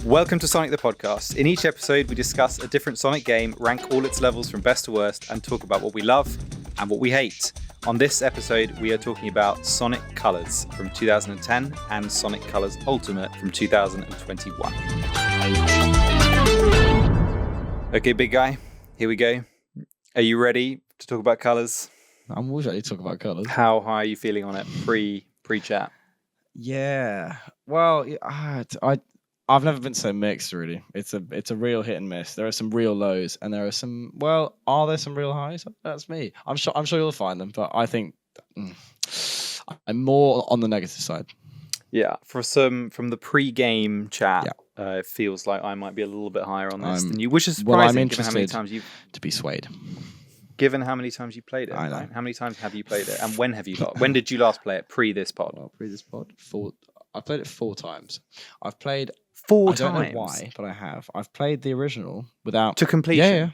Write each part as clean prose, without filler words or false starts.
Welcome to Sonic the Podcast. In each episode, we discuss a different Sonic game, rank all its levels from best to worst, and talk about what we love and what we hate. On this episode, we are talking about Sonic Colors from 2010 and Sonic Colors Ultimate from 2021. Okay, big guy, here we go. Are you ready to talk about Colors? I'm always ready to talk about Colors. How high are you feeling on it pre-chat? Yeah. Well, I've never been so mixed, really. It's a real hit and miss. There are some real lows, and there are some. Well, are there some real highs? That's me. I'm sure you'll find them, but I think I'm more on the negative side. Yeah, from the pre-game chat, it feels like I might be a little bit higher on this than you, which is surprising. Well, I'm given how many times to be swayed. Given how many times you played it, I know. Right? How many times have you played it, and when have you? When did you last play it? Pre this pod. Well, I played it 4 times. I've played 4 times. I don't know why, but I have. I've played the original without to completion. Yeah.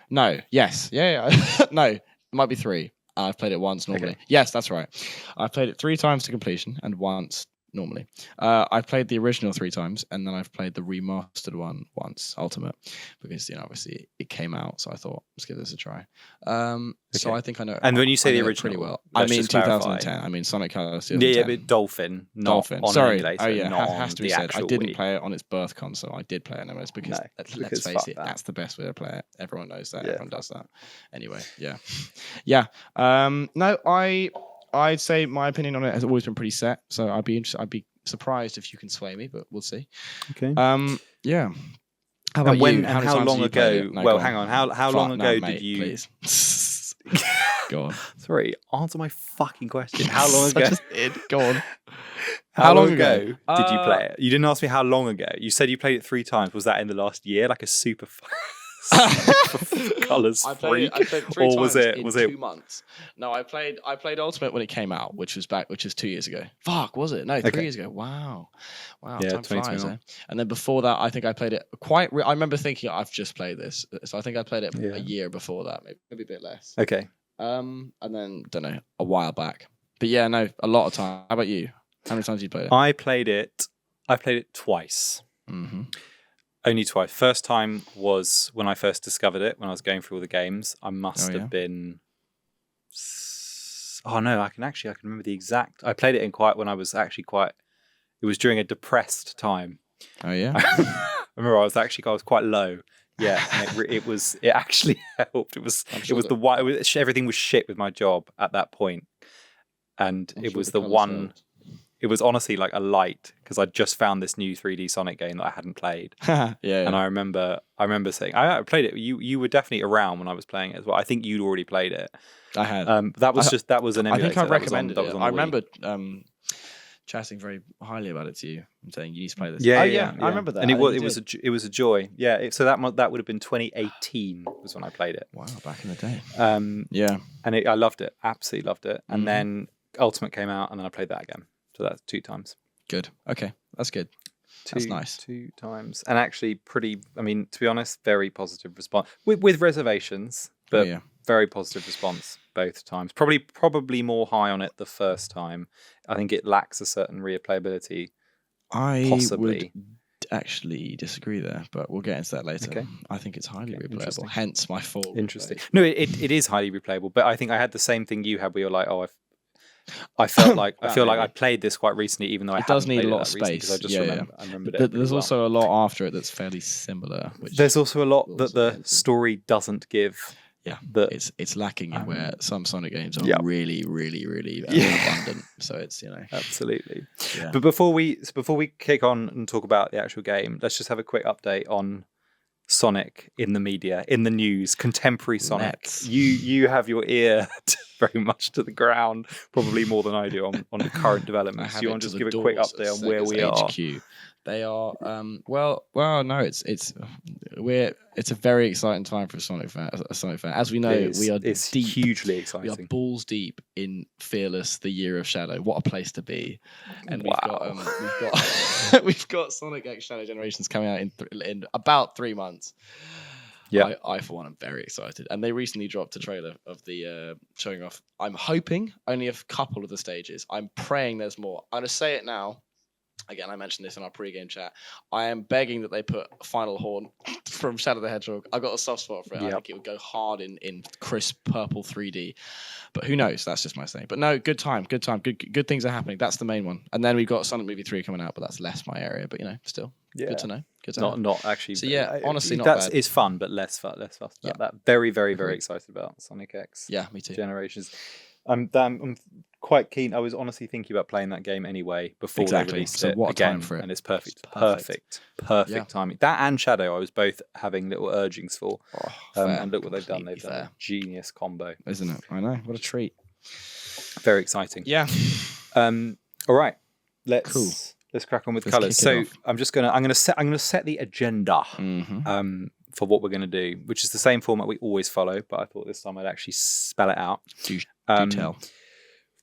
No. Yes. Yeah. No. It might be 3. I've played it once normally. Okay. Yes, that's right. I've played it 3 times to completion and once normally. I've played the original 3 times, and then I've played the remastered one once, Ultimate, because obviously it came out, so I thought let's give this a try. So I think I know. And when you say the original, pretty well, I mean 2010. I mean Sonic Colors. Yeah, but Dolphin, not on Sorry. emulator. Oh yeah, not has to be said. I didn't play it on its birth console. I did play it on MS because let's face it, that's the best way to play it. Everyone knows that. Yeah, everyone does that. Anyway, yeah. No, I'd say my opinion on it has always been pretty set, so I'd be surprised if you can sway me, but we'll see. Okay. Yeah. How about you? And how long ago? No, well, hang on. How long ago did you? Please. Go on. Sorry, answer my fucking question. How long ago? Go on. How long ago did you play it? You didn't ask me how long ago. You said you played it 3 times. Was that in the last year? Like a super Colors freak? I played 3 or times was it 2 months? No, I played Ultimate when it came out, which was 2 years ago. Fuck, was it? No, 3 years ago. Wow, yeah, time flies. Eh? And then before that, I think I played it I remember thinking I've just played this, so I think I played it a year before that, maybe a bit less. Okay. And then don't know, a while back. But yeah, no, a lot of time. How about you? How many times have you played it? I played it twice. Mm-hmm. Only twice. First time was when I first discovered it, when I was going through all the games. I must have been... Oh no, I can remember the exact... I played it when I was actually quite... It was during a depressed time. Oh yeah? I remember I was quite low. Yeah, and it actually helped. Everything was shit with my job at that point. And it was the one... Helped. It was honestly like a light, because I just found this new 3D Sonic game that I hadn't played. Yeah. And I remember saying, I played it. You were definitely around when I was playing it as well. I think you'd already played it. I had. That was an emulator. I think I recommended it. I remember chatting very highly about it to you and saying you need to play this. Yeah, I remember that. And it was a joy. Yeah. So that would have been 2018 was when I played it. Wow, back in the day. Yeah. And I loved it. Absolutely loved it. And then Ultimate came out, and then I played that again. So that's 2 times. Good. Okay. That's good. That's nice. 2 times. And actually to be honest, very positive response. With reservations, but very positive response both times. Probably more high on it the first time. I think it lacks a certain replayability. Possibly. Would actually disagree there, but we'll get into that later. Okay. I think it's highly replayable, hence my full Interesting. No, it is highly replayable, but I think I had the same thing you had where you're like, I feel like I played this quite recently, even though it does need a lot of space. I just remembered it. There's also a lot after it that's fairly similar. There's also a lot that the story doesn't give. Yeah, it's lacking in where some Sonic games are really, really, really abundant. So it's absolutely. Yeah. But before we kick on and talk about the actual game, let's just have a quick update on Sonic in the media, in the news, contemporary Sonic. You have your ear very much to the ground, probably more than I do on the current developments. Do you want to just give a quick update on where we are? HQ. They are well no, it's a very exciting time for a Sonic fan. As we know, it's hugely exciting. We are balls deep in Fearless, the Year of Shadow. What a place to be! And we've got Sonic X Shadow Generations coming out in about 3 months. Yeah, I for one am very excited. And they recently dropped a trailer of the showing off. I'm hoping only a couple of the stages. I'm praying there's more. I'm gonna say it now. again, I mentioned this in our pre-game chat. I am begging that they put Final Horn from Shadow the Hedgehog. I got a soft spot for it. I think it would go hard in crisp purple 3D. But who knows? That's just my thing. But no, good time. Good things are happening. That's the main one. And then we've got Sonic Movie 3 coming out, but that's less my area. But still, good to know. Good to know. Not actually. So honestly, not that's bad. It's fun, but less fun. Less fussed about that. Very, very, very excited about Sonic X. Yeah, me too. Generations. I'm quite keen. I was honestly thinking about playing that game anyway before they released it again, for it. And it's perfect. Perfect timing. That and Shadow, I was both having little urgings for. And look what they've done. They've done a genius combo, isn't it? I know. What a treat. Very exciting. Yeah. All right. Let's crack on with colours. So I'm gonna set the agenda. For what we're going to do, which is the same format we always follow, but I thought this time I'd actually spell it out. Do tell.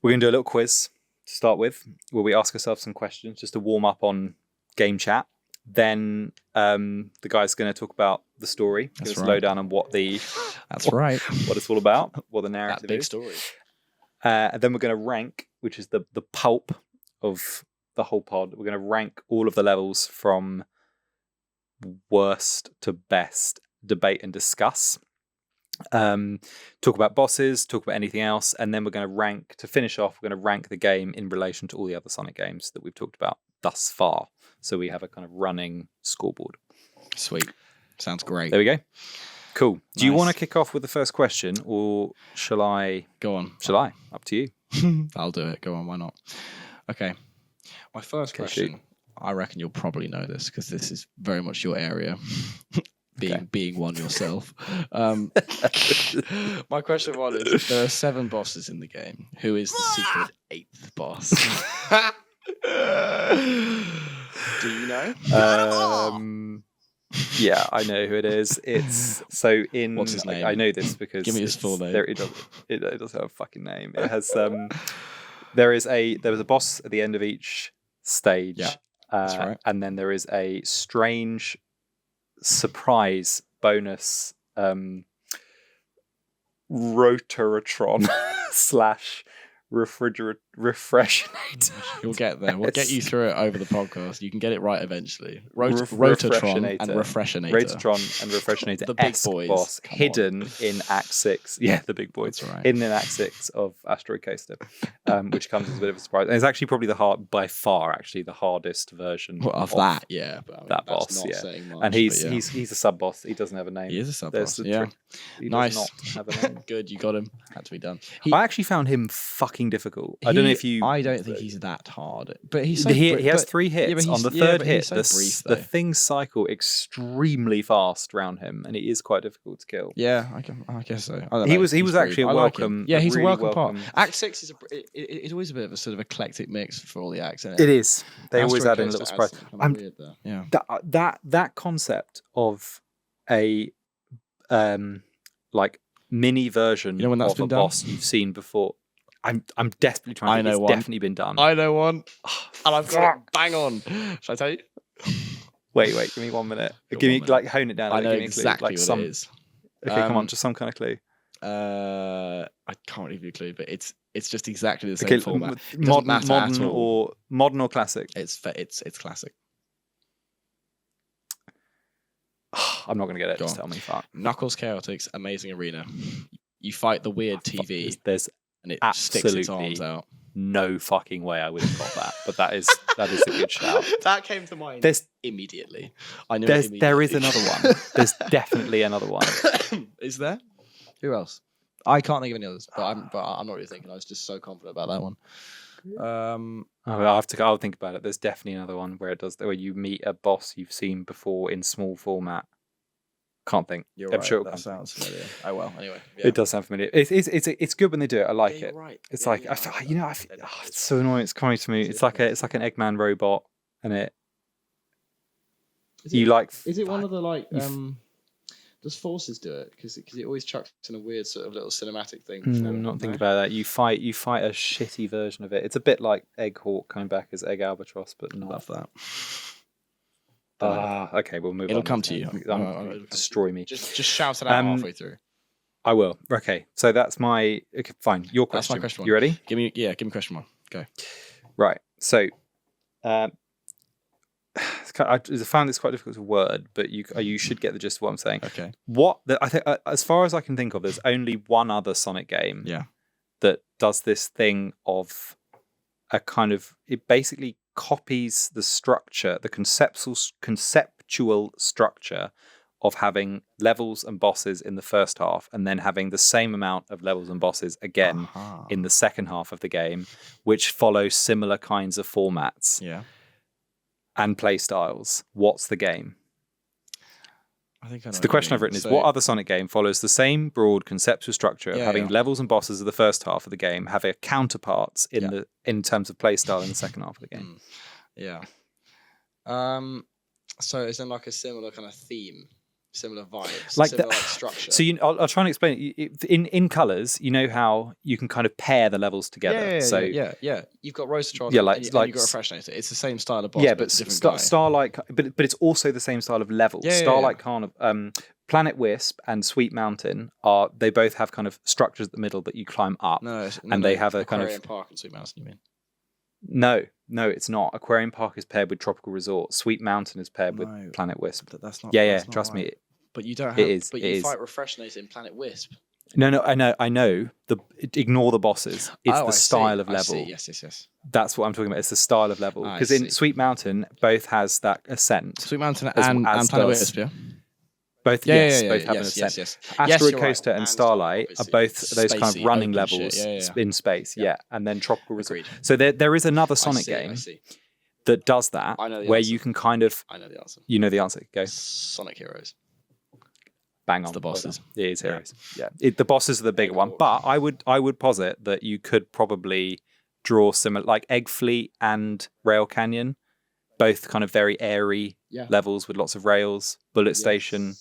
We're going to do a little quiz to start with, where we ask ourselves some questions just to warm up on game chat. Then the guy's going to talk about the story, give us a lowdown on what it's all about, what the narrative that big is. Story. And then we're going to rank, which is the pulp of the whole pod. We're going to rank all of the levels from worst to best, debate and discuss, talk about bosses, talk about anything else, and then we're going to finish off, we're going to rank the game in relation to all the other Sonic games that we've talked about thus far, so we have a kind of running scoreboard. Sweet. Sounds great. There we go. Cool. Do you want to kick off with the first question, or shall I? Go on. Shall I? Up to you. I'll do it. Go on. Why not? Okay. My first question. Shoot. I reckon you'll probably know this because this is very much your area, being one yourself. My question one is: there are 7 bosses in the game. Who is the secret 8th boss? Do you know? Yeah, I know who it is. It's so in. What's his name? I know this because give me his full name. It doesn't have a fucking name. It has there was a boss at the end of each stage. Yeah. That's right. And then there is a strange surprise bonus Rotoratron / refreshinator. You'll get there. We'll get you through it over the podcast. You can get it right eventually. Rotatron and Refreshinator. Rotatron and Refreshinator. The big boys. Boss hidden in Act 6. Yeah, the big boys. That's right. Hidden in Act 6 of Asteroid Coaster, which comes as a bit of a surprise. And it's actually probably the hardest version of that. Yeah, but I mean, that boss. Not saying much, and he's a sub boss. He doesn't have a name. He is a sub boss. Yeah. He nice. does not have a name. Good, you got him. Had to be done. I actually found him fucking difficult. I don't know if you. I don't think he's that hard, but he's so he has 3 hits. On the third hit, so the things cycle extremely fast around him, and he is quite difficult to kill. Yeah, I guess so. He was actually a welcome. Yeah, he's a welcome part. Act 6 is it's always a bit of a sort of eclectic mix for all the acts. Isn't it? It is. They always add in a little surprise. Weird there. Yeah. That concept of a like mini version of a boss you've seen before. I'm desperately trying to think. It's definitely been done. I know one. And I've got it bang on. Shall I tell you? Wait, give me 1 minute. Hone it down. I know give me exactly a clue. what it is. Okay, come on, just some kind of clue. I can't give you a clue, but it's just exactly the same format. Modern or classic? It's classic. I'm not going to get it. Just tell me. Fuck. Knuckles Chaotix Amazing Arena. You fight the weird TV. There's and it sticks its arms out. No fucking way I would have got that. But that is a good shout. That came to mind immediately. I knew there is another one. There's definitely another one. Is there? Who else? I can't think of any others, but I'm not really thinking. I was just so confident about that one. I'll think about it. There's definitely another one where you meet a boss you've seen before in small format. Can't think. You're right. Sure that sounds familiar. Oh well. Anyway, it does sound familiar. It's good when they do it. I like it. Right. It's it's so annoying. It's coming to me. It's like an Eggman robot, and it. Is it one of the does Forces do it? Because it always chucks in a weird sort of little cinematic thing. I'm not thinking about that. You fight a shitty version of it. It's a bit like Egg Hawk coming back as Egg Albatross, but not. Love that. Okay, we'll move on. It'll come to you. Destroy me. Just shout it out halfway through. I will. Okay, so that's my. Okay, fine. Your question. That's my question. You ready? Give me question one. Go. Right. So, I found this quite difficult to word, but you should get the gist of what I'm saying. Okay. I think, as far as I can think of, there's only one other Sonic game that does this thing of a kind of, it basically copies the structure, the conceptual structure of having levels and bosses in the first half, and then having the same amount of levels and bosses again in the second half of the game, which follow similar kinds of formats and play styles. What's the game? I think I know So the question I've written is, what other Sonic game follows the same broad conceptual structure of having levels and bosses of the first half of the game, having counterparts in terms of play style in the second half of the game? So is there like a similar kind of theme, similar vibes, like similar structure? So I'll try and explain it. In colors, you know how you can kind of pair the levels together. You've got Rose Charles, and you've got Refreshinator. It's the same style of boss. Yeah, but Starlight, but it's also the same style of levels. Starlight Carnival, Planet Wisp, and Sweet Mountain they both have kind of structures at the middle that you climb up. They have a kind of Aquarium Park and Sweet Mountain. You mean? No, it's not. Aquarium Park is paired with Tropical Resort. Sweet Mountain is paired with Planet Wisp. That's not. Yeah, trust me. But you don't have. It is. But you fight Refreshinator in Planet Wisp. No, I know. Ignore the bosses. It's the style of level. Yes. That's what I'm talking about. It's the style of level. Because in Sweet Mountain, both has that ascent. Sweet Mountain and Planet Wisp, yeah. Both, both have an ascent. Yes. Asteroid Coaster and Starlight are both those kind of running levels in space, and then Tropical Resort. So there is another Sonic game that does that, where you can kind of... I know the answer. You know the answer. Go. Sonic Heroes. Bang on. It's the bosses. It is Heroes. Yeah. The bosses are the bigger one. But I would posit that you could probably draw similar, like Egg Fleet and Rail Canyon, both kind of very airy levels with lots of rails, Bullet Station,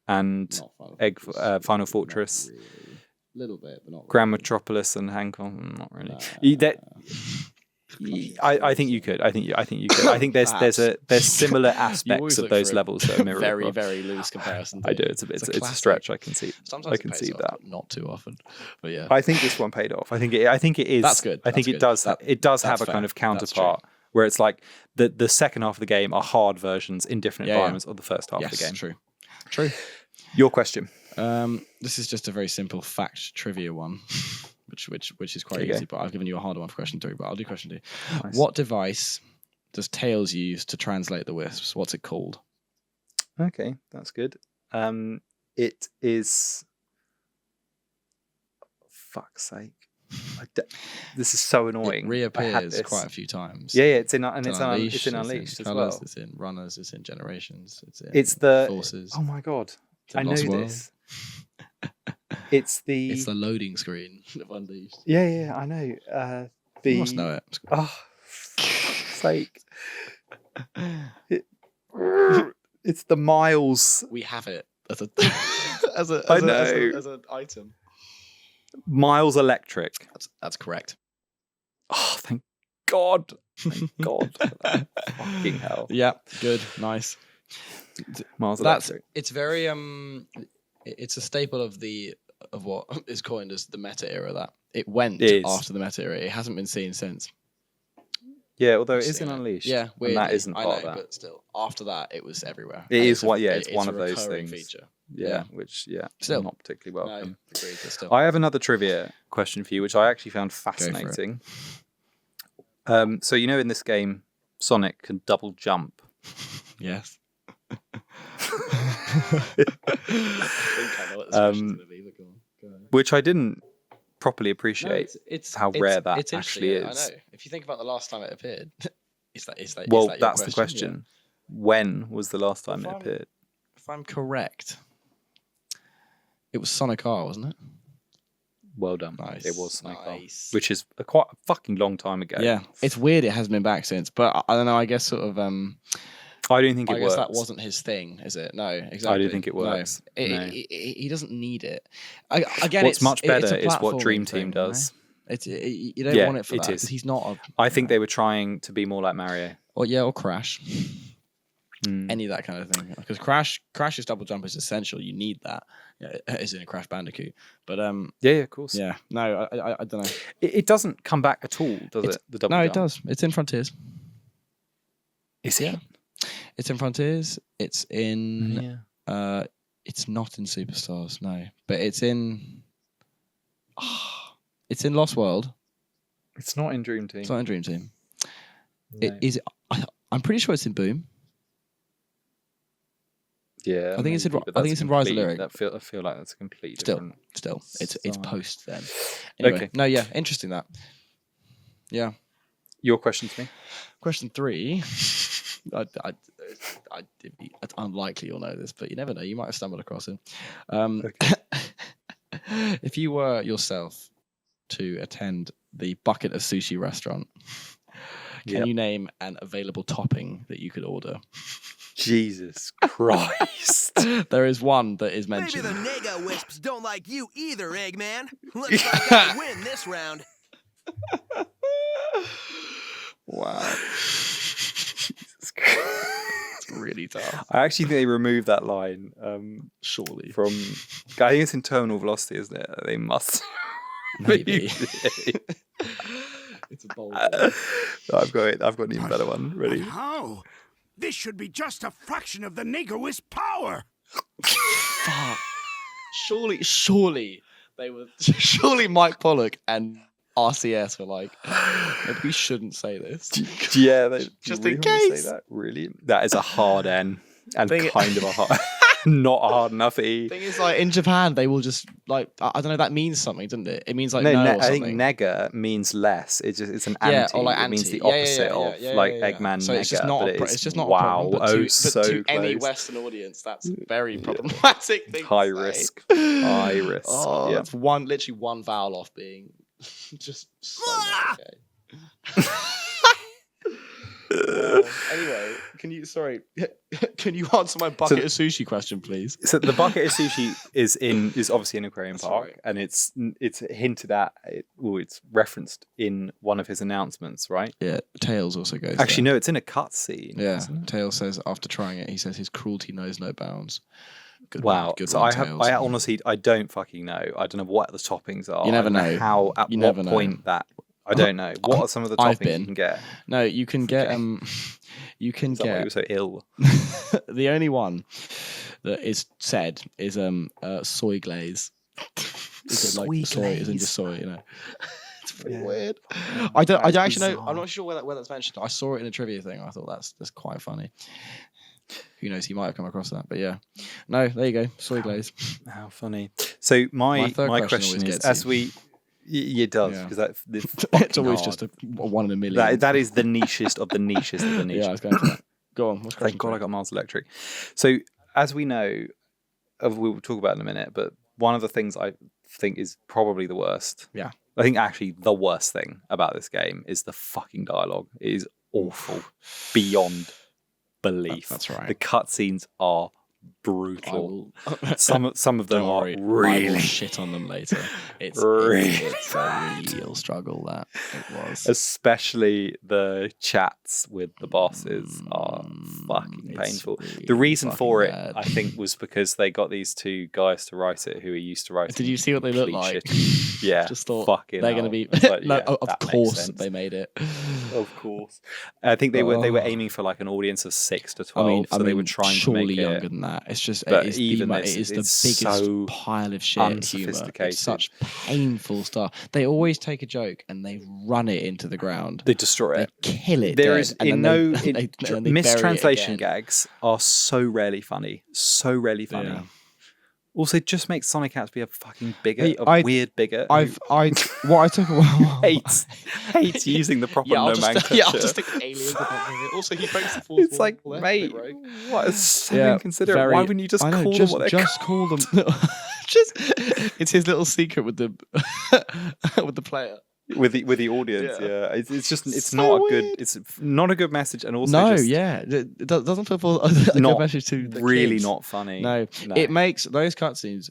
and Final Fortress. Really. Little bit, but not Grand really. Metropolis and Hancock, not really. I think you could. I think you could. I think there's similar aspects of those levels that are mirrored. Very, very loose comparison. I do. It's a stretch. I can see. Sometimes I can see that. But not too often. But yeah. I think this one paid off. I think it is. That's good. I think it does. It does have a kind of counterpart where it's like the second half of the game are hard versions in different environments of the first half of the game. True. Your question. This is just a very simple fact trivia one, which is quite easy. But I've given you a harder one for question 3. But I'll do question 2. Nice. What device does Tails use to translate the wisps? What's it called? Okay, that's good. It is. Fuck's sake! This is so annoying. It reappears quite a few times. Yeah, it's in Unleashed as well. It's in Runners. It's in Generations. It's the Forces. Oh my god! I know this. It's the loading screen of Unleashed. Yeah, I know. You must know it. Oh, sake! It's the Miles. We have it as an item. Miles Electric. That's correct. Oh, thank God! Thank God! Fucking hell! Yeah, good, nice. Miles Electric. It's very it's a staple of what is coined as the meta era. That it went after the meta era. It hasn't been seen since. Yeah, although it is in Unleashed. Yeah, and that isn't part of that. But still, after that, it was everywhere. It is what? Yeah, it's one of those things. Feature. Yeah, which still not particularly welcome. No, agreed, but still. I have another trivia question for you, which I actually found fascinating. So you know, in this game, Sonic can double jump. Yes. I think I know what this question's going to be, but go on. Which I didn't properly appreciate how rare that actually is. I know. If you think about the last time it appeared, is that that's the question. Yeah. When was the last time it appeared? If I'm correct, it was Sonic R, wasn't it? Well done. Nice. It was Sonic R, which is quite a fucking long time ago. Yeah, it's weird it hasn't been back since, but I don't know. I guess sort of. I don't think it works. I guess that wasn't his thing, is it? No, exactly. I don't think it works. No. He doesn't need it. Again, what's much better is what Dream Team does. Right? You don't want it for that. It is. He's not. I think they were trying to be more like Mario. Or Crash. Any of that kind of thing. Because Crash's double jump is essential. You need that. As in a Crash Bandicoot. But yeah, of course. Yeah. No, I don't know. It doesn't come back at all, does it? The double jump. No, it does. It's in Frontiers. Is it? It's in Frontiers. It's in. It's not in Superstars, no, but it's in. It's in Lost World. It's not in Dream Team. It's not in Dream Team. No. It is. I'm pretty sure it's in Boom. Yeah, I think it's in. I think it's in Rise of Lyric. I feel like that's a complete Still, different. it's post then. Anyway, Okay. no, yeah, interesting that. Yeah. Your question to me. Question 3. It'd be unlikely you'll know this, but you never know. You might have stumbled across it. Okay. If you were yourself to attend the Bucket of Sushi restaurant, can you name an available topping that you could order? Jesus Christ. There is one that is mentioned. Maybe the Nega Wisps don't like you either, Eggman. Looks like I win this round. Wow. Jesus Christ. It's really tough. I actually think they removed that line. Surely. From, I think it's in Terminal Velocity, isn't it? They must. Maybe. It's a bold one. I've got an even better one. Ready? How? This should be just a fraction of the Nega Wisp power. Fuck. Surely they were. Surely Mike Pollock and RCS were like, maybe we shouldn't say this. Yeah, they Just really in want to case. say that. Really, that is a hard N and Thing- kind of a hard, not a hard enough E. Thing is, like in Japan, they will just like I don't know. That means something, doesn't it? It means like no, or I think something. nega means less. It's an Yeah, anti. or like it anti. means the Yeah, yeah, opposite yeah, of yeah, like yeah. Eggman So nega. it's just not. But It's just not. A wow. problem, but Oh, to, so but to close. any Western audience, that's very problematic. Thing High to say. risk. High risk. Oh, Yeah. that's literally one vowel off being just so not okay. Well, anyway, can you answer my bucket of sushi question, please? So the bucket of sushi is obviously in Aquarium That's Park, right. and it's hinted at. It's referenced in one of his announcements, right? Yeah, Tails also goes. Actually, no, it's in a cutscene. Yeah, isn't it? Tails says after trying it, he says his cruelty knows no bounds. Good Wow. one, good So one, I Tails. honestly I don't fucking know. I don't know what the toppings are. You never I don't know. how at You what never know. point that I don't know. What are some of the I've toppings been. you can get? No, you can get you can Is that why you were get so ill? the only one that is said is soy glaze. Is it like soy? Isn't just soy? You know. It's pretty Yeah. weird. Oh, I don't that is actually know. bizarre. I'm not sure where that's mentioned. I saw it in a trivia thing. I thought that's quite funny. Who knows? He might have come across that, but yeah. No, there you go. Soy glaze. How funny. So my third question question always is, gets as you. we, it does Yeah. because It's always just a one in a million. that is the nichest of the nichest of the niche. Yeah, I was going for that. Go on. What's Thank God I got Mars Electric. So as we know, we will talk about it in a minute, but one of the things I think is probably the worst. Yeah. I think actually the worst thing about this game is the fucking dialogue. It is awful beyond belief. That's right. The cutscenes are I brutal. will. Some of them Don't are worry, I will really, shit on them later. It's a real struggle. That it was. especially the chats with the bosses are fucking It's painful. really The reason for it, fucking bad. I think, was because they got these two guys to write it who are used to writing. Did you see what they look complete like? shit. Yeah, Just thought fucking they're going hell. to be. It's like, No, yeah, of that makes course sense. they made it. Of course. I think they were Oh. aiming for like an audience of 6 to I 12, mean, so they were trying to surely make younger it. than that. It's just But it is even the, this, it is the it's biggest so pile of shit humor. unsophisticated. It's such painful stuff. They always take a joke and they run it into the ground. They destroy They it. kill it. There dead, is and in then no they, and then they bury it mistranslation again. gags are so rarely funny, so rarely funny. Yeah. Also, just make Sonic out to be a fucking bigot, Hey, a weird bigot. What I took a while. hates using the proper I'll nomenclature. just, I'll just stick aliens above it. Also, he breaks the fourth It's wall. like, Left, mate, bit right. what is so Yeah, inconsiderate? very- Why wouldn't you just I know, call just, them what they're just call them. Just it's his little secret with the with the player. with the audience? Yeah. Yeah, it's just it's So not a good weird. it's not a good message, and also No, just yeah, it doesn't fulfill a good not message to the really kids. not funny. No, it makes those cutscenes.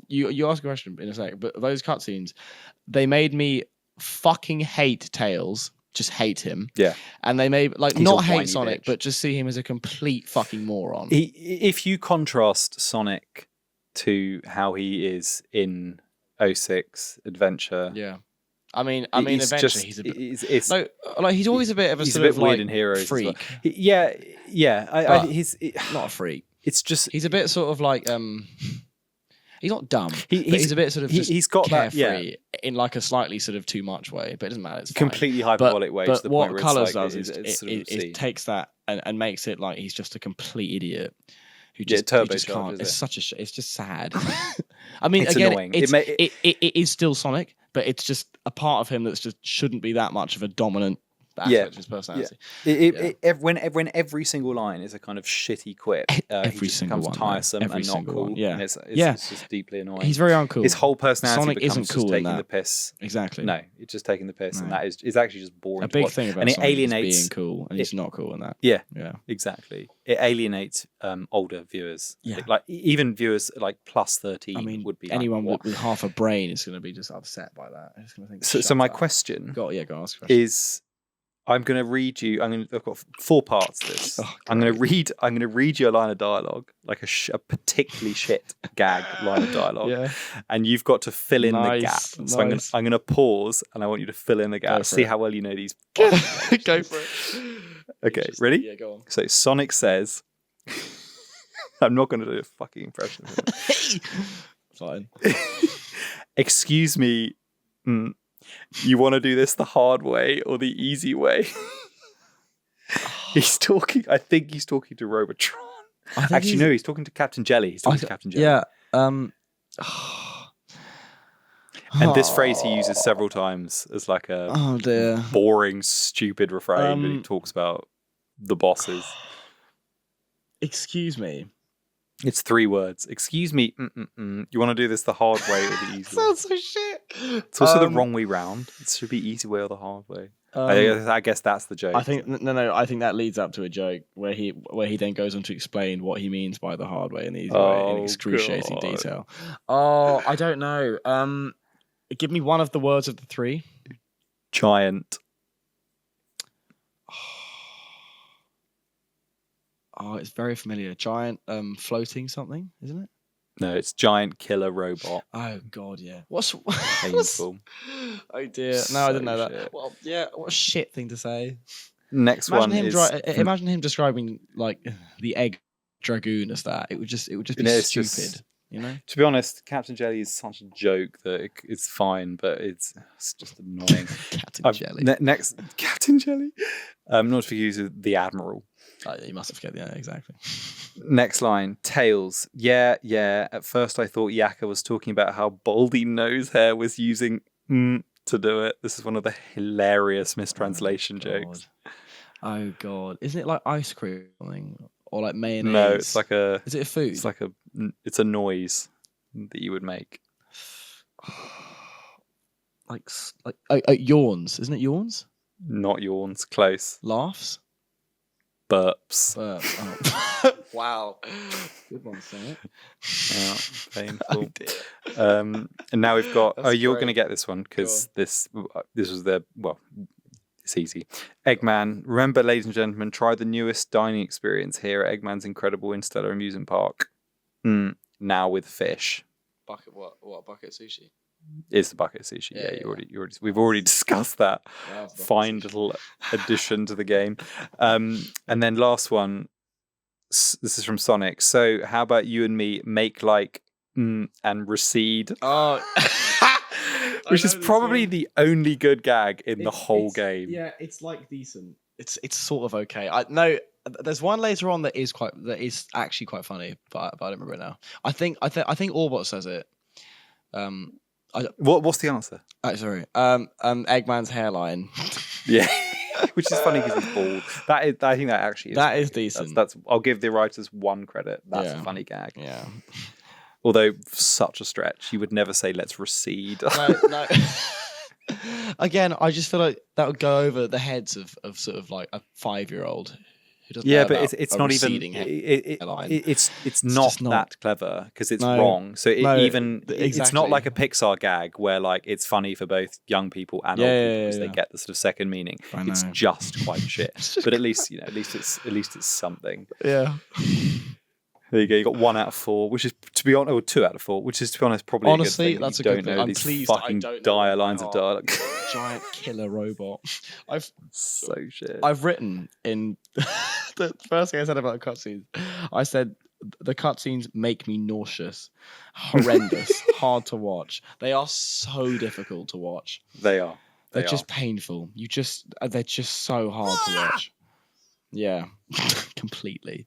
You ask a question in a sec, but those cutscenes, they made me fucking hate Tails. Just hate him. Yeah. And they made He's a not whiny hate Sonic, bitch. but just see him as a complete fucking moron. If you contrast Sonic to how he is in 06 Adventure, Yeah. I mean, He's eventually just- he's a bit. it's No, like he's always a bit of a he's a sort bit of weird like in Heroes. freak. As well. Yeah. But- He's Not a freak. it's just He's a bit sort of like he's not dumb. But he's a bit sort of just he's got that carefree in like a slightly sort of too much way, but it doesn't matter. It's fine. completely hyperbolic way. But to the what point where Colours it's like, does is it's sort of it obscene. takes that and makes it like he's just a complete idiot who Yeah, just, who just turbocharges can't. it. It's such a. It's just sad. I mean, It's again, annoying. it is still Sonic, but it's just a part of him that's just shouldn't be that much of a dominant aspect of his personality. When every single line is a kind of shitty quip, Every he just single becomes one, tiresome every and not single cool. one, yeah. And it's Yeah. just deeply annoying. He's very uncool. His whole personality Sonic becomes isn't just cool in taking that. the piss. Exactly. No, it's just taking the piss, and No. that is actually just boring. A to big watch. thing about and it Sonic alienates is being cool, and he's not cool in that. Yeah, Yeah. exactly. It alienates older viewers. Yeah. Like even viewers like plus 13 I mean, would be anyone like, with half a brain is going to be just upset by that. It's going to think. So "Shut my up." question Go ask a question. is, I'm going to read you. I've got 4 parts to this. Oh, I'm going to read you a line of dialogue, like a particularly shit gag line of dialogue, Yeah. and you've got to fill in the gap. Nice, So nice. I'm going to pause, and I want you to fill in the Go gap. for See it. how well you know these. Go for it. Okay, Just- ready? Yeah, go on. So Sonic says, "I'm not going to do a fucking impression of him." Fine. Excuse me. You want to do this the hard way or the easy way? He's talking. I think he's talking to Robotron. Actually, no, he's talking to Captain Jelly. He's talking to Captain Jelly. Yeah. And this phrase he uses several times as like a Oh dear. boring, stupid refrain when he talks about the bosses. Excuse me. It's 3 words. Excuse me. You want to do this the hard way or the easy way? Sounds so shit. It's also the wrong way round. It should be easy way or the hard way. I guess that's the joke. I think no. I think that leads up to a joke where he then goes on to explain what he means by the hard way and the easy way in excruciating God. detail. Oh, I don't know. Give me one of the words of the 3. Giant. Oh, it's very familiar. Giant floating something, isn't it? No, it's giant killer robot. Oh God, yeah. What's Painful. Oh dear. No, I didn't know So that. shit. Well, yeah. What a shit thing to say. Next Imagine one him. is Imagine him describing like the egg dragoon as that. It would just be it's stupid. just- You know. To be honest, Captain Jelly is such a joke that it's fine, but it's just annoying. Captain Jelly. Next, Captain Jelly. Not to confuse with the Admiral. Oh, yeah, you must have forget. Yeah, exactly. Next line, Tails. Yeah. At first I thought Yaka was talking about how Baldy Nosehair was using to do it. This is one of the hilarious mistranslation jokes. Oh God. Isn't it like ice cream or something? Or like mayonnaise? No, it's like a. Is it a food? It's like it's a noise that you would make. like yawns. Isn't it yawns? Not yawns. Close. Laughs. Burps. Oh. Wow. Good one, Sam. Yeah, painful. And now we've got. That's You're great. going to get this one because this was the It's easy. Eggman. Remember, ladies and gentlemen, try the newest dining experience here at Eggman's incredible Interstellar Amusement Park. Now with fish. Bucket what? What bucket sushi? It's the bucket sushi. Yeah, Yeah, we've already discussed that. Yeah, it's bucket Fine sushi. little addition to the game. And then last one. This is from Sonic. So how about you and me make like and recede? Oh. Which is probably the only good gag in the whole game. Yeah, it's like decent. It's sort of okay. I know there's one later on that is actually quite funny, but I don't remember it now. I think Orbot says it. What's the answer? Sorry. Eggman's hairline. Yeah. Which is funny because he's bald. I think that actually is That funny. is decent. That's I'll give the writers one credit. That's Yeah. a funny gag. Yeah. Although such a stretch, you would never say let's recede. No. Again, I just feel like that would go over the heads of sort of like a 5-year-old who doesn't. Yeah, know but about it's a not even. receding hairline. It's not just not- that clever because it's No. wrong. So No, it's not exactly. like a Pixar gag where like it's funny for both young people and old people because they get the sort of second meaning. I It's know. just quite shit. But at least it's something. Yeah. There you go. You got 1 out of 4, which is, to be honest, or 2 out of 4, which is, to be honest, probably Honestly, a good thing. that's You a don't good thing. know I'm these pleased I fucking don't know. lines of dialogue. Giant killer robot. So shit. I've written in the first thing I said about the cutscenes. I said the cutscenes make me nauseous, horrendous, hard to watch. They are so difficult to watch. They are. They're just painful. They're just so hard to watch. Yeah, completely.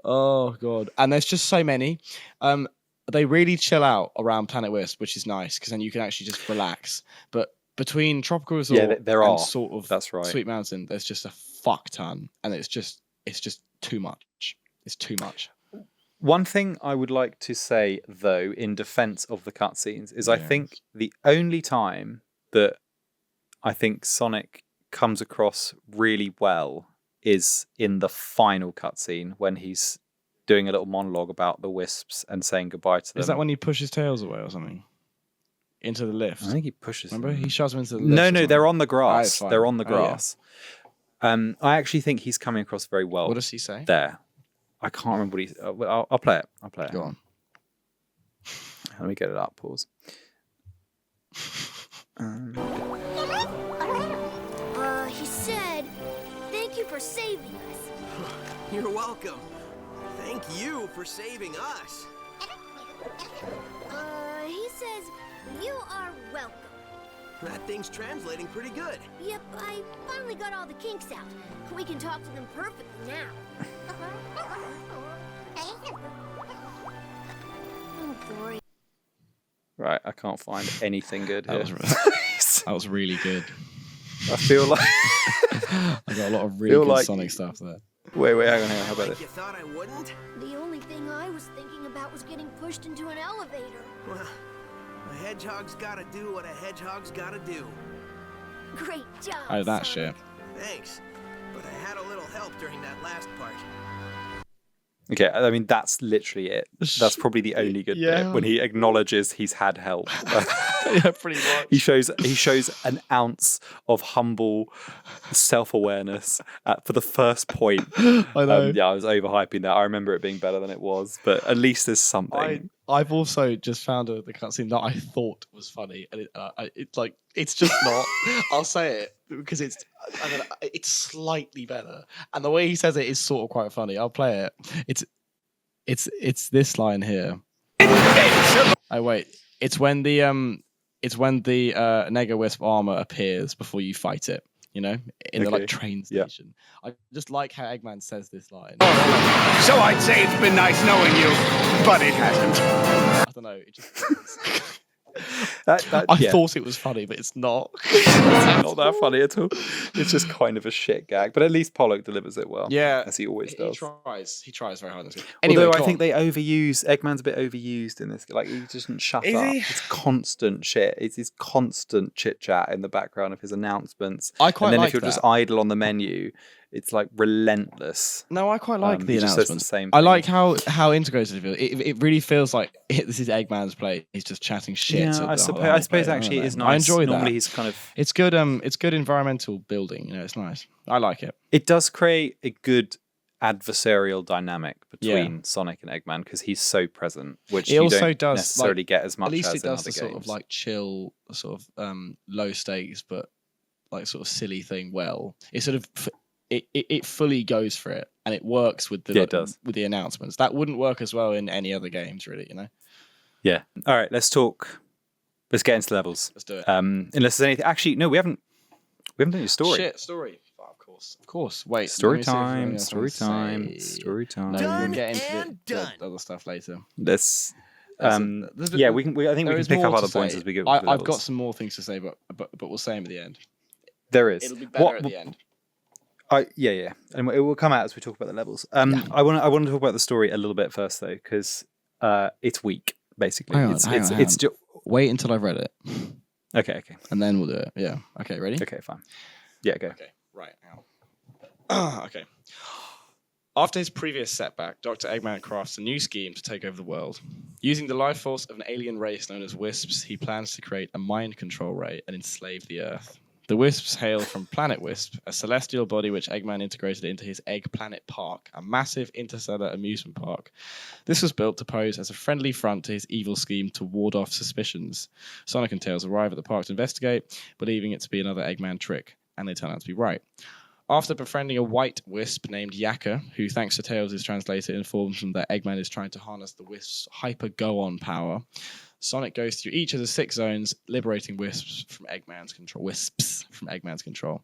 Oh god, and there's just so many. They really chill out around Planet Wisp, which is nice because then you can actually just relax. But between Tropical Resort and sort of That's right. Sweet Mountain, there's just a fuck ton, and it's just too much. It's too much. One thing I would like to say, though, in defense of the cutscenes, is I think the only time that I think Sonic comes across really well is in the final cutscene when he's doing a little monologue about the wisps and saying goodbye to them. Is that when he pushes tails away or something? Into the lift? I think he pushes Remember? them. He shoves them into the lift. No, they're on the grass. Oh, they're on the Oh, yeah. grass. I actually think he's coming across very well. What does he say? There. I can't remember what he's... I'll play it. Go on. Let me get it up. Pause. He said, thank you for saving us. You're welcome. Thank you for saving us. He says, you are welcome. That thing's translating pretty good. Yep, I finally got all the kinks out. We can talk to them perfectly now. Oh, boy. Right, I can't find anything good here. That was really good. I feel like... I got a lot of really good Sonic stuff there. Wait, hang on here. How about Like it? you thought I wouldn't? The only thing I was thinking about was getting pushed into an elevator. Well, a hedgehog's gotta do what a hedgehog's gotta do. Great job. Oh, that Sonic. shit. Thanks. But I had a little help during that last part. Okay, I mean, that's literally it. That's probably the only good bit, when he acknowledges he's had help. Yeah, pretty much. He shows an ounce of humble self-awareness for the first point. I know. Yeah, I was overhyping that. I remember it being better than it was, but at least there's something. I've also just found the cutscene that I thought was funny, and it's just not. I'll say it because it's slightly better, and the way he says it is sort of quite funny. I'll play it. It's this line here. Oh wait, it's when the Nega Wisp armor appears before you fight it. You know, in the train station. I just like how Eggman says this line. So I'd say it's been nice knowing you, but it hasn't. I don't know. It just. I thought it was funny, but it's not. It's not that funny at all. It's just kind of a shit gag, but at least Pollock delivers it well. Yeah, as he always does. He tries very hard. Anyway, although I think they overuse Eggman's a bit overused in this. Like he just doesn't shut up. It's constant shit. It's his constant chit chat in the background of his announcements. I quite and then like if you're that. just idle on the menu, it's like relentless. No, I quite like the he just says announcement. the same I thing. like how integrated it feels. It really feels like this is Eggman's play. He's just chatting shit. Yeah, I suppose actually it is nice. I enjoy that. Normally he's kind of. It's good. It's good environmental building. You know, it's nice. I like it. It does create a good adversarial dynamic between Sonic and Eggman because he's so present, which it you also don't does necessarily get as much At least as it in does other the games. sort of like chill, sort of low stakes, but like sort of silly thing. Well, it sort of it fully goes for it, and it works with the it does. with the announcements. That wouldn't work as well in any other games, really. You know. Yeah. All right. Let's talk. Let's get into levels. Let's do it. Unless there's anything. Actually, no, we haven't done your story. Shit, story. Oh, of course. Wait. Story time. Story time. Story time. No, Done we'll get into and done. the other stuff later. Let's. There's- Yeah, we can. I think we there can is pick up more other to points say. as we go. I've got some more things to say, but we'll say them at the end. There is. It'll be better at the end. Yeah, and it will come out as we talk about the levels. I want to talk about the story a little bit first though, because it's weak basically. Hang on, It's wait until I've read it, okay, and then we'll do it. Yeah. Okay. Ready? okay, fine. Yeah, go. Okay. Right. Now. Okay. After his previous setback, Dr. Eggman crafts a new scheme to take over the world. Using the life force of an alien race known as Wisps, he plans to create a mind control ray and enslave the Earth. The Wisps hail from Planet Wisp, a celestial body which Eggman integrated into his Egg Planet Park, a massive interstellar amusement park. This was built to pose as a friendly front to his evil scheme to ward off suspicions. Sonic and Tails arrive at the park to investigate, believing it to be another Eggman trick, and they turn out to be right. After befriending a white wisp named Yakka, who, thanks to Tails' translator, informs them that Eggman is trying to harness the Wisp's hyper-go-on power, Sonic goes through each of the 6 zones, liberating Wisps from Eggman's control.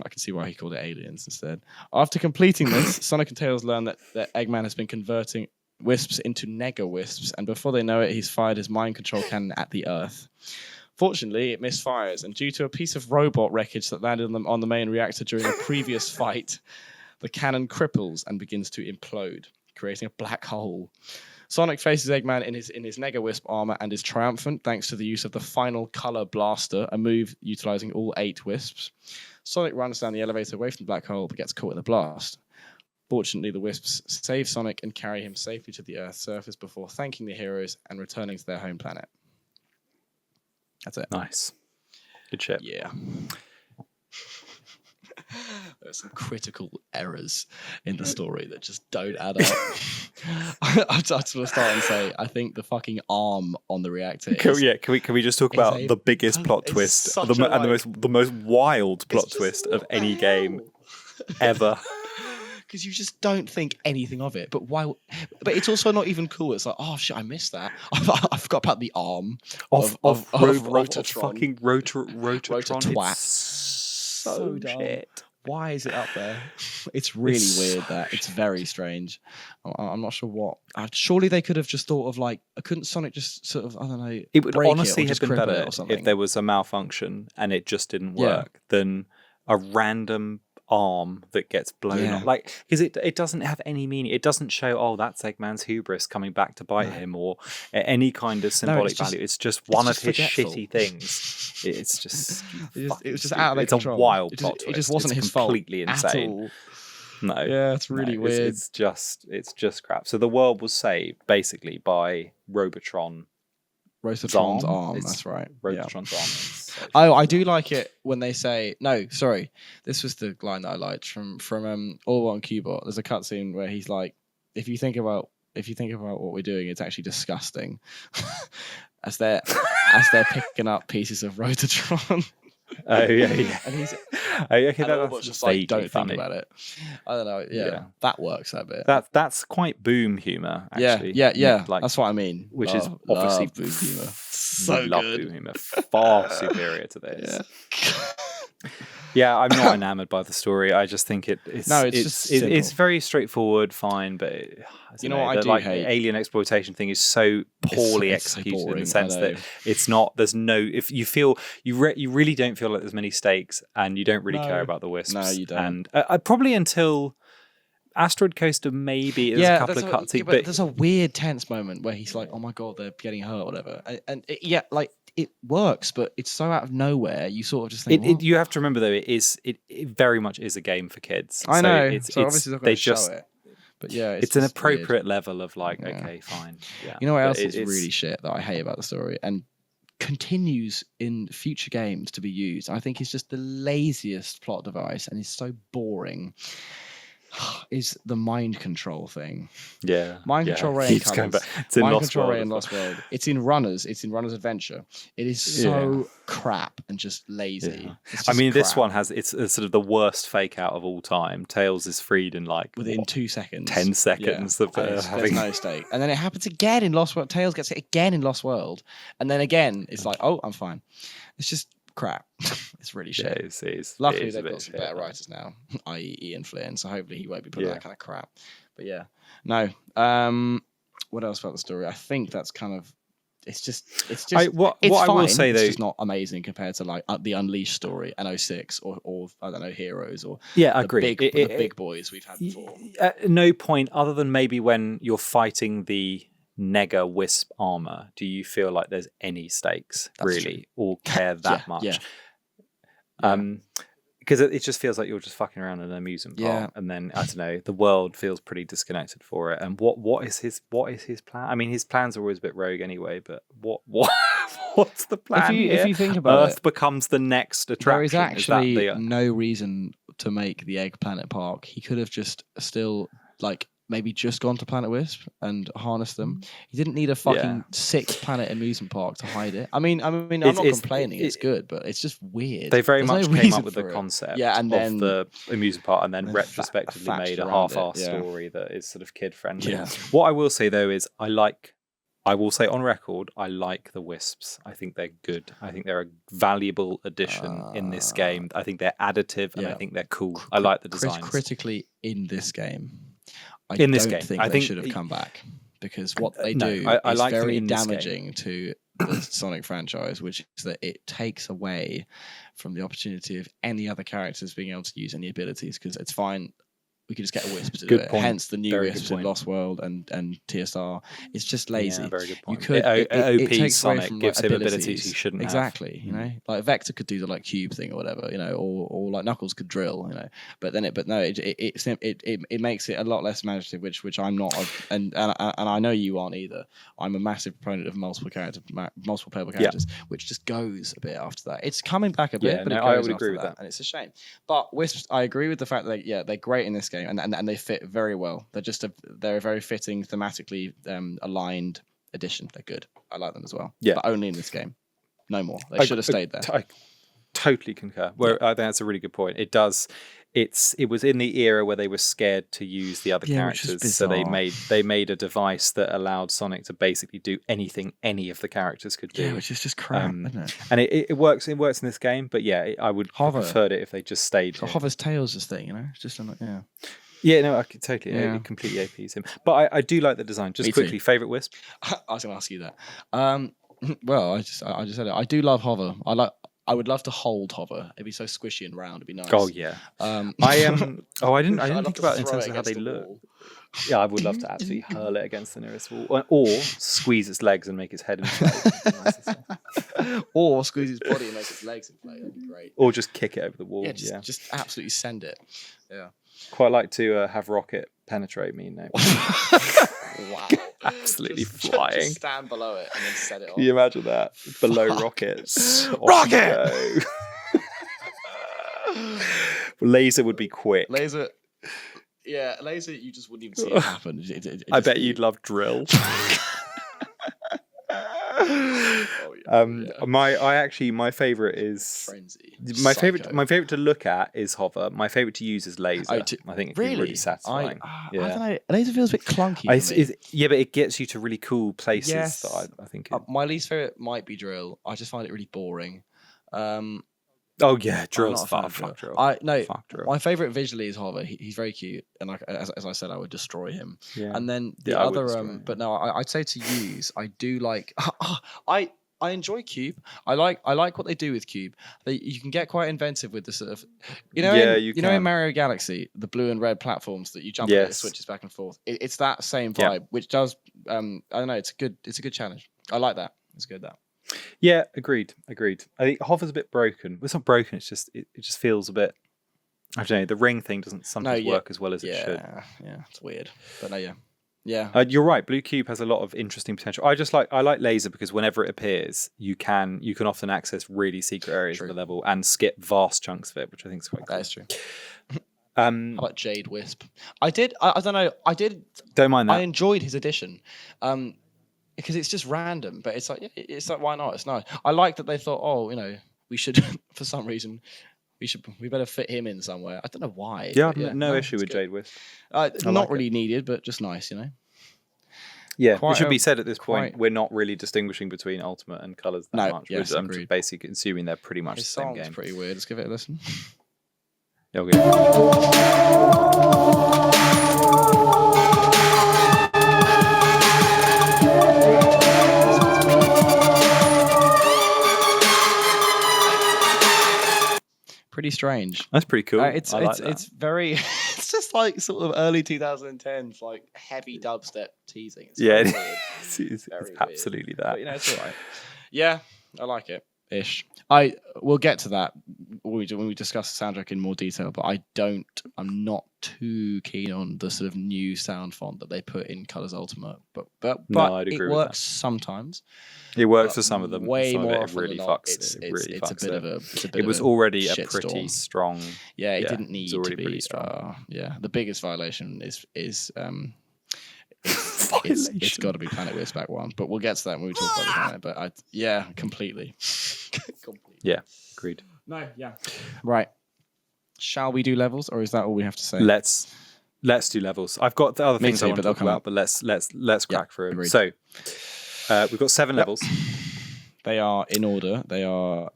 I can see why he called it aliens instead. After completing this, Sonic and Tails learn that Eggman has been converting Wisps into Nega Wisps, and before they know it, he's fired his mind control cannon at the Earth. Fortunately, it misfires, and due to a piece of robot wreckage that landed on the main reactor during a previous fight, the cannon cripples and begins to implode, creating a black hole. Sonic faces Eggman in his Nega Wisp armor and is triumphant thanks to the use of the Final Color Blaster, a move utilizing all 8 Wisps. Sonic runs down the elevator away from the black hole but gets caught in the blast. Fortunately, the Wisps save Sonic and carry him safely to the Earth's surface before thanking the heroes and returning to their home planet. That's it. Nice. Good shit. Yeah. There's some critical errors in the story that just don't add up. I just want to start and say, I think the fucking arm on the reactor Can we just talk about the biggest plot twist the most wild plot twist of any game ever? Because you just don't think anything of it. But why? But it's also not even cool. It's like, oh shit, I missed that. I forgot about the arm of Rotatron. Fucking Rotatron. Twat. It's so dumb. shit. Why is it up there? It's really weird. It's very strange. I'm not sure what. Surely they could have just thought of like, couldn't Sonic just sort of, I don't know. It would honestly have have been better if there was a malfunction and it just didn't work than a random arm that gets blown up, like, because it doesn't have any meaning. It doesn't show, oh, that's Eggman's hubris coming back to bite him, or any kind of symbolic value. It's just one of his shitty things. It's just it was just out of their control. It's a wild plot twist. It just wasn't his fault. Completely insane. No, it's really weird. It's just crap. So the world was saved basically by Rotatron's arm. That's right. Rotatron's arm. Oh, I do like it when they say, no, sorry, this was the line that I liked from Orbot and Cubot. There's a cutscene where he's like, if you think about what we're doing, it's actually disgusting. as they're picking up pieces of Rotatron. Oh yeah. And he's that's just like, don't think about it. I don't know. Yeah. That works a bit. That's quite boom humor. Actually. Yeah. Like, that's what I mean. Which is obviously boom humor. So love good. boom humor. Far superior to this. Yeah, I'm not enamored by the story. I just think it's very straightforward, fine, but you know what I do hate? The alien exploitation thing is so poorly executed so boring, in the sense that it's not. There's no. If you feel you really don't feel like there's many stakes, and you don't really care about the Wisps. No, you don't. And probably until Asteroid Coaster, maybe there's a couple of cutscenes, but there's a weird tense moment where he's like, "Oh my god, they're getting hurt," or whatever, and it works, but it's so out of nowhere. You sort of just think. You have to remember though, it very much is a game for kids. I know. So obviously they're going to show it. But yeah, it's an appropriate weird level of like, okay, fine. Yeah. You know what else is really shit that I hate about the story and continues in future games to be used? I think it's just the laziest plot device and it's so boring. Is the mind control thing? Yeah, mind control ray. It's in mind Lost control World ray in Lost World. It's in Runners. It's in Runners Adventure. It is so crap and just lazy. Yeah. I mean, this one has it's sort of the worst fake out of all time. Tails is freed in like within 2 seconds, 10 seconds of there's no stake, and then it happens again in Lost World. Tails gets it again in Lost World, and then again it's like, oh, I'm fine. It's just crap. It's really shit. Luckily, they've got some better writers now, i.e. Ian Flynn, so hopefully he won't be putting that kind of crap. But yeah, no. What else about the story? I think that's kind of. It's just. What fine. I will say though, it's just not amazing compared to like the Unleashed story and 06 or I don't know, Heroes or I agree. The big boys we've had before. At no point other than maybe when you're fighting the Nega Wisp armor, do you feel like there's any stakes really or care that much? Because it just feels like you're just fucking around in an amusement park, and then I don't know, the world feels pretty disconnected for it. And what is his plan? I mean, his plans are always a bit rogue anyway. But what What's the plan if here? you think about Earth becomes the next attraction. there is actually that the, no reason to make the egg Planet Park. He could have just still like maybe just gone to Planet Wisp and harnessed them. He didn't need a fucking 6-planet amusement park to hide it. I mean, I'm not complaining. It's good, but it's just weird. They very There's much no came reason up with the for it. concept and then, of the amusement park, and then then retrospectively thatched made a around it, half-assed yeah. story that is sort of kid-friendly. Yeah. What I will say though is I will say on record, I like the Wisps. I think they're good. I think they're a valuable addition in this game. I think they're additive, and I think they're cool. I like the designs. Critically, in this game, I In this don't game, think I they think should have come back, because what they no, do I is like them very in this game. damaging to the Sonic franchise, which is that it takes away from the opportunity of any other characters being able to use any abilities, because it's fine. We could just get a Wisp to do Good it. point. Hence the new Very good Wisps in point. Lost World and TSR. It's just lazy. Yeah, very good point. You could OP it takes away Sonic from, gives like, him abilities he shouldn't have. exactly. You know, like Vector could do the like cube thing or whatever. You know, or like Knuckles could drill. You know, but it makes it a lot less imaginative, which I'm not, and I know you aren't either. I'm a massive proponent of multiple playable characters, which just goes a bit after that. It's coming back a bit, but it goes I would after agree with that. and it's a shame. But Wisps, I agree with the fact that they're great in this game, and they fit very well. They're a very fitting, thematically aligned addition. They're good. I like them as well. Yeah. But only in this game. No more. They should have stayed there. I totally concur. I think that's a really good point. It does. It was in the era where they were scared to use the other characters, so they made a device that allowed Sonic to basically do anything any of the characters could do. Yeah, which is just crap, isn't it? And it works. It works in this game, but yeah, I would have preferred it if they just stayed. So Hover's Tails is thing, you know. It's just yeah. Yeah, no, I could totally, it completely APs him. But I do like the design. Just quickly, favorite Wisp? I was going to ask you that. Well, I just said it. I do love Hover. I would love to hold Hover. It'd be so squishy and round. It'd be nice. Oh yeah. I didn't think about it in terms of how they look. Yeah, I would love to absolutely hurl it against the nearest wall, or squeeze its legs and make its head inflate. Or squeeze its body and make its legs inflate. That'd be great. Or just kick it over the wall. Yeah, just absolutely send it. Yeah. Quite like to have Rocket penetrate me now. Wow. Absolutely flying. Just stand below it and then set it off. Can you imagine that? Below Rockets. Rocket! Laser would be quick. Laser, you just wouldn't even see it happen. I bet you'd love Drill. My favorite is Frenzy. my favorite to look at is Hover. My favorite to use is Laser. I think it's really satisfying. I don't know. Laser feels a bit clunky. But it gets you to really cool places. Yes. That I think. My least favorite might be Drill. I just find it really boring. Oh yeah, Drill's fuck Drill. My favorite visually is Hover. He's very cute, and as I said, I would destroy him. Yeah. And then the other, but no, I'd say to use. I do like. I enjoy Cube. I like what they do with Cube. You can get quite inventive with the sort of, in Mario Galaxy, the blue and red platforms that you jump on, it switches back and forth. It's that same vibe, which does. I don't know. It's a good challenge. I like that. It's good that. Yeah, agreed. I think Hover's a bit broken. It's not broken. It's just it just feels a bit. I don't know. The ring thing doesn't sometimes work as well as it should. Yeah, it's weird. But no, yeah. You're right. Blue Cube has a lot of interesting potential. I like Laser because whenever it appears, you can often access really secret areas of the level and skip vast chunks of it, which I think is quite cool. That is true. How about Jade Wisp? I don't know. Don't mind that. I enjoyed his addition. Because it's just random, but it's like why not? It's nice. I like that they thought, we should for some reason we better fit him in somewhere. I don't know why. Yeah, no issue with Jade Wisp. Not really needed, but just nice, Yeah, it should be said at this point, we're not really distinguishing between Ultimate and Colours that much. Yes, I'm just basically assuming they're pretty much the same game. It's pretty weird. Let's give it a listen. Okay. Pretty strange. That's pretty cool. It's very. It's just like sort of early 2010s, like heavy dubstep teasing. It's it's absolutely that. But, it's all right. Yeah, I like it. ish. We'll get to that when we discuss the soundtrack in more detail. But I'm not too keen on the sort of new sound font that they put in Colors Ultimate. But I'd it agree with works sometimes. It works for some of them. Way some more of it often really than not, fucks. It really it's fucks a bit it. of a. It's a bit It of was a already a shitstorm. pretty strong. Yeah, it yeah, didn't need it was to already be. pretty strong. The biggest violation is it's Violation. got to be Planet Wisp Act 1, but we'll get to that when we talk about the planet. But completely. Completely. Yeah, agreed. No, yeah. Right. Shall we do levels, or is that all we have to say? Let's do levels. I've got the other Me things too, I want but to they'll talk come about, up. but let's crack through them. agreed. So we've got 7 levels. They are in order. They are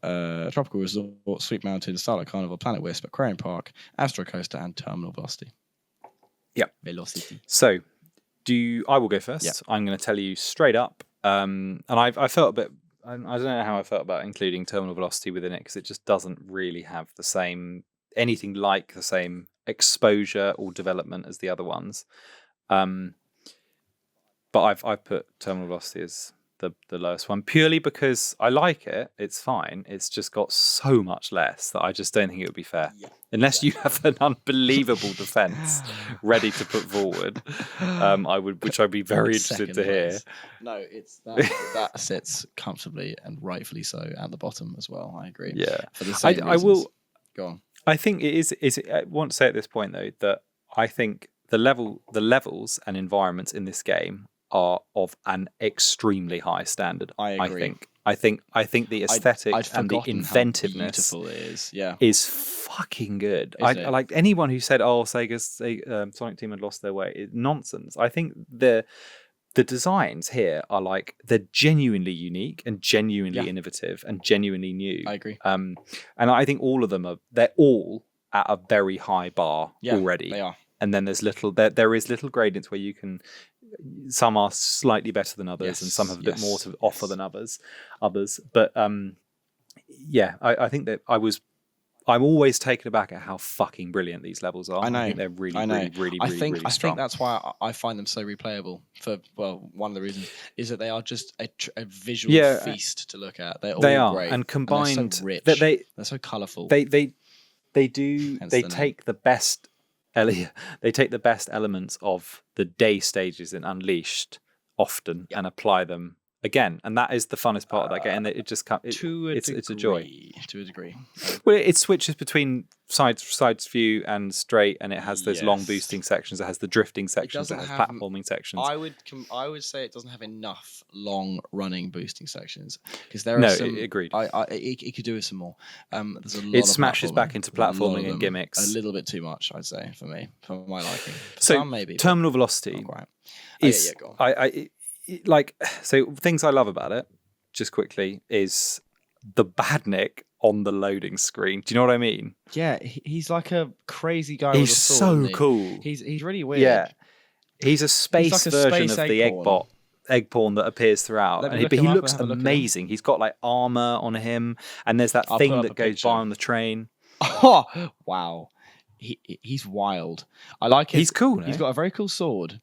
Tropical Resort, Sweet Mountain, Starlight Carnival, Planet Wisp, Aquarium Park, Astro Coaster, and Terminal Velocity. Yep. Velocity. So I will go first. Yep. I'm going to tell you straight up. And I felt a bit. I don't know how I felt about including Terminal Velocity within it because it just doesn't really have anything like the same exposure or development as the other ones. But I've put Terminal Velocity as the lowest one purely because I like it. It's fine. It's just got so much less that I just don't think it would be fair. Yeah, unless you have an unbelievable defense ready to put forward, which I'd be very interested to hear. No, it's that sits comfortably and rightfully so at the bottom as well. I agree. Yeah, for the same I will go on. I think it is. I want to say at this point though that I think the levels and environments in this game are of an extremely high standard. I agree. I think the aesthetic and the inventiveness how beautiful it is. Yeah, is fucking good. I like anyone who said, "Oh, Sonic Team had lost their way." Nonsense. I think the designs here are like they're genuinely unique and genuinely innovative and genuinely new. I agree. And I think all of them they're all at a very high bar already. They are. And then there's there is little gradients where you can. Some are slightly better than others, and some have a bit more to offer than others. But I think that I'm always taken aback at how fucking brilliant these levels are. I know. I think they're really I think strong. that's why I find them so replayable. One of the reasons is that they are just a visual feast to look at. They are great. And combined, and they're so rich. They're so colourful. They take the best. They take the best elements of the day stages in Unleashed often and apply them again, and that is the funnest part of that game. And it just it's a joy to a degree. Well, it switches between sides view and straight, and it has those long boosting sections. It has the drifting sections. It has platforming sections. I would say it doesn't have enough long running boosting sections because there are some. Agreed. It could do with some more. There's a lot. It smashes back into platforming and gimmicks a little bit too much, I'd say, for my liking. So maybe Terminal Velocity is go on. So things I love about it, just quickly, is the badnik on the loading screen. Do you know what I mean? Yeah, he's like a crazy guy. He's with a sword, so cool. He's really weird. Yeah, he's a space version of the egg pawn that appears throughout, but he looks amazing. He's got like armor on him, and there's that thing that goes by on the train. Oh wow, he's wild. I like him. He's cool. He's got a very cool sword.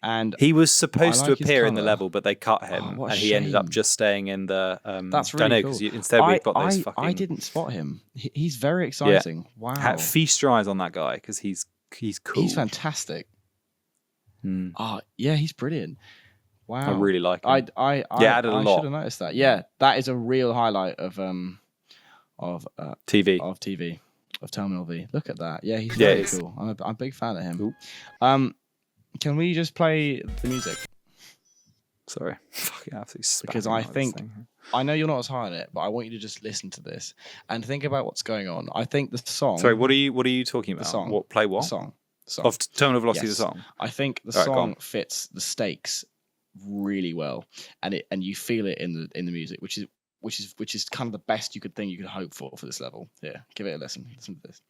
And he was supposed to appear in the level, but they cut him, and he ended up just staying in the. That's really cool. Instead, we've got those fucking. I didn't spot him. He's very exciting. Yeah. Wow. Feast your eyes on that guy because he's cool. He's fantastic. He's brilliant. Wow. I really like him. I added a lot. should have noticed that. Yeah, that is a real highlight of TV of Terminal V. Look at that. Yeah, he's very cool. I'm a big fan of him. Cool. Can we just play the music? Sorry. Fucking absolutely because I know you're not as high on it, but I want you to just listen to this and think about what's going on. I think the song. Sorry, what are you talking about? The song. What play what? The song. Of Terminal Velocity, yes. the song. I think the song fits the stakes really well, and you feel it in the music, which is kind of the best you could hope for this level. Here, give it a listen. Listen to this.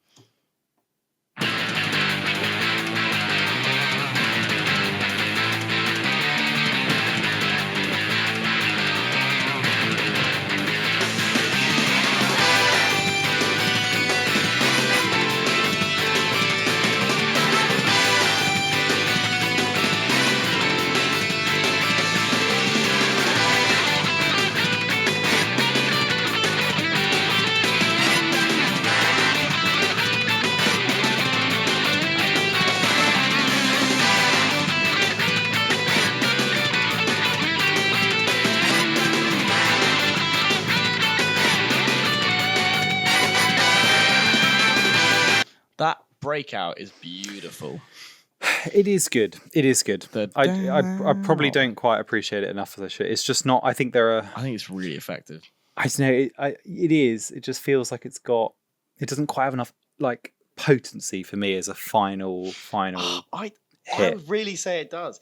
breakout is beautiful. It is good. It is good. The I probably don't quite appreciate it enough for the shit. It's just not. I think there are. I think it's really effective. I don't know. It is. It just feels like it's got. It doesn't quite have enough like potency for me as a final. I hit. would really say it does.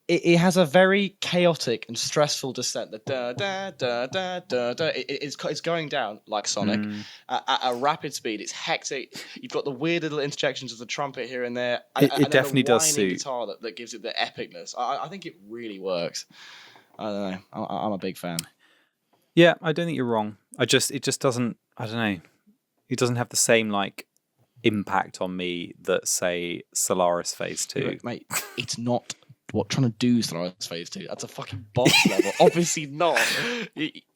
It has a very chaotic and stressful descent. The da da da da da da. It's going down like Sonic at a rapid speed. It's hectic. You've got the weird little interjections of the trumpet here and there. And It definitely then the does whining suit. guitar that gives it the epicness. I think it really works. I don't know. I'm a big fan. Yeah, I don't think you're wrong. It just doesn't. I don't know. It doesn't have the same like impact on me that say Solaris Phase 2. Look, mate, it's not. What trying to do Solaris Phase 2? That's a fucking boss level. Obviously not.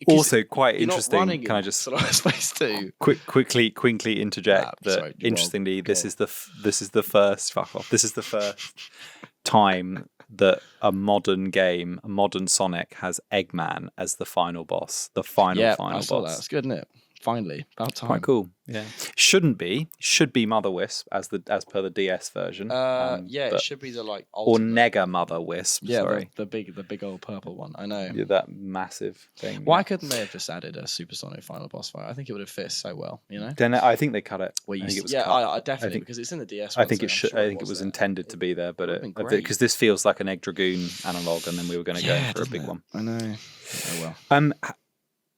Also, quite You're not interesting. running Can I in just Solaris Phase 2? quickly interject that? Sorry, Interestingly, go this is the first fuck off. This is the first time that a modern game, a modern Sonic, has Eggman as the final boss. The final I boss. saw that. It's good, isn't it? Finally, about time. Quite cool. Yeah. Shouldn't be. Should be Mother Wisp as per the DS version. It should be the like or ultimate. Nega Mother Wisp. Yeah, sorry. the big old purple one. I know. Yeah, that massive thing. Why couldn't they have just added a Supersonic final boss fight? I think it would have fit so well. You know. Then I think they cut it. Well, I think it was yeah, cut. I definitely I think, because it's in the DS. I think one, it so should. I'm sure I think it was there. intended to be there, but been great. because this feels like an Egg Dragoon analog, and then we were going to go for a big one. I know. Oh well.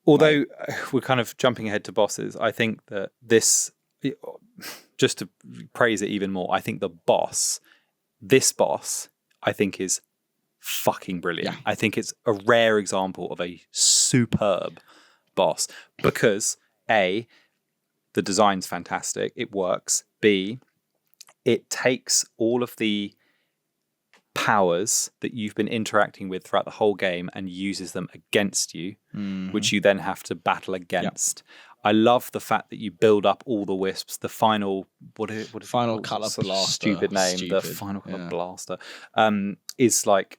Although we're kind of jumping ahead to bosses, I think that this, just to praise it even more, I think this boss, I think is fucking brilliant. Yeah. I think it's a rare example of a superb boss because A, the design's fantastic, it works. B, it takes all of the powers that you've been interacting with throughout the whole game and uses them against you, which you then have to battle against. I love the fact that you build up all the wisps. The final Final Colour Blaster. Stupid name. The final Colour Blaster is like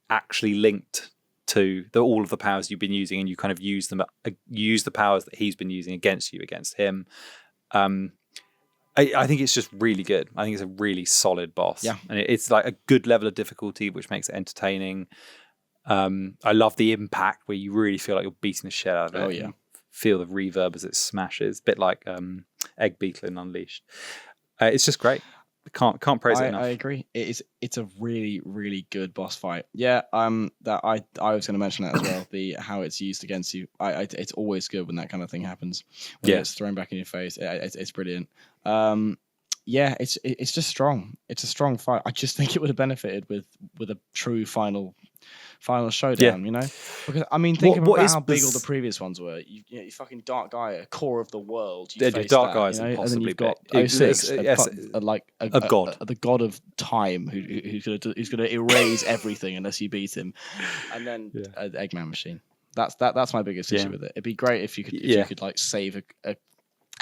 actually linked to all of the powers you've been using, and you kind of use the powers that he's been using against you, against him. I think it's just really good. I think it's a really solid boss. Yeah. And it's like a good level of difficulty, which makes it entertaining. I love the impact where you really feel like you're beating the shit out of it. Oh, yeah. You feel the reverb as it smashes. A bit like Egg Beetle in Unleashed. It's just great. Can't praise it enough. I agree. It's a really, really good boss fight. Yeah, that I was going to mention that as well. How it's used against you. It's always good when that kind of thing happens. When it's thrown back in your face. It's brilliant. Yeah, it's just strong. It's a strong fight. I just think it would have benefited with a true final showdown. You know, because I mean, think about how big all the previous ones were. You fucking Dark Gaia, core of the world. Dark Gaia is impossibly and then you've got big. 06, A god, the god of time, who's gonna erase everything unless you beat him, and then an Eggman machine. That's my biggest issue with it. It'd be great if you could like save a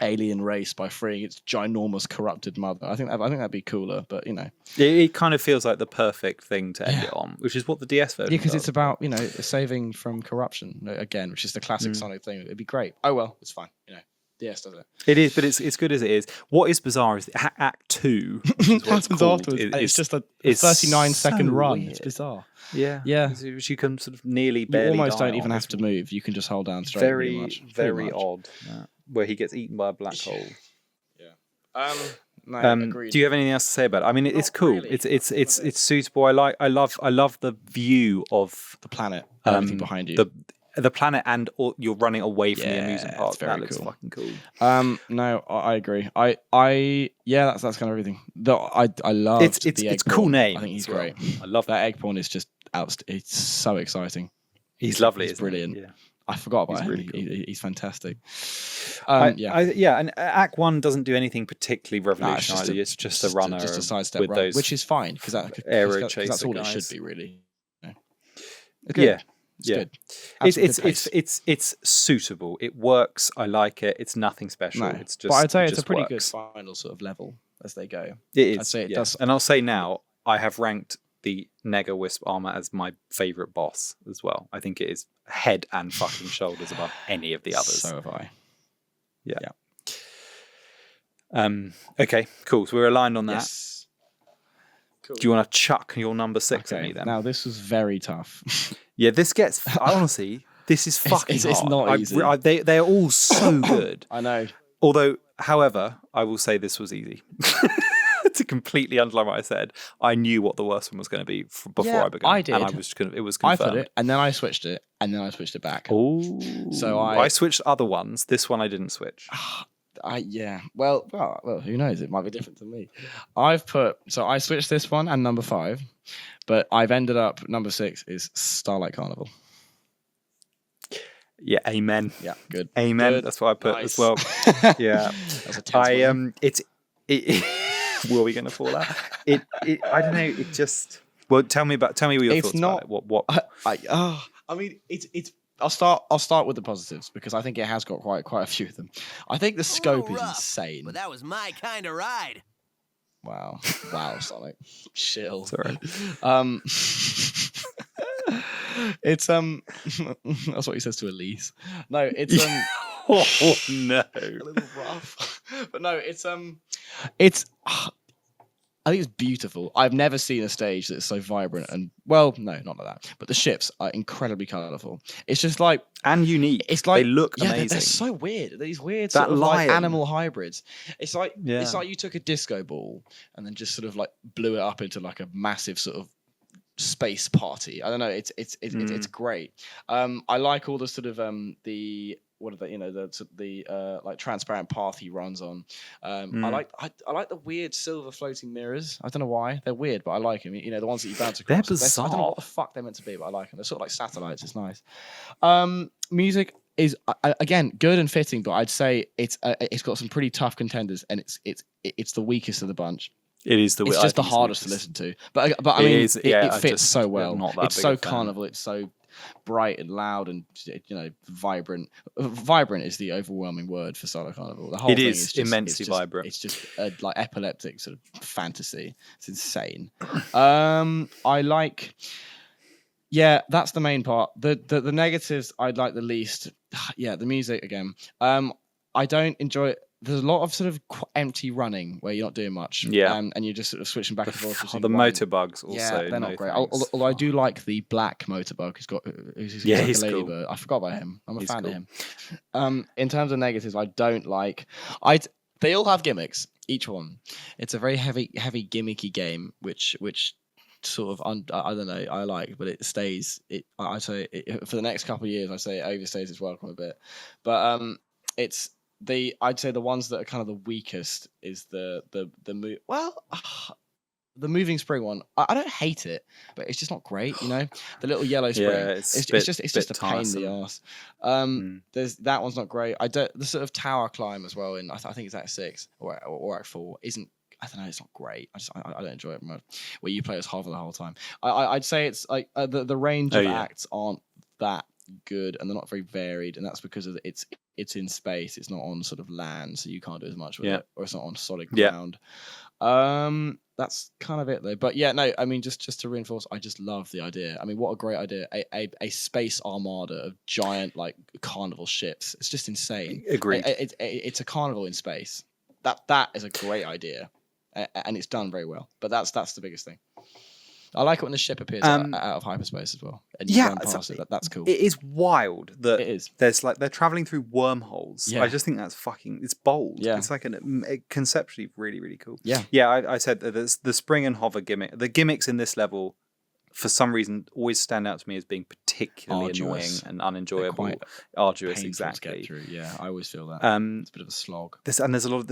alien race by freeing its ginormous corrupted mother. I think that'd be cooler, but you know, it kind of feels like the perfect thing to end it on, which is what the DS version. Yeah, because does. it's about saving from corruption again, which is the classic Sonic thing. It'd be great. Oh well, it's fine. You know, DS does it. It is, but it's good as it is. What is bizarre is Act 2 happens afterwards. It's just a 39-second run. Weird. It's bizarre. Yeah. Which you can sort of nearly barely. You almost die don't even on, have to move. You can just hold down straight. Very odd. Where he gets eaten by a black hole. Yeah. No, agreed. Do you have anything else to say about it? I mean, it's cool. Really. It's suitable. I love the view of the planet, everything behind you. The planet, and you're running away from the amusement park. It's very That looks cool. fucking cool. No, I agree. That's kind of everything. I love it's a cool name. I think he's as well. great. I love that egg pawn is just it's so exciting. He's lovely. He's brilliant. Yeah. I forgot about him. Really cool. He's fantastic. And Act 1 doesn't do anything particularly revolutionary. It's just a runner, just a sidestep with run, those which is fine because that's all it should be, really. It's good. It's suitable. It works. I like it. It's nothing special. No, It's just. But I'd say it's just a pretty works. good final sort of level as they go. It is. I'd say it yes. does. And I'll say now, I have ranked the Nega Wisp armor as my favorite boss as well. I think it is head and fucking shoulders above any of the others. So have I. Yeah. Okay, cool. So we're aligned on that. Yes. Cool. Do you want to chuck your number 6 at me then? Now this was very tough. Yeah, this gets. Honestly, this is fucking it's hard. not easy. They are all so good. I know. Although, however, I will say this was easy. To completely underline what I said, I knew what the worst one was going to be before I began. I did. And I was it was I confirmed. put it, and then I switched it, and then I switched it back. Oh, So I switched other ones. This one I didn't switch. Well, who knows? It might be different to me. I switched this one and number 5, but I've ended up number 6 is Starlight Carnival. Yeah, amen. Yeah, good. Amen. Good. That's what I put Nice. as well. Yeah, That's a tense one. Were we going to fall out? I don't know. It just. Well, tell me what your It's thoughts not. about it. What? I mean, it's. I'll start with the positives because I think it has got quite a few of them. I think the scope is rough, insane. But that was my kind of ride. Wow, Sonic, chill. Sorry. It's that's what he says to Elise. No, it's Oh no. a little rough, but no, it's. I think it's beautiful. I've never seen a stage that's so vibrant and no, not like that. But the ships are incredibly colourful. It's just like And unique. it's like they look amazing. They're so weird. These weird That sort of like lion. animal hybrids. It's like Yeah. you took a disco ball and then just sort of like blew it up into like a massive sort of space party. I don't know. It's great. I like all the sort of the what are they? The like transparent path he runs on. I like the weird silver floating mirrors. I don't know why they're weird, but I like them. The ones that you bounce across. They're I don't know what the bizarre. fuck they're meant to be, but I like them. They're sort of like satellites. It's nice. Music is again good and fitting, but I'd say it's got some pretty tough contenders, and it's the weakest of the bunch. It is the. It's I just the think it's hardest to weakest. listen to. But I mean, it fits just so well. not that It's big so a fan. carnival. It's so bright and loud and vibrant. Vibrant is the overwhelming word for Solo Carnival. The whole It thing is is just, immensely vibrant. It's just a like epileptic sort of fantasy. It's insane. I like. Yeah, that's the main part. The negatives I'd like the least. Yeah, the music again. I don't enjoy it. There's a lot of sort of empty running where you're not doing much. Yeah. And you're just sort of switching back and forth. between The one- motor bugs also. Yeah, they're no not great. thanks. Although I do like the black motorbug who's Yeah, like he's a cool. ladybird. I forgot about him. I'm a He's fan cool. of him. In terms of negatives, I don't like. They all have gimmicks, each one. It's a very heavy gimmicky game, which sort of I don't know I like, but it stays. I say for the next couple of years, I say it overstays its welcome a bit, but I'd say the ones that are kind of the weakest is the moving spring one. I don't hate it, but it's just not great. The little yellow spring. Yeah, it's it's just a pain in the arse. There's that one's not great. The sort of tower climb as well. I think it's Act 6 or Act 4 isn't. I don't know. It's not great. I don't enjoy it much. Where you play as Hover the whole time. I'd say it's like the range of acts aren't that good, and they're not very varied, and that's because of it's in space. It's not on sort of land, so you can't do as much with it, or it's not on solid ground. That's kind of it though. But yeah, no, I mean just to reinforce, I just love the idea. I mean, what a great idea! A space armada of giant like carnival ships. It's just insane. Agreed. It's a carnival in space. That is a great idea, and it's done very well. But that's the biggest thing. I like it when the ship appears out of hyperspace as well. And you run past it. That's cool. It is wild that It is. there's like they're traveling through wormholes. Yeah. I just think that's it's bold. Yeah. It's like conceptually really, really cool. Yeah. Yeah, I said that there's the spring and hover gimmick. The gimmicks in this level, for some reason, always stand out to me as being particularly Arduous. annoying and unenjoyable. Quite Arduous, painful exactly. to get through. Yeah, I always feel that. It's a bit of a slog. There's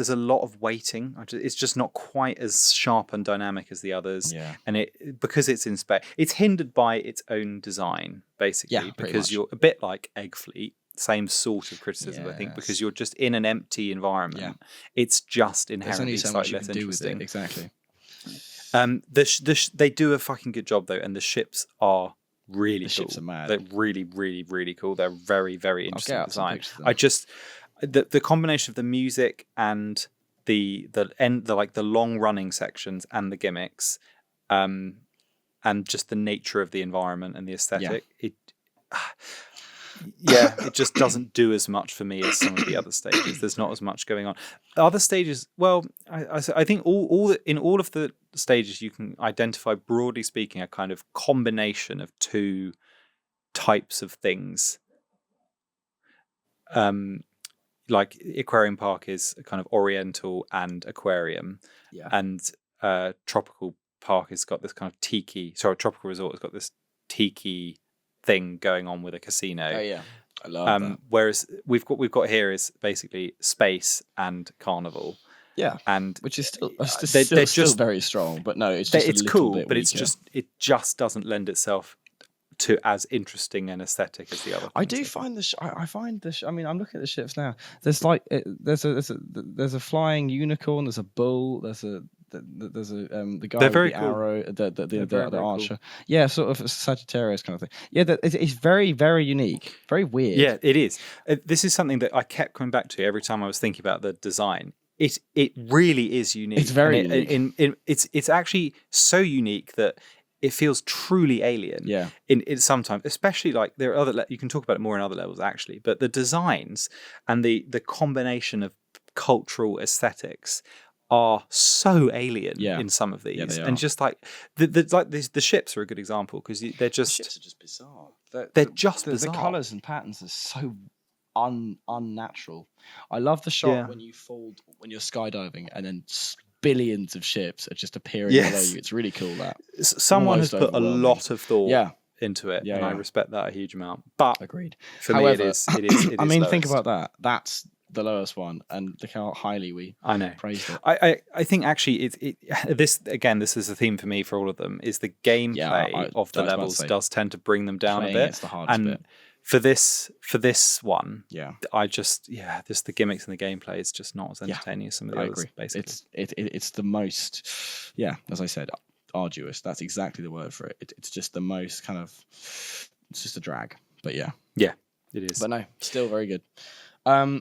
a lot of waiting. It's just not quite as sharp and dynamic as the others. Yeah. And because it's in space, it's hindered by its own design, basically. Yeah, pretty because much. you're a bit like Egg Fleet, same sort of criticism, I think, Yes. because you're just in an empty environment. Yeah. It's just There's inherently only so much slightly you less can do with interesting. it. Exactly. They do a fucking good job though, and the ships are really The cool. ships are mad. They're really, really, really cool. They're very, very interesting out some design. pictures of them. I just the combination of the music and the long running sections and the gimmicks, and just the nature of the environment and the aesthetic. yeah, it just doesn't do as much for me as some of the other stages. There's not as much going on. Other stages, well, I think in all of the stages you can identify, broadly speaking, a kind of combination of two types of things. Like Aquarium Park is a kind of oriental and aquarium, and Tropical Park has got this kind of Tropical Resort has got this tiki thing going on with a casino. Oh yeah, I love that. Whereas we've got here is basically space and carnival. Yeah, and which is still they're still very strong, but no, it's just it's a little cool, bit but weaker. it just doesn't lend itself to as interesting an aesthetic as the other. I do find I find the. I mean, I'm looking at the ships now. There's like there's a flying unicorn. There's a bull. There's a the guy with the arrow. The archer. Cool. Yeah, sort of a Sagittarius kind of thing. Yeah, it's very, very unique. Very weird. Yeah, it is. This is something that I kept coming back to every time I was thinking about the design. It really is unique. It's very unique. It's actually so unique that it feels truly alien. Yeah. In sometimes, especially like there are other. You can talk about it more in other levels actually, but the designs and the combination of cultural aesthetics are so alien in some of these, and just like the ships are a good example because they're just the ships are just bizarre. They're just bizarre. The colors and patterns are so unnatural. I love the shot when you're skydiving and then billions of ships are just appearing below you. It's really cool. That someone has put a lot of thought into it, and I respect that a huge amount. But agreed. For me, it is. I mean, lowest. Think about that. That's the lowest one, and look how highly we praised it. I think actually this is the theme for me for all of them is the gameplay of the levels does tend to bring them down a bit. It's the hardest bit. For this one, just the gimmicks and the gameplay is just not as entertaining as some of the others. Agree. Basically, it's the most, as I said, arduous. That's exactly the word for it. It's just the most kind of, it's just a drag. But yeah, it is. But no, still very good.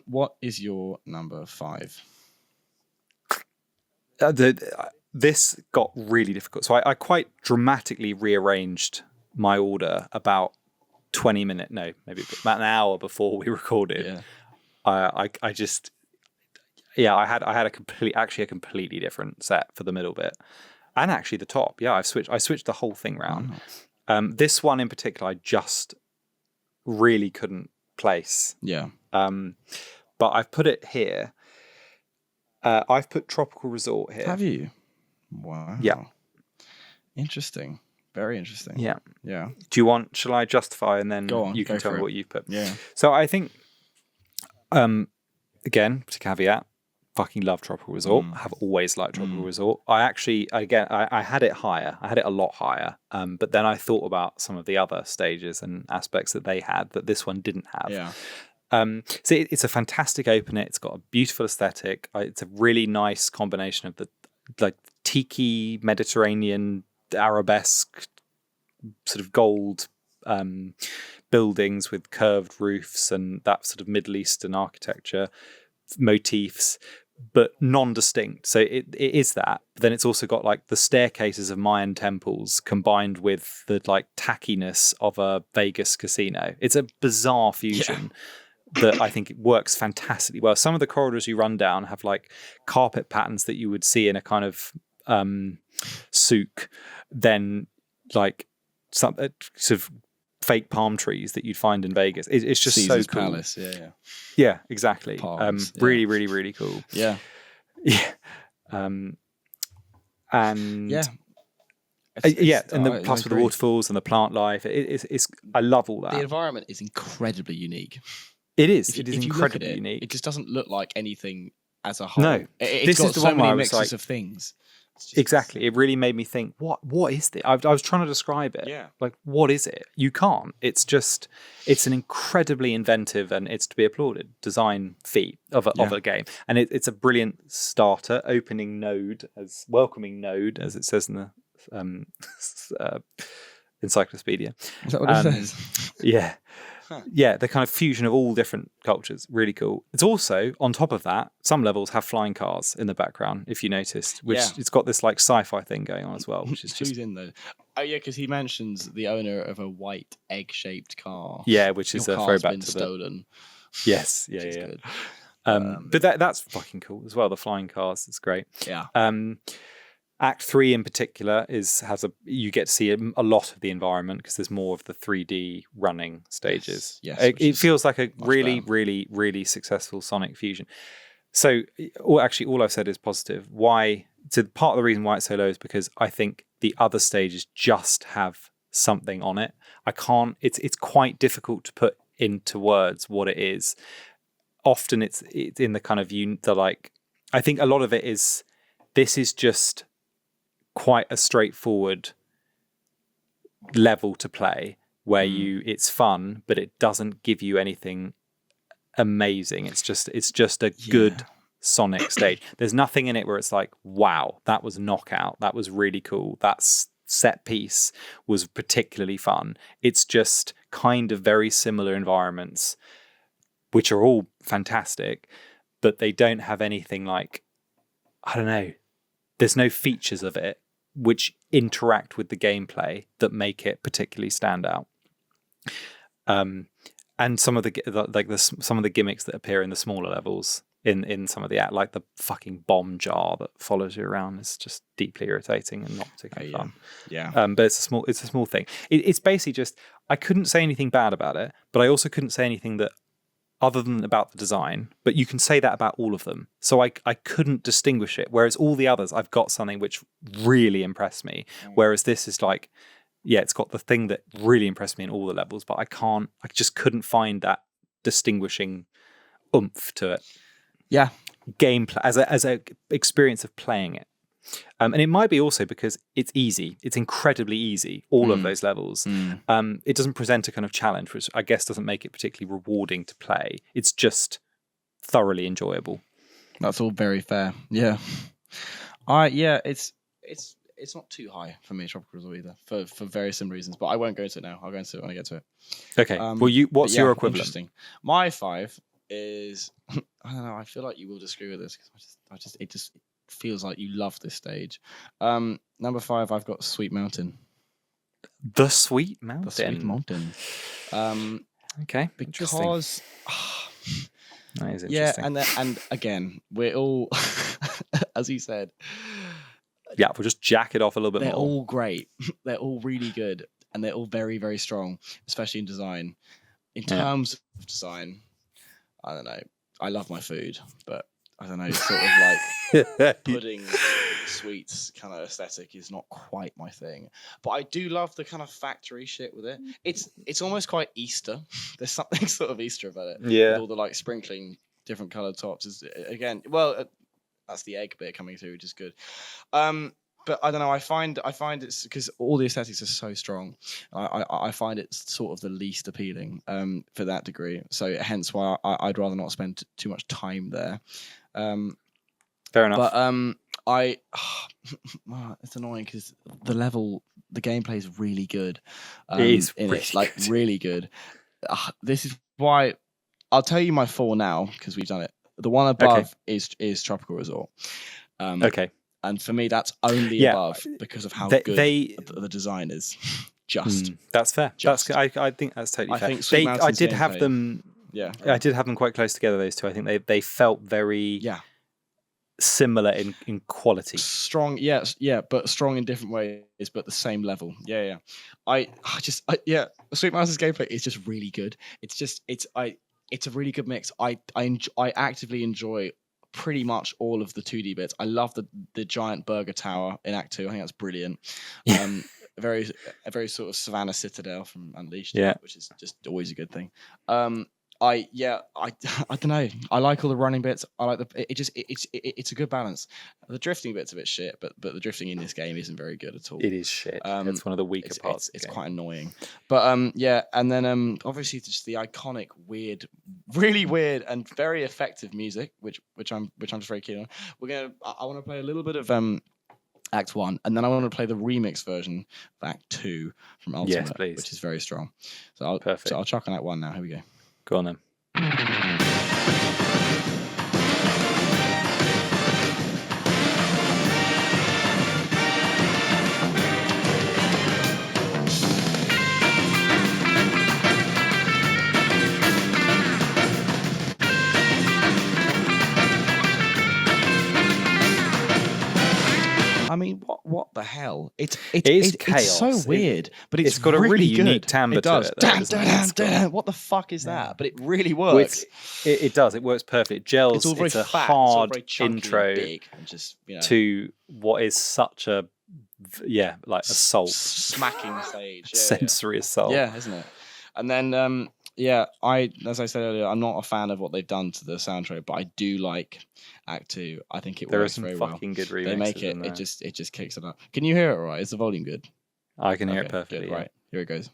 What is your number 5? This got really difficult. So I quite dramatically rearranged my order about 20 minutes, no, maybe about an hour before we recorded. Yeah. I had a completely different set for the middle bit, and actually the top. Yeah, I switched the whole thing round. Oh, nice. This one in particular, I just really couldn't place. Yeah. But I've put it here. I've put Tropical Resort here. Have you? Wow. Yeah. Interesting. Very interesting. Yeah. Yeah. Shall I justify and then you can tell me what you've put? Yeah. So I think, again, to caveat, fucking love Tropical Resort. I have always liked Tropical Resort. I actually, again, I had it higher. I had it a lot higher. But then I thought about some of the other stages and aspects that they had that this one didn't have. Yeah. So it's a fantastic opener. It's got a beautiful aesthetic. It's a really nice combination of the like tiki Mediterranean arabesque sort of gold buildings with curved roofs and that sort of Middle Eastern architecture motifs, but non-distinct. So it is that. But then it's also got like the staircases of Mayan temples combined with the like tackiness of a Vegas casino. It's a bizarre fusion. That I think it works fantastically well. Some of the corridors you run down have like carpet patterns that you would see in a kind of souk, then like some sort of fake palm trees that you'd find in Vegas. It's just Caesar's so cool. Palace, Yeah, exactly. Palms, really, really, really cool. Yeah. And and the plus with the waterfalls and the plant life, it's I love all that. The environment is incredibly unique. It is. If It is you incredibly look at unique. It just doesn't look like anything as a whole. No, it's got so many mixes of things. Exactly. It really made me think, what is this? I was trying to describe it. Yeah. Like, what is it? You can't. It's an incredibly inventive and it's to be applauded design feat of a game. And it's a brilliant starter, welcoming node, as it says in the encyclopedia. Is that what it says? Yeah. Yeah, the kind of fusion of all different cultures, really cool. It's also, on top of that, some levels have flying cars in the background, if you noticed, which it's got this like sci-fi thing going on as well, which is just... Who's in those? Oh yeah, because he mentions the owner of a white egg-shaped car. Yeah, which is Your a car's throwback been to the stolen. yes, Which is yeah. good. But that's fucking cool as well. The flying cars, it's great. Yeah. Act 3 in particular you get to see a lot of the environment because there's more of the 3D running stages. Yes, It feels like a really, really, really successful Sonic fusion. So, all I've said is positive. Why? So part of the reason why it's so low is because I think the other stages just have something on it. I can't. It's quite difficult to put into words what it is. Often it's in the kind of I think a lot of it is. This is just quite a straightforward level to play where it's fun, but it doesn't give you anything amazing. It's just a good Sonic stage. There's nothing in it where it's like, wow, that was knockout, that was really cool, that set piece was particularly fun. It's just kind of very similar environments, which are all fantastic, but they don't have anything like, I don't know, there's no features of it which interact with the gameplay that make it particularly stand out. And some of the gimmicks that appear in the smaller levels in some of the like the fucking bomb jar that follows you around is just deeply irritating and not particularly fun. Yeah. But it's a small thing. It's basically just, I couldn't say anything bad about it, but I also couldn't say anything that other than about the design, but you can say that about all of them. So I couldn't distinguish it. Whereas all the others, I've got something which really impressed me. Whereas this is like, yeah, it's got the thing that really impressed me in all the levels, but I just couldn't find that distinguishing oomph to it. Yeah. Gameplay as a experience of playing it. And it might be also because it's easy. It's incredibly easy, all of those levels. It doesn't present a kind of challenge, which I guess doesn't make it particularly rewarding to play. It's just thoroughly enjoyable. That's all very fair. Yeah. It's not too high for me, Tropical Resort either, for very similar reasons. But I won't go into it now. I'll go into it when I get to it. Okay. What's your equivalent? Interesting. My 5 is I don't know. I feel like you will disagree with this because it just feels like you love this stage. Number 5, I've got Sweet Mountain. The Sweet Mountain. The Sweet Mountain. Okay. Because that is interesting. yeah, and again, we're all, as you said. Yeah, we'll just jack it off a little bit more. They're all great. They're all really good, and they're all very, very strong, especially in design. In terms of design, I don't know. I love my food, but I don't know, sort of like pudding, sweets kind of aesthetic is not quite my thing. But I do love the kind of factory shit with it. It's almost quite Easter. There's something sort of Easter about it. Yeah. With all the like sprinkling different coloured tops. That's the egg bit coming through, which is good. But I don't know. I find it's because all the aesthetics are so strong. I find it sort of the least appealing for that degree. So hence why I'd rather not spend too much time there. Fair enough. But it's annoying because the gameplay is really good. It is really good. This is why I'll tell you my 4 now because we've done it. The one above is Tropical Resort. Okay. And for me, that's only above because of how good the design is. That's fair. I think that's totally fair. I did have them. Yeah, I did have them quite close together. Those two. I think they felt very similar in quality. Strong, yes, but strong in different ways, but the same level. Yeah. Sweet Mountain's gameplay is just really good. It's a really good mix. I actively enjoy pretty much all of the 2D bits. I love the giant burger tower in Act 2. I think that's brilliant. A very sort of Savannah Citadel from Unleashed, which is just always a good thing. I don't know. I like all the running bits. I like it's a good balance. The drifting bit's a bit shit, but the drifting in this game isn't very good at all. It is shit. It's one of the weaker parts. It's quite annoying. But and then obviously just the iconic, really weird and very effective music, which I'm just very keen on. I want to play a little bit of Act 1, and then I want to play the remix version of Act 2 from Ultimate, which is very strong. So I'll chuck on Act 1 now. Here we go. Go on then. hell? is It's chaos. so weird, but it's got a really unique timbre it does. to it, though, doesn't it? It's got- What the fuck is that? But it really Well, works. it does. It works perfect. It gels. It's all very a fat. It's all hard very chunky intro and big, and just to what is such a like assault, smacking stage, sensory assault. Yeah, isn't it? And then as I said earlier, I'm not a fan of what they've done to the soundtrack, but I do like Act 2. I think it There are works some very fucking good remixes. They make it. in there. It just kicks it up. Can you hear it all right? Is the volume good? I can hear it Okay, perfectly. good, Yeah. Right, here it goes.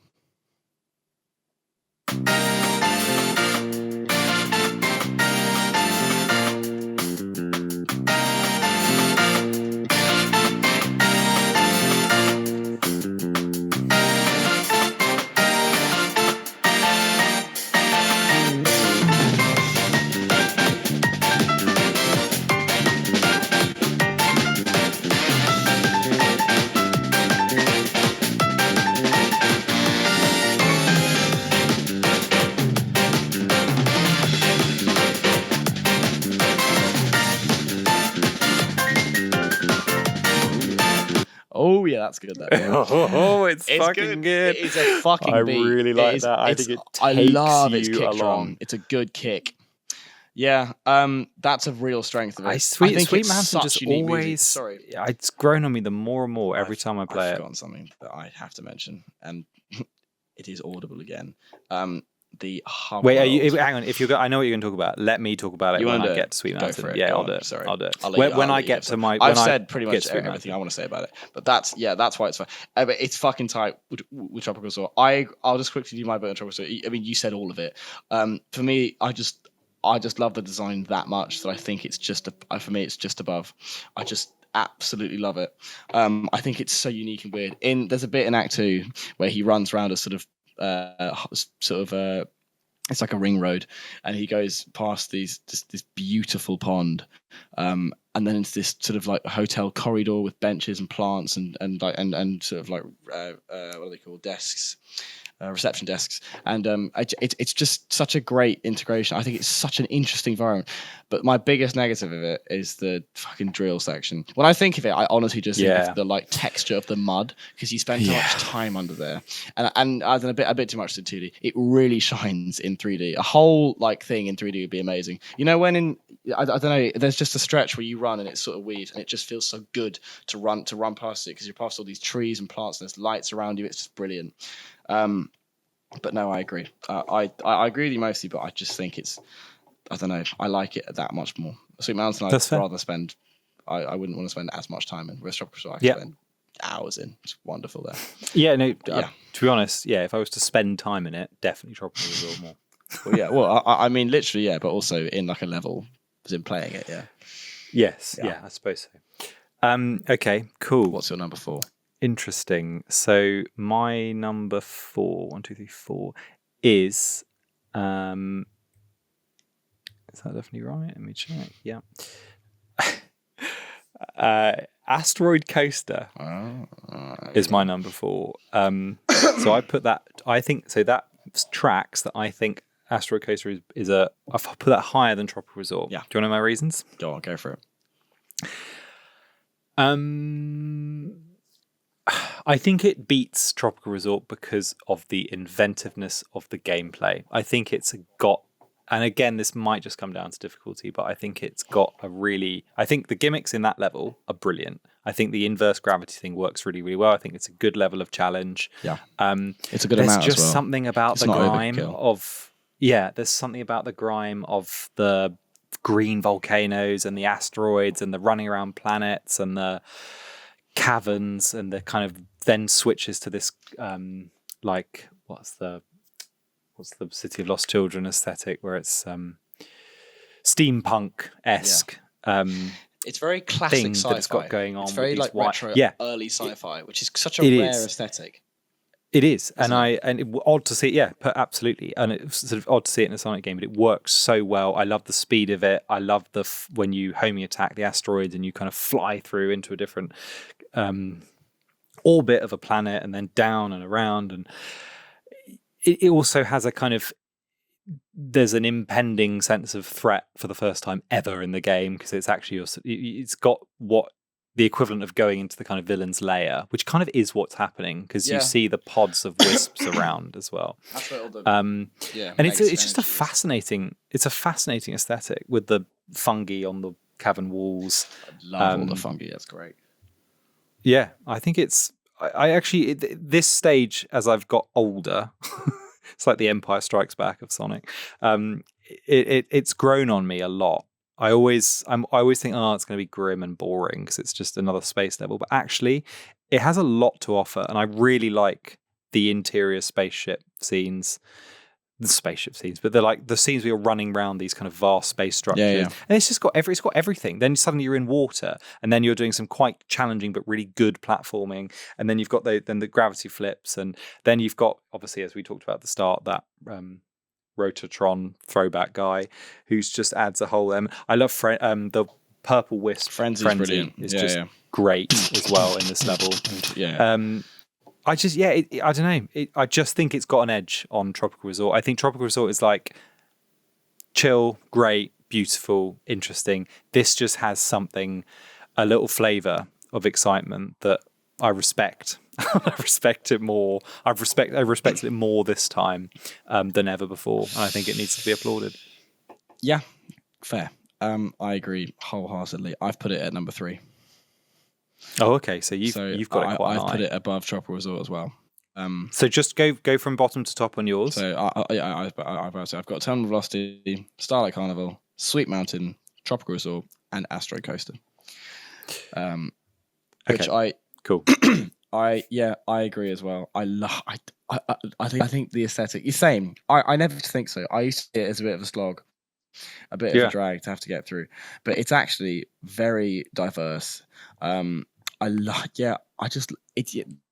Oh yeah, that's good. That Oh, it's fucking good. It is a fucking I beat. really like is- that. I it's- think it I takes love its you kick along. drum. It's a good kick. Yeah, that's a real strength of it. Sweet think it's Mountain such just unique music. always. Sorry, It's grown on me the more and more every time I play I've it. forgotten something that I have to mention, and it is audible again. The hub. Wait, world. hang on. If you're, I know what you're going to talk about. Let me talk about it You when wanna I do get it? to Sweet Go Mountain. for it. Yeah, Go I'll on. do it. Sorry. I'll do it. I'll let you- When I'll I let you get have to some. my, I've when I said pretty get much to Sweet everything Mountain. I want to say about it, but that's why it's fun. But it's fucking tight with Tropical Storm. I'll just quickly do my bit on Tropical Storm. I mean, you said all of it. For me, I just love the design that much that I think it's just for me it's just above. I just absolutely love it. I think it's so unique and weird. There's a bit in Act 2 where he runs around a sort of it's like a ring road, and he goes past this beautiful pond, and then it's this sort of like hotel corridor with benches and plants and sort of like what are they called, desks, reception desks, and it's just such a great integration. I think it's such an interesting environment, but my biggest negative of it is the fucking drill section. When I think of it, I honestly just think of the like texture of the mud, because you spend so much time under there, and I've done a bit too much to 2D. It really shines in 3D. A whole like thing in 3D would be amazing. You know, when I don't know, there's just a stretch where you run and it sort of weaves, and it just feels so good to run past it, because you're past all these trees and plants and there's lights around you. It's just brilliant. But no, I agree. I agree with you mostly, but I just think I don't know. I like it that much more. Sweet Mountain, I'd rather spend. I wouldn't want to spend as much time in. Whereas Tropical Storm, I can spend hours in. It's wonderful there. Yeah, no. To be honest, if I was to spend time in it, definitely Tropical Resort more. Well, yeah. Well, I mean, literally, yeah, but also in like a level, as in playing it. Yeah. Yes. Yeah, I suppose so. Okay. Cool. What's your number 4? Interesting. So my number 4, 1, 2, 3, 4 is that definitely right? Let me check. Yeah. Asteroid Coaster is my number 4. So I put that. I think so. That tracks that I think Asteroid Coaster is a. I've put that higher than Tropical Resort. Yeah. Do you want to know my reasons? Go on, go for it. I think it beats Tropical Resort because of the inventiveness of the gameplay. I think it's got, and again, this might just come down to difficulty, but I think it's got I think the gimmicks in that level are brilliant. I think the inverse gravity thing works really, really well. I think it's a good level of challenge. Yeah. It's a good there's amount just as well. something about the grime of, there's something about the grime of the green volcanoes and the asteroids and the running around planets and the caverns, and the kind of then switches to this like what's the City of Lost Children aesthetic, where it's steampunk-esque it's very classic thing sci-fi. that it's got going on. It's very like retro, early sci-fi, which is such a rare aesthetic. It is, odd to see it. Yeah, absolutely, and it's sort of odd to see it in a Sonic game, but it works so well. I love the speed of it. I love when you homing attack the asteroids and you kind of fly through into a different orbit of a planet and then down and around, and it also has a kind of, there's an impending sense of threat for the first time ever in the game, because it's actually it's got what the equivalent of going into the kind of villain's lair, which kind of is what's happening because you see the pods of wisps around as well. That's what all the And it's just a fascinating aesthetic with the fungi on the cavern walls. I love all the fungi. That's great. Yeah, I think it's. I actually this stage as I've got older, it's like the Empire Strikes Back of Sonic. It's grown on me a lot. I always think, it's going to be grim and boring because it's just another space level. But actually, it has a lot to offer, and I really like the interior spaceship scenes. But they're like the scenes where you're running around these kind of vast space structures, and it's got everything. Then suddenly you're in water, and then you're doing some quite challenging but really good platforming, and then you've got the gravity flips, and then you've got, obviously, as we talked about at the start, that Rotatron throwback guy who's just adds a whole. I love the purple wisp. Frenzy is brilliant. It's just great as well in this level. I don't know. I just think it's got an edge on Tropical Resort. I think Tropical Resort is like chill, great, beautiful, interesting. This just has something, a little flavor of excitement that I respect. I respect it more. I respected it more this time than ever before, and I think it needs to be applauded. Yeah, fair. I agree wholeheartedly. I've put it at number 3. Oh, okay. So you've got it quite high. I've put it above Tropical Resort as well. So just go from bottom to top on yours. So I've got Terminal Velocity, Starlight Carnival, Sweet Mountain, Tropical Resort, and Astro Coaster. Which cool. I agree as well. I think the aesthetic is same. I never think so. I used to see it as a bit of a slog, a bit of a drag to have to get through, but it's actually very diverse. There's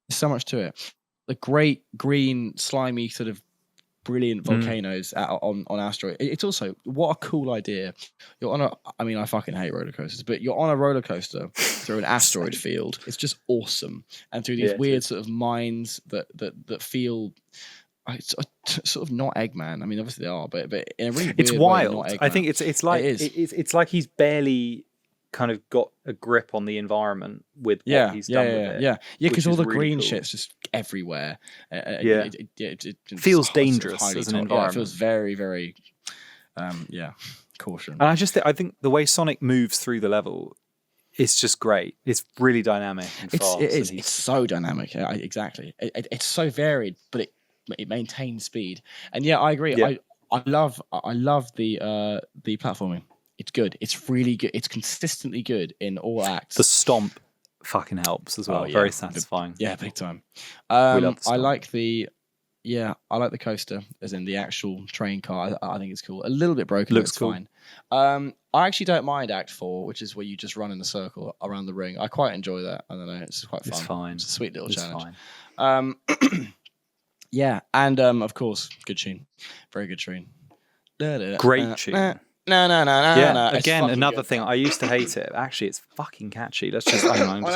so much to it. The great green slimy sort of brilliant volcanoes on Asteroid. It's also, what a cool idea. You're on I fucking hate roller coasters, but you're on a roller coaster through an asteroid field. It's just awesome. And through these weird sort of mines that feel sort of not Eggman. I mean, obviously they are, but in a really weird it's wild way, not I think it's like he's barely kind of got a grip on the environment with what he's done with it. Because all the really green shit's just everywhere. It feels dangerous sort of as an environment. It feels very, very, caution. And I think the way Sonic moves through the level, it's just great. It's really dynamic and fast. It is. It's so dynamic. Exactly. It's so varied, but it maintains speed. And I agree. Yeah. I love the platforming. It's good. It's really good. It's consistently good in all acts. The stomp fucking helps as well. Very satisfying. Big time. We love the stomp. I like the coaster, as in the actual train car. I think it's cool. A little bit broken. Looks cool. Fine. I actually don't mind Act 4, which is where you just run in a circle around the ring. I quite enjoy that. I don't know. It's quite fun. It's fine. It's a sweet little challenge. Fine. And of course, good tune. Very good tune. Great tune. No. Again, another thing. I used to hate it. Actually, it's fucking catchy. Let's just.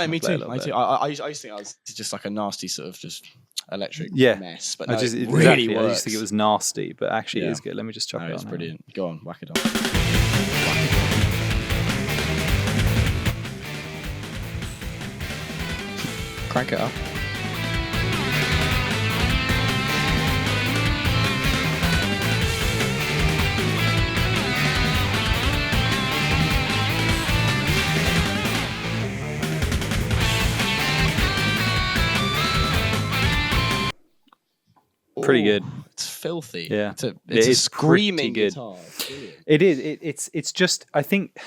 Me too. I used to think I was just like a nasty sort of just electric mess, but no, it really works. I used to think it was nasty, but actually it is good. Let me just chuck it on. It's brilliant. Go on, whack it on. Crank it up. Pretty good. It's filthy. Yeah, it's a screaming good. guitar. It is. It's just. I think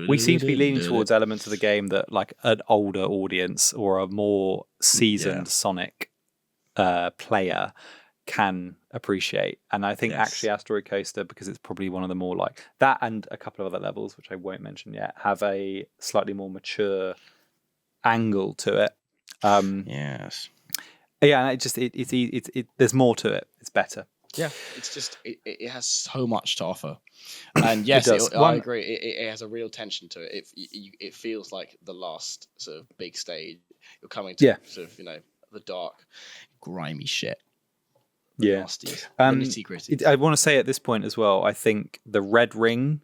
we seem to be leaning towards elements of the game that, like, an older audience or a more seasoned Sonic player can appreciate. And I think actually Asteroid Coaster, because it's probably one of the more like that, and a couple of other levels which I won't mention yet, have a slightly more mature angle to it. Yes. Yeah, and it's there's more to it. It's better. Yeah, it's just it has so much to offer, and yes, I agree. It has a real tension to it. It feels like the last sort of big stage. You're coming to sort of the dark, grimy shit. The nitty-gritty. I want to say at this point as well, I think the red ring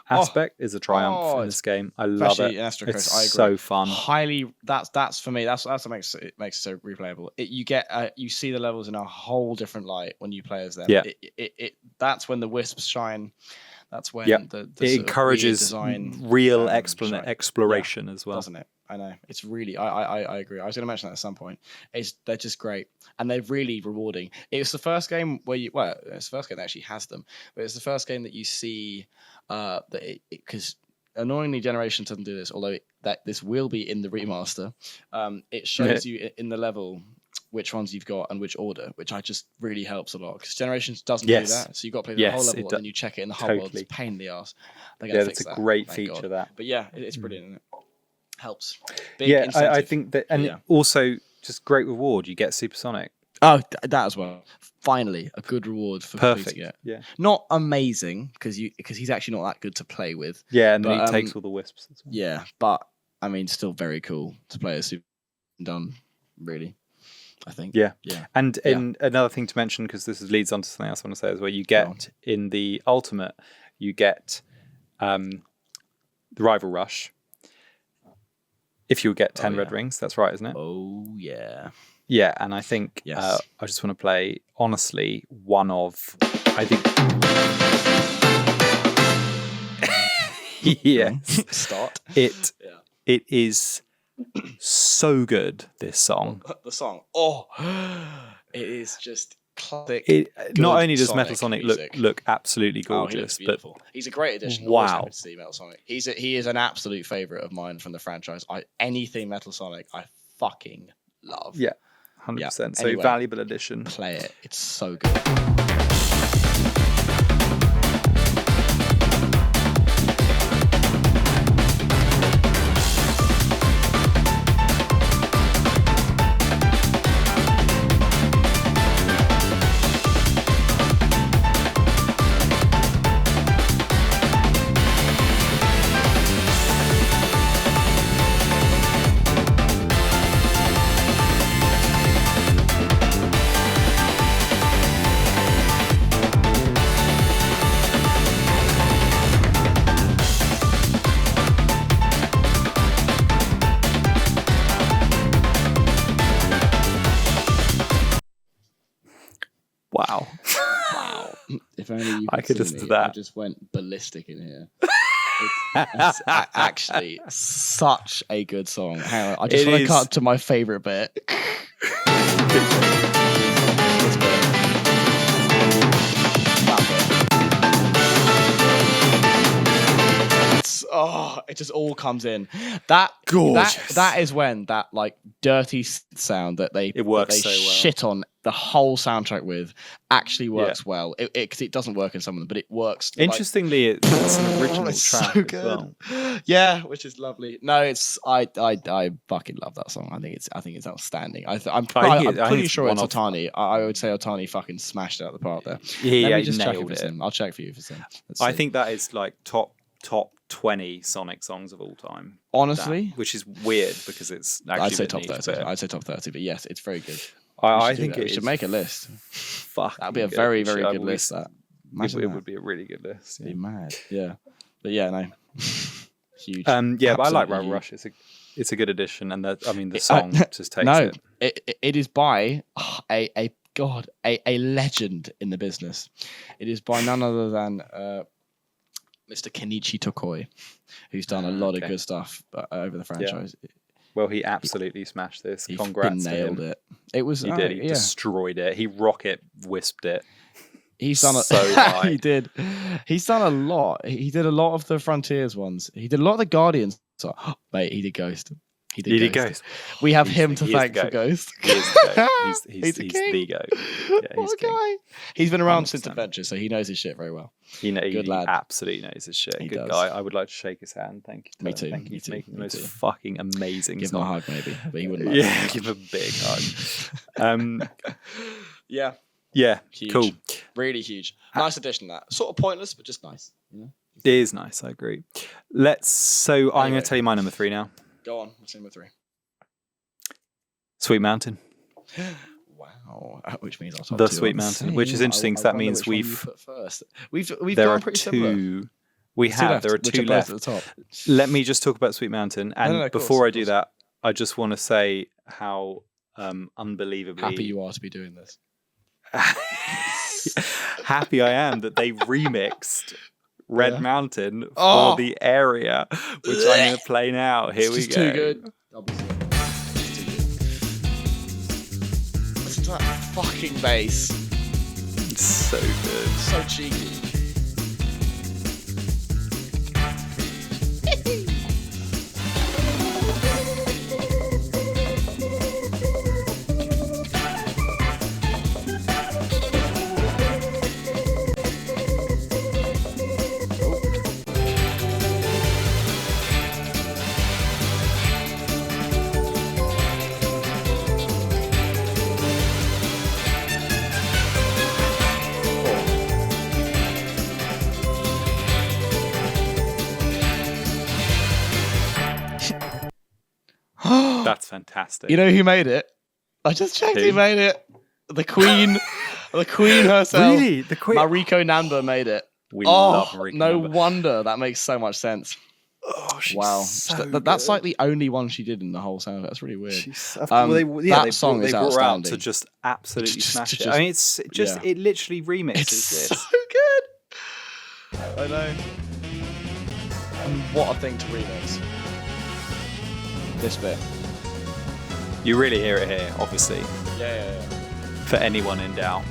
aspect is a triumph in this game. I love especially it. in Astro It's Coast, I agree. so fun. Highly, that's for me. That's what makes it so replayable. You get you see the levels in a whole different light when you play as them. Yeah. That's when the wisps shine. That's when Yep. the It sort of encourages weird design, real shine. exploration as well. Doesn't it? I know. It's really I agree. I was going to mention that at some point. They're just great, and they're really rewarding. It's the first game where it's the first game that actually has them, but it's the first game that you see that because annoyingly Generation doesn't do this, although that this will be in the remaster. It shows you in the level which ones you've got and which order, which I just really helps a lot because Generations doesn't do that. So you've got to play the whole level and then you check it in the whole world. It's a pain in the ass. That's a great feature. That, but yeah, it's brilliant. Isn't it? Helps. Big I think that, and also just great reward. You get Supersonic. Oh, that as well. Finally, a good reward for perfect. It. Yeah, not amazing because he's actually not that good to play with. Yeah, and then he takes all the wisps. As well. Yeah, but I mean, still very cool to play a Super done. Really, I think. Yeah. And another thing to mention, because this leads on to something else I want to say, is where you get in the Ultimate, you get the Rival Rush. If you get 10 red rings, that's right, isn't it? Oh, yeah. Yeah, and I think I just want to play, honestly, one of, I think... yes. Start. It is so good, this song. The song. Oh, it is just classic. Not only does Metal Sonic look absolutely gorgeous, but he's a great addition. Wow, happy to see Metal Sonic. He is an absolute favorite of mine from the franchise. Anything Metal Sonic, I fucking love. Yeah, 100%. So anyway, valuable addition. Play it. It's so good. Wow. If only you I could listen to that. I just went ballistic in here. It's actually such a good song. Hang on, I just want to cut to my favorite bit. It just all comes in. That gorgeous. That is when that like dirty sound that they so shit on the whole soundtrack with actually works well. Because it doesn't work in some of them, but it works. Interestingly, it's an original track so good. As well. Yeah, which is lovely. No, it's I fucking love that song. I think it's outstanding. I'm pretty sure it's Otani. I would say Otani fucking smashed it out the park there. Yeah, just check nailed it. it. I'll check for you for Sim. I think that is like top 20 Sonic songs of all time. Honestly, which is weird because it's actually I'd say top 30. I'd say top 30, but yes, it's very good. I think we should make a list. Fuck, that'd be a very good list. That it would be a really good list. Be mad. Yeah, but yeah, no, huge. But I like Rival Rush. It's a good addition, and the song just takes it. It is by a legend in the business. It is by none other than Mr. Kenichi Tokoi, who's done a lot of good stuff over the franchise. Yeah. Well, he absolutely smashed this. Congrats to him. Nailed it. It was he did. He destroyed it. He rocket wisped it. He's done so high. He did. He's done a lot. He did a lot of the Frontiers ones. He did a lot of the Guardians. So, mate, he did Ghost. He did Ghost. We have him to thank for Ghost. He is the Ghost. He's the Goat. Yeah, he's king. Guy. He's been around since Adventure, so he knows his shit very well. He absolutely knows his shit. Good guy. I would like to shake his hand. Thank you. Me too. Thank you for making the most fucking amazing Give him a hug, maybe. But he wouldn't. Give him a big hug. Yeah. Yeah. Huge. Cool. Really huge. Nice addition. That sort of pointless, but just nice. You know? It is nice. I agree. I'm going to tell you my number 3 now. Go on. What's number 3? Sweet Mountain. Wow, which means I'll talk the Sweet Mountain, which is interesting because that means we've gone pretty similar. We There's two have. left, There are which two both left. at the top. Let me just talk about Sweet Mountain. And no, of course, before I of do course. that, I just want to say how unbelievably Happy you are to be doing this. happy I am that they remixed Red Yeah. Mountain for Oh! the area, which I'm going to play now. Here It's we just go. too good. Listen to that fucking bass. It's so good. So cheeky. That's fantastic. You know who made it? I just checked. Who Who? made it? The Queen. The Queen herself. Really? The Queen? Mariko Namba made it. We Oh, love Mariko no Namba. wonder. That makes so much sense. Oh, she's Wow. so That's good. like the only one she did in the whole sound. That's really weird. She's, That song they is brought her out outstanding. to just absolutely Just- smash to it. just- I mean, it's just yeah. it literally remixes It's this. so good. I know. And what a thing to remix. This bit. You really hear it here, obviously, Yeah. for anyone in doubt.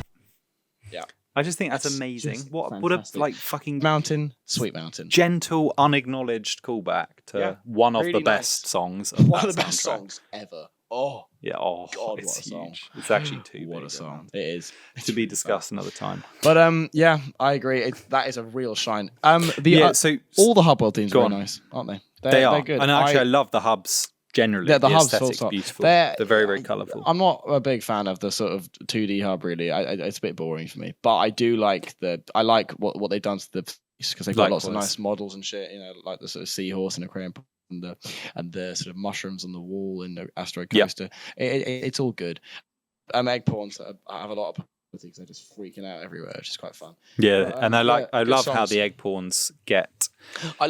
Yeah. I just think that's It's amazing. just What a fantastic. like fucking Mountain, Sweet Mountain. gentle, unacknowledged callback to Yeah, one of really the best nice. songs. Of One that of the best soundtrack. songs ever. Oh, Yeah. Oh, God, it's what a song. huge. It's actually too what big, a song. man. It is. To be discussed another time. But yeah, I agree. That is a real shine. So all the Hub World themes go are on. very nice, aren't they? they are. They're good. And actually, I love the hubs generally. Yeah, the hubs full aesthetic's stop. beautiful. They're very, very colourful. I'm not a big fan of the sort of 2D hub. Really, it's a bit boring for me. But I do like what they've done to the because they've got lots of Likewise. nice models and shit. You know, like the sort of seahorse and aquarium and the sort of mushrooms on the wall in the asteroid Yep. coaster. It's all good. Egg pawns I have a lot of because they're just freaking out everywhere, which is quite fun. Yeah, But, and I yeah, good love how songs. the egg pawns get I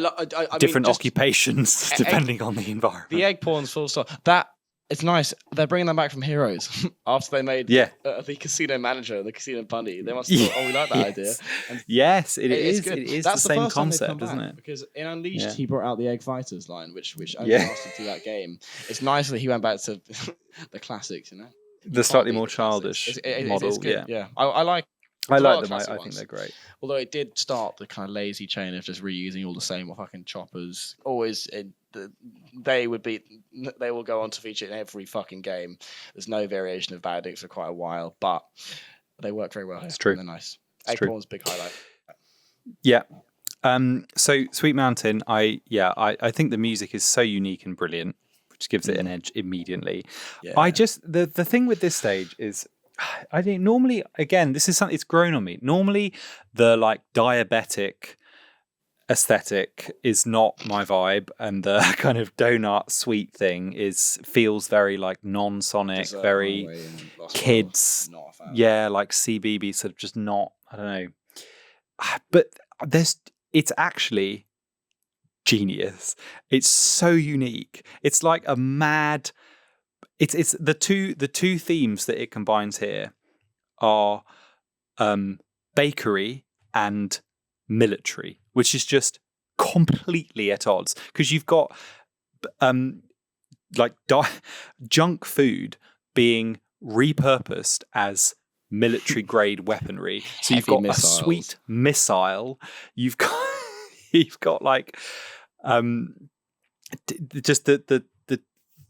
different mean, just occupations depending on the environment. the egg pawns full stop. That it's nice. They're bringing them back from Heroes after they made Yeah. the casino manager, the casino bunny. They must have thought, we like that idea. Yes. And Yes, it it's is. good. It is That's the same first time they've come concept, isn't back, it? Because in Unleashed, Yeah. he brought out the Egg Fighters line, which only Yeah. lasted through that game. It's nice that he went back to the classics, you know. The slightly Can't beat more the classics. childish It's model. good. Yeah, I like. I There's a lot like of them. classic I think ones. they're great. Although it did start the kind of lazy chain of just reusing all the same fucking choppers. Always, they will go on to feature in every fucking game. There's no variation of Bandits for quite a while, but they work very well here. It's true. And they're nice. It's true. Eggborn's big highlight. Yeah. So Sweet Mountain, I think the music is so unique and brilliant, which gives it an edge immediately. Yeah. I just the thing with this stage is I think normally, again, this is something it's grown on me. Normally the like diabetic aesthetic is not my vibe, and the kind of donut sweet thing feels very like non-Sonic, Desert very Highway and Lost kids. World, not a fan. Yeah, like CBB, sort of just not, I don't know. But it's actually genius. It's so unique. It's like a mad. It's the two themes that it combines here are bakery and military, which is just completely at odds because you've got like junk food being repurposed as military grade weaponry. So you've Heavy got missiles. a sweet missile. You've got like just the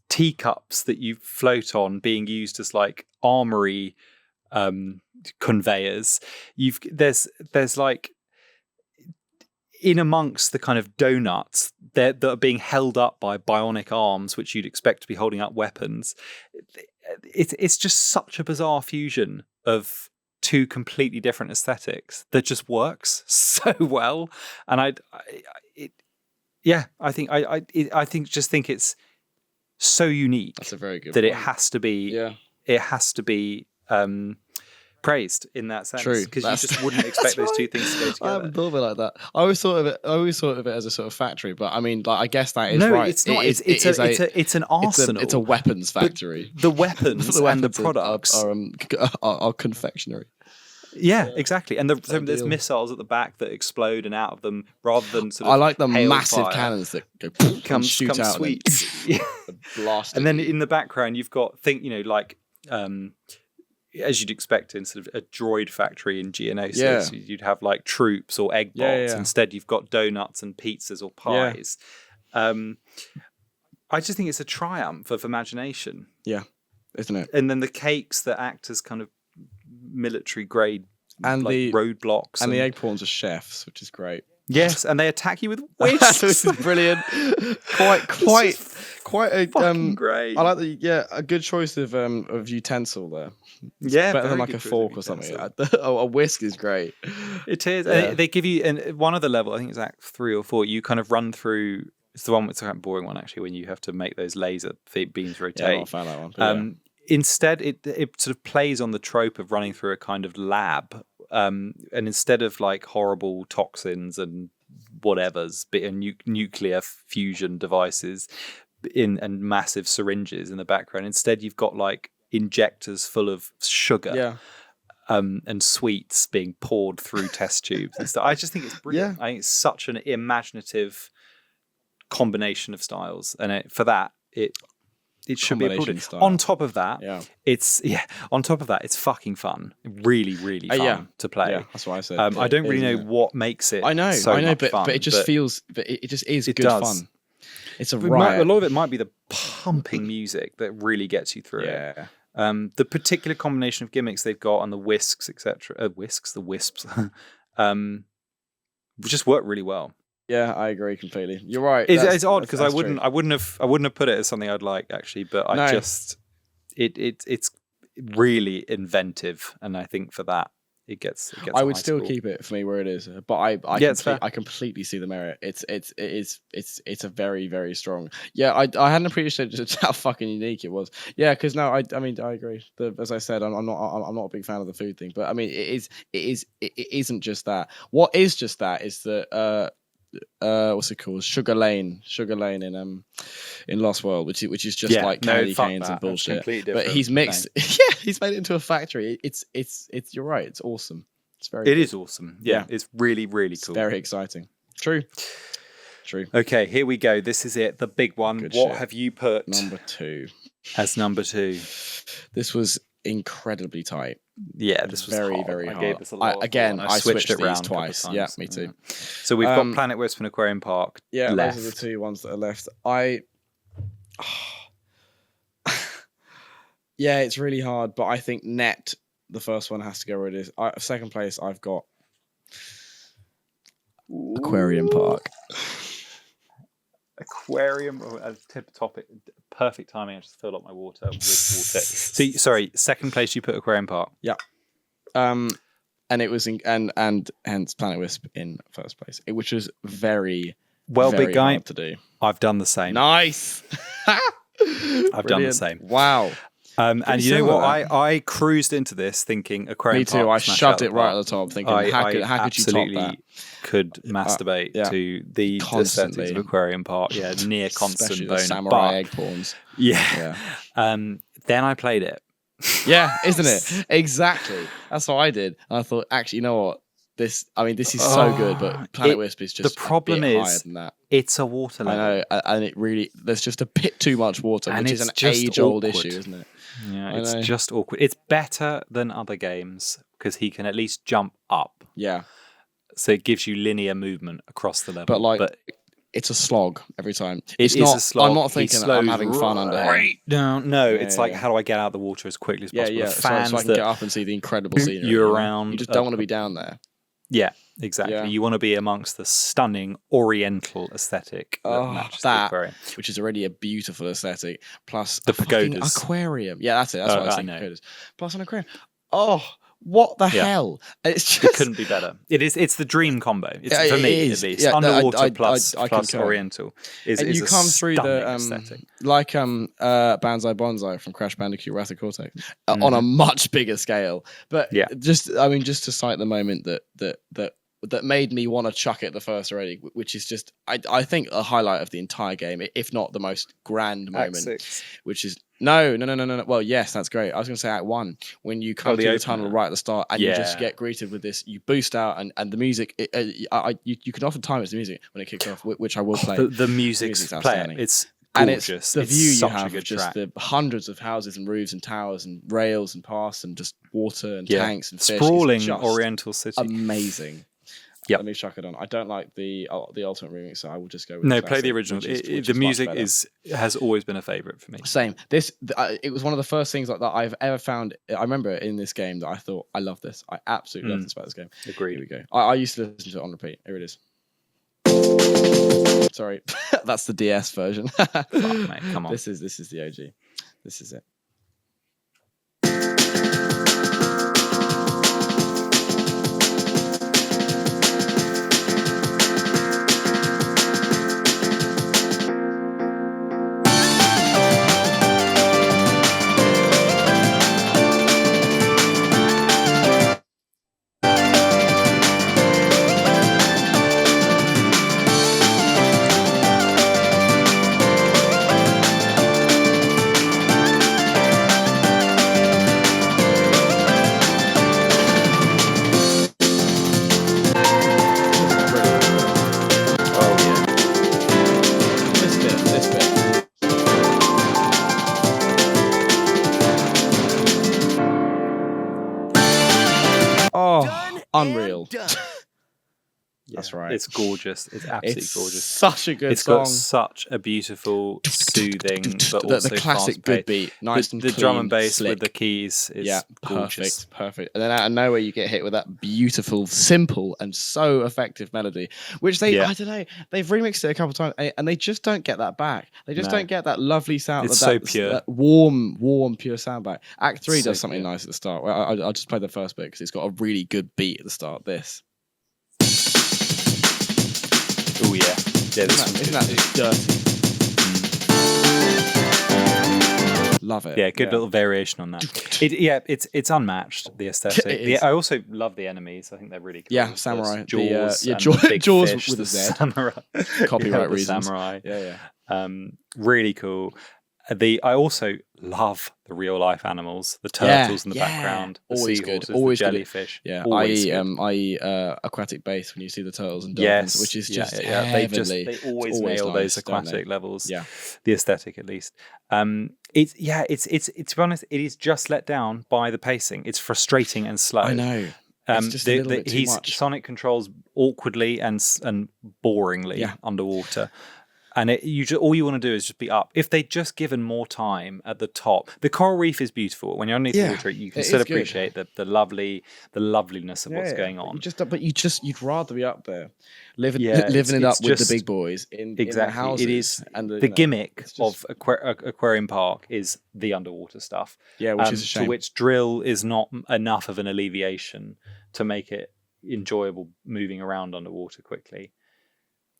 teacups that you float on being used as like armory conveyors. There's like in amongst the kind of donuts that are being held up by bionic arms, which you'd expect to be holding up weapons. It's just such a bizarre fusion of two completely different aesthetics that just works so well. And I think it's so unique That's a very good that point. it has to be. Yeah. It has to be praised in that sense True. because you just wouldn't expect those two things to go I together. haven't thought of it like that. I always thought of it as a sort of factory, but I mean, like, I guess that is No, right. it's not. It It's an arsenal. It's a weapons factory. The weapons and the weapons products are confectionery. Yeah, exactly. And Ideal. there's missiles at the back that explode, and out of them, rather than sort of I like the hail massive fire, cannons that go come shoot out sweets. Yeah. and blast. And then in the background, you've got as you'd expect in sort of a droid factory in Geonosis, Yeah. you'd have like troops or egg bots. Yeah. Instead, you've got donuts and pizzas or pies. I just think it's a triumph of imagination. Yeah, isn't it? And then the cakes that act as kind of military grade And like the roadblocks. and the egg pawns are chefs, which is great. Yes, and they attack you with This whisks. is brilliant. Quite a Fucking great. I like a good choice of utensil there. Yeah, Better than very like a good choice fork of or something. utensil. A whisk is great. It is. Yeah. They give you, and one of the level, I think it's Act 3 or 4. You kind of run through. It's the one that's kind of boring one actually, when you have to make those laser beams rotate. Yeah, I found that one. but Instead, it sort of plays on the trope of running through a kind of lab, and instead of like horrible toxins and whatever's, nuclear fusion devices and massive syringes in the background, instead you've got like injectors full of sugar. Yeah. And sweets being poured through test tubes and stuff. I just think it's brilliant. Yeah. I think it's such an imaginative combination of styles, and it should be applauded. Combination style. On top of that, Yeah. it's fucking fun. Really, really fun yeah. to play. Yeah, that's what I said. I don't really know Isn't it? what makes it. I know, much but fun, it just feels, but it just is it good does. fun. It's a But riot. a lot of it might be the pumping music that really gets you through it. Yeah. The particular combination of gimmicks they've got and the whisks, etc. The wisps, just work really well. Yeah, I agree completely. You're right. It's odd because I that's wouldn't have put it as something I'd like actually, but No. I just it's really inventive, and I think for that it gets. I a would high still score. keep it for me where it is, but I completely see the merit. It's a very, very strong. Yeah, I hadn't appreciated just how fucking unique it was. Yeah, because no, I mean I agree. As I said, I'm not a big fan of the food thing, but I mean it isn't just that. What is just that is that what's it called? Sugar Lane in Lost World, which is just like candy canes and bullshit. But he's mixed. Yeah, he's made it into a factory. It's you're right. It's awesome. It's very. It is awesome. Yeah, it's really, really It's cool. very exciting. True. Okay, here we go. This is it, the big one. Good What shit. have you put Number 2. as number 2? This was incredibly tight. Yeah, this was very, hard. very I hard. gave this a lot of Again, thought, and I switched it these round a couple of twice. times. Yeah, me too. So we've got Planet Wisp and Aquarium Park. Yeah, left. those are the two ones that are left. Yeah, it's really hard, but I think net the first one has to go where it is. Second place, I've got Aquarium Park. Aquarium, topic, perfect timing. I just filled up my water with water. So, sorry, second place you put Aquarium Park. Yeah. And it was and hence Planet Wisp in first place, which was very very big guy, hard to do. I've done the same. Nice. I've done the same. Wow. And you know similar. what? I cruised into this thinking Aquarium Me too. Park. I smash shoved out it the right park. at the top, thinking how could you top absolutely that? could masturbate yeah. to the Constantly. settings of Aquarium Park. Yeah, near constant Especially the bone. samurai But- egg pawns. Yeah. Then I played it. Yeah, isn't it? Exactly. That's what I did. And I thought, actually, you know what? This is so good, but Planet Wisp is just the problem a bit is higher than that. It's a water level. I know, and it really there's just a bit too much water, And which is it's an just age-old awkward. issue, isn't it? Yeah, I it's know. just awkward. It's better than other games because he can at least jump up. Yeah, So it gives you linear movement across the level. but like it's a slog every time. It It's is not. a slog. I'm not He thinking I'm slows having fun under him. right down. No, Yeah, it's like yeah. how do I get out of the water as quickly as Yeah, possible? yeah. The So fans I can that get up and see the incredible scenery. you know? around. You just don't want to be down there. Yeah, exactly. Yeah. You want to be amongst the stunning Oriental aesthetic that Oh, matches that- the aquarium. Which is already a beautiful aesthetic. Plus The a fucking pagodas. aquarium. Yeah, that's it. That's what I was I saying. know. Pagodas. Plus an aquarium. Oh, what the Yeah. hell? It's It just couldn't be better. It's the dream combo. It's Yeah, for it me is. at least. Yeah, no, Underwater plus I concur. Oriental is and is you a come through the stunning aesthetic. like Banzai Bonsai from Crash Bandicoot Wrath of Cortex on a much bigger scale. But Yeah. just to cite the moment that made me want to chuck it the first already, which is just I think a highlight of the entire game, if not the most grand Act moment, 6. which is no. Well, yes, that's great. I was going to say Act 1 when you come the through the opener. tunnel right at the start and you just Yeah. get greeted with this. You boost out and the music. You can often time it's the music when it kicks off, which I will play. The music's play. outstanding. It's And gorgeous. it's the view you such have a of good just track. the hundreds of houses and roofs and towers and rails and paths and just water and Yeah. tanks and fish. Sprawling It's just Oriental city. amazing. Yep. Let me chuck it on. I don't like the ultimate remix, so I will just go with No, the play the classic, original. which is The much music better. has always been a favourite for me. Same. It was one of the first things that I've ever found. I remember in this game that I thought, I love this. I absolutely love this about this game. Here Agreed. we go. I used to listen to it on repeat. Here it is. Sorry, that's the DS version. Fuck, mate, come on. This is the OG. This is it. Oh yeah. This bit. Oh, Done unreal. and done. That's right. It's gorgeous. It's absolutely It's gorgeous. such a good It's song. got such a beautiful, soothing, but also the classic good fast-paced. beat, nice and The clean, drum and bass slick. with the keys is gorgeous. Perfect. And then out of nowhere, you get hit with that beautiful, simple, and so effective melody, which I don't know, they've remixed it a couple of times, and they just don't get that back. They just No. don't get that lovely sound. It's that, so pure. That warm, pure sound back. Act 3 So does something pure. nice at the start. Well, I'll just play the first bit because it's got a really good beat at the start. This. Oh yeah. Yeah, this one's Isn't good that too. just dirty? Love it. Yeah, good little variation on that. It's unmatched, the aesthetic. It is. I also love the enemies. I think they're really cool. Yeah, There's samurai. Jaws, Yeah, and Jaws- the big Jaws fish, with a the Z. samurai. Copyright the reasons. Samurai. Yeah. Really cool. I also love the real life animals, the turtles in the background, the Always good. seahorses, Always the good. jellyfish. Yeah, always good. i.e. aquatic bass when you see the turtles and dolphins, Yes, which is just They heavenly. always It's nail nice, those don't aquatic they? levels. Yeah. The aesthetic at least. It's to be honest, it is just let down by the pacing. It's frustrating and slow. I know. It's just a little bit too much. Sonic controls awkwardly and boringly underwater. And all you want to do is just be up. If they'd just given more time at the top, the coral reef is beautiful. When you're underneath the water, you can it still is good. appreciate the loveliness of what's going on. You'd rather be up there, living Yeah, it it's up with the just- big boys in their Exactly. houses. It is and the gimmick of Aquarium Park is the underwater stuff. Yeah, which is a shame. To which drill is not enough of an alleviation to make it enjoyable moving around underwater quickly.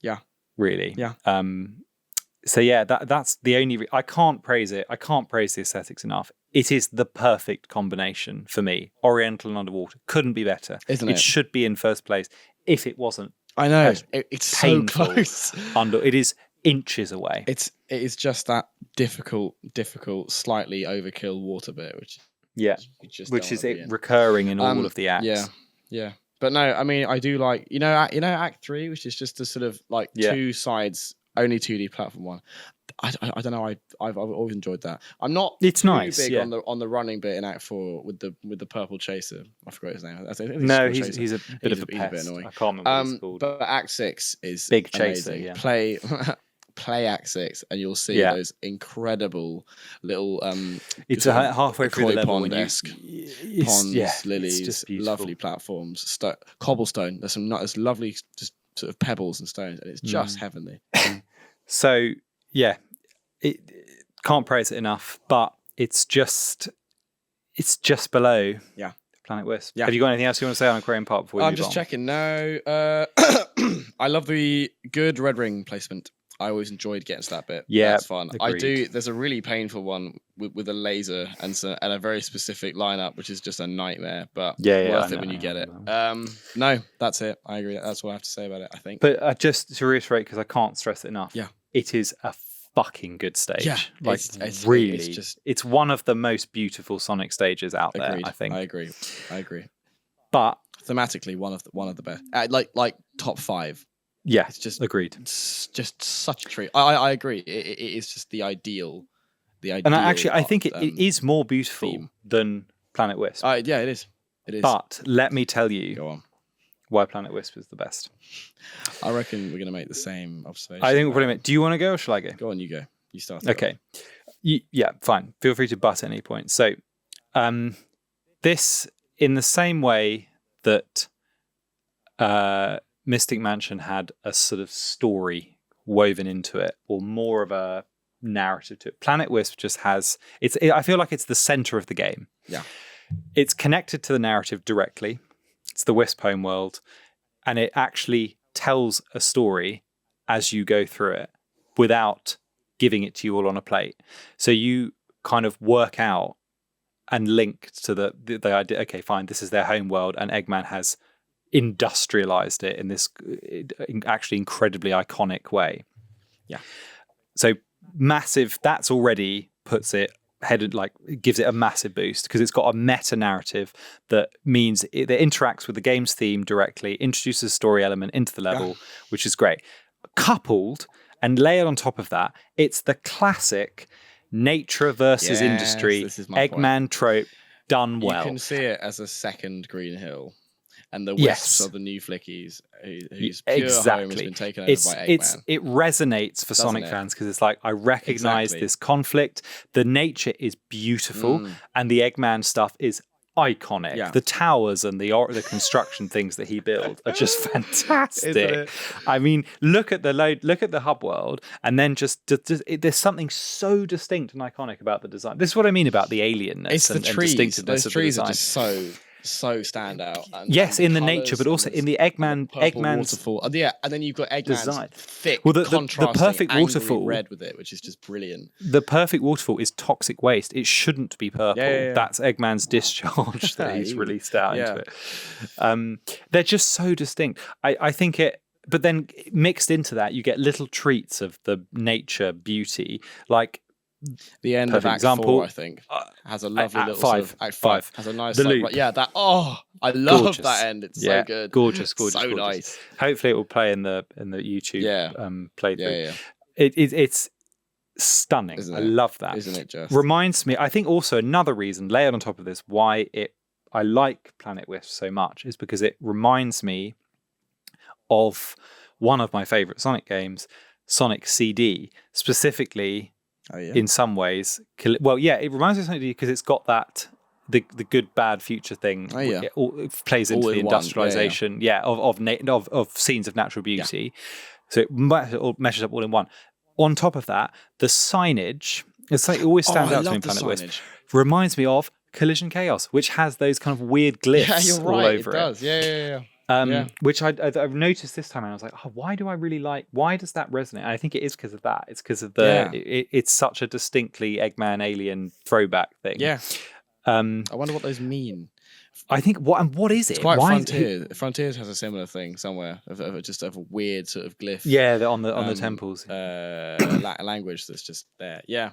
Yeah. Really. Yeah. So yeah, that's the only. I can't praise it. I can't praise the aesthetics enough. It is the perfect combination for me. Oriental and underwater couldn't be better. Isn't it? It should be in first place. If it wasn't, I know as it's so painful close. it is inches away. It is just that difficult, slightly overkill water bit, which Yeah, you just which don't is wanna be it in. recurring in all of the acts. Yeah. But no, I mean, I do like Act 3, which is just a sort of like two sides, only 2D platform one. I don't know. I've always enjoyed that. I'm not. It's too nice, big yeah. on the running bit in Act 4 with the purple chaser. I forgot his name. I think it's No, called he's Chaser. a bit of a he's pest. annoying. I can't remember what he's called. But Act 6 is Big Chaser, amazing. yeah. Play Act 6 and you'll see those incredible little It's sort of halfway through the koi level pond-esque ponds, lilies, lovely platforms, cobblestone. There's lovely just sort of pebbles and stones, and it's just heavenly. So yeah, it can't praise it enough, but it's just below Planet Wisp. Yeah. Have you got anything else you want to say on Aquarium Park before we I'm move just on? checking. No, I love the good red ring placement. I always enjoyed getting to that bit. Yeah, That's fun. I agreed. do. There's a really painful one with a laser and a very specific lineup, which is just a nightmare. But worth it when you get it. No, that's it. I agree. That's what I have to say about it. I think. But just to reiterate, because I can't stress it enough. Yeah. It is a fucking good stage. Yeah, like it's really, just it's one of the most beautiful Sonic stages out there. agreed. I think. I agree. But Thematically, one of the best. Like top 5. yeah, It's just agreed. It's just such a treat. I agree. It is just the ideal. And I think it is more beautiful theme. than Planet Wisp. Yeah, it is. It is. But let me tell you Go on. why Planet Wisp is the best. I reckon we're gonna make the same observation. I think we'll probably make. Do you want to go or shall I go? Go on, you go. You start. Okay. Yeah, fine. Feel free to butt at any point. So, this, in the same way that Mystic Mansion had a sort of story woven into it, or more of a narrative to it, Planet Wisp just has. I feel like it's the center of the game. Yeah. It's connected to the narrative directly. It's the Wisp homeworld, and it actually tells a story as you go through it without giving it to you all on a plate. So you kind of work out and link to the idea, okay, fine, this is their home world, and Eggman has industrialized it in this actually incredibly iconic way. Yeah. So massive, that's already puts it headed, like, gives it a massive boost because it's got a meta narrative that means it interacts with the game's theme directly, introduces a story element into the level, which is great. Coupled and layered on top of that, it's the classic nature versus industry Eggman trope done well. You can see it as a second Green Hill, and the Wisps are the new flickies whose pure home has been taken over by Eggman. It resonates for Sonic fans because it's like, I recognize this conflict. The nature is beautiful, and the Eggman stuff is iconic. Yeah. The towers and the construction things that he built are just fantastic. I mean, look at the hub world, and then just there's something so distinct and iconic about the design. This is what I mean about the alienness. It's the trees. Distinctiveness Those of the trees design. are just so stand out. And, yes, and in the colours nature, but also in the Eggman's waterfall. And then you've got Eggman's design. Thick, the contrasting, perfect angry waterfall red with it, which is just brilliant. The perfect waterfall is toxic waste. It shouldn't be purple. Yeah. That's Eggman's discharge that he's released out into it. They're just so distinct. I think it. But then mixed into that, you get little treats of the nature beauty, like. The end of Act 4, I think, has a lovely little Act 5 has a nice the loop. I love Gorgeous. that end. It's so good, gorgeous, so gorgeous. nice. Hopefully, it will play in the YouTube playthrough. It's stunning. I love that. Isn't it just? Reminds me. I think also another reason layered on top of this why I like Planet Wisp so much is because it reminds me of one of my favorite Sonic games, Sonic CD, specifically. In some ways, it reminds me of something because it's got that the good bad future thing. It plays into the industrialization, of scenes of natural beauty. So it meshes up all in one. On top of that, the signage, it's like it always stands out to me in Planet Wisp. Reminds me of Collision Chaos, which has those kind of weird glyphs all over it. Does. Yeah. Which I've noticed this time, and I was like, why does that resonate? And I think it is because of that. It's because of it's such a distinctly Eggman alien throwback thing. Yeah. I wonder what those mean. I think what is it? It's quite Frontiers. Frontiers has a similar thing somewhere of a weird sort of glyph. Yeah, on the temples. Language that's just there. Yeah.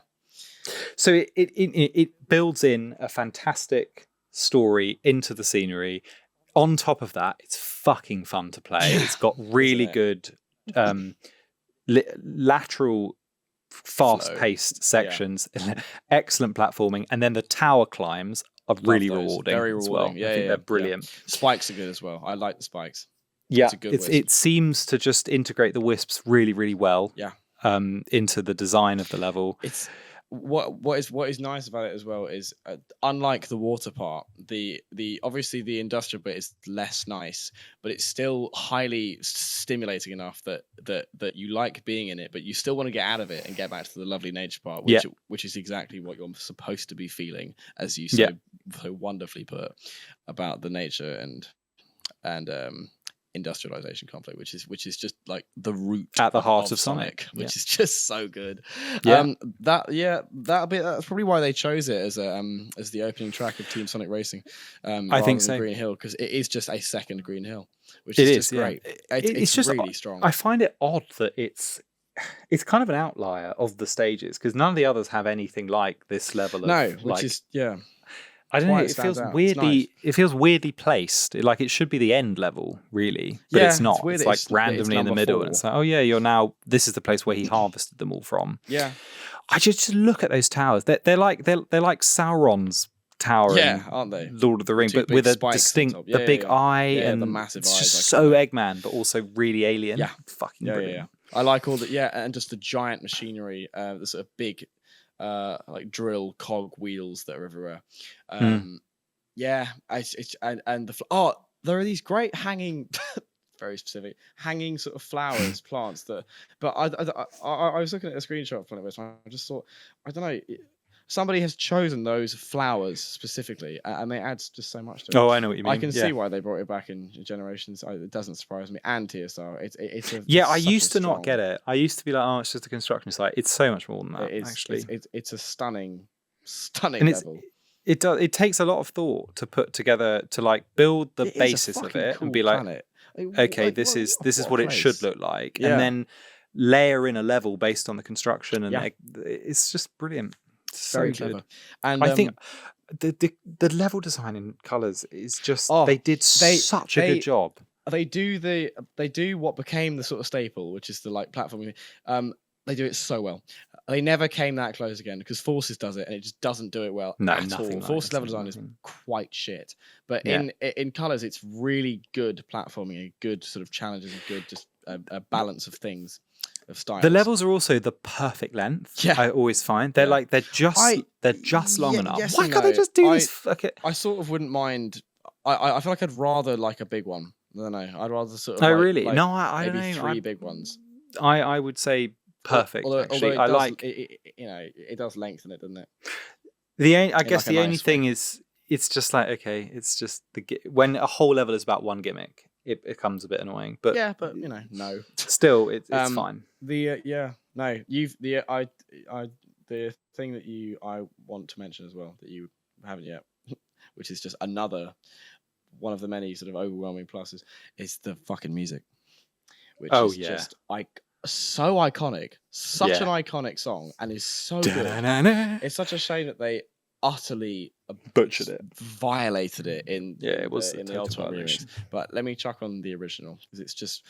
So it builds in a fantastic story into the scenery. On top of that, it's fucking fun to play. It's got really good lateral, fast-paced sections, excellent platforming, and then the tower climbs are really rewarding. Very rewarding. As well. I think they're brilliant. Yeah. Spikes are good as well. I like the spikes. Yeah, it's it seems to just integrate the wisps really, really well. Yeah. Into the design of the level. what is nice about it as well is unlike the water part, the obviously the industrial bit is less nice, but it's still highly stimulating enough that you like being in it, but you still want to get out of it and get back to the lovely nature part, which is exactly what you're supposed to be feeling, as you so wonderfully put about the nature and industrialization conflict, which is just like the root at the heart of Sonic, which is just so good. That's probably why they chose it as the opening track of Team Sonic Racing. I think so. Green Hill, because it is just a second Green Hill, which is just great. It's just really strong. I find it odd that it's kind of an outlier of the stages, because none of the others have anything like this level of I don't know. It feels weirdly. Nice. It feels weirdly placed. Like it should be the end level, really, but it's not. It's like randomly in the middle, and it's like, oh yeah, you're now. This is the place where he harvested them all from. Yeah. I just look at those towers. They're like Sauron's tower. Yeah, aren't they? Lord of the Rings, but with a distinct, the big eye and the massive it's eyes. Just so Eggman, but also really alien. Yeah, fucking brilliant. Yeah. I like all that. Yeah, and just the giant machinery, the sort of big. Like drill cog wheels that are everywhere. There are these great hanging, very specific hanging sort of flowers, plants that. But I was looking at a screenshot of Planet Wisp, and I just thought, I don't know. Somebody has chosen those flowers specifically, and they add just so much to it. Oh, I know what you mean. I can see why they brought it back in Generations. It doesn't surprise me. And TSR, I used to not get it. I used to be like, oh, it's just a construction site. It's so much more than that. Actually, it's a stunning level. It takes a lot of thought to put together to like build the basis of it and be like, planet. Okay, this is what it should look like, and then layer in a level based on the construction, and it's just brilliant. Very so clever. And I think the level design in colors is just they did such a good job. They do what became the sort of staple, which is the like platforming. They do it so well. They never came that close again, because Forces does it and it just doesn't do it well at all. Like Forces level design is quite shit, but in colors it's really good platforming, and good sort of challenges, and good just a balance of things. Of styles. The levels are also the perfect length. I always find they're like they're just long enough. Yes, why can't they just do this? Fuck it. I sort of wouldn't mind. I feel like I'd rather like a big one. I don't know. I'd rather sort of. Oh really? Like No, I don't know. Maybe three big ones. I would say perfect. Actually, I like it does lengthen it, doesn't it? I guess the only thing is it's just like okay, it's just when a whole level is about one gimmick. It becomes a bit annoying, but no. Still, it's fine. The thing that I want to mention as well that you haven't yet, which is just another one of the many sort of overwhelming pluses, is the fucking music, which is just so iconic, such an iconic song, and is so good. It's such a shame that they utterly butchered it, violated it in it was in the Ultimate remix. But let me chuck on the original, because it's just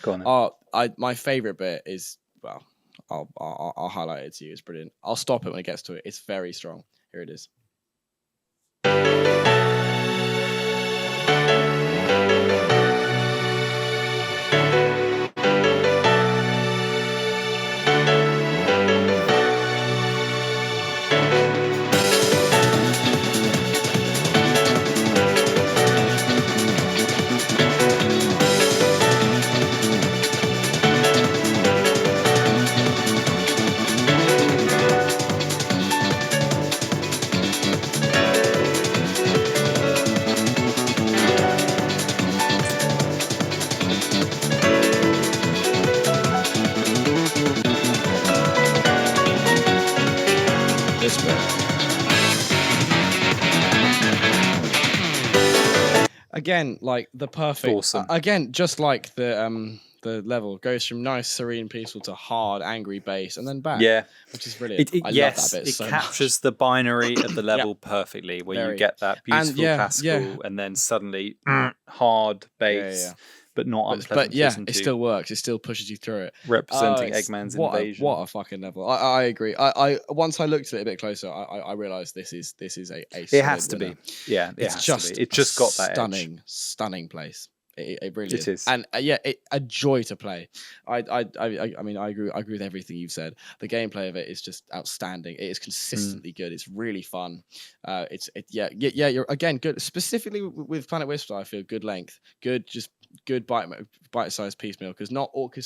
my favorite bit is, well, I'll highlight it to you. It's brilliant. I'll stop it when it gets to it. It's very strong. Here it is. Again, like the perfect. Awesome. Again, just like the level goes from nice, serene, peaceful to hard, angry bass, and then back. Yeah, which is brilliant. I love that bit so much. It captures the binary of the level perfectly, where you get that beautiful classical, and then suddenly hard bass, but not unpleasant. But it still works. It still pushes you through it. Representing Eggman's invasion. What a fucking level! I agree. I once I looked at it a bit closer, I realized this is a it has to be. Yeah, it's just got that stunning place. It really It is. and a joy to play. I mean, I agree with everything you've said. The gameplay of it is just outstanding. It is consistently good. It's really fun. You're again good. Specifically with Planet Wisp, I feel good length, good bite-sized piecemeal because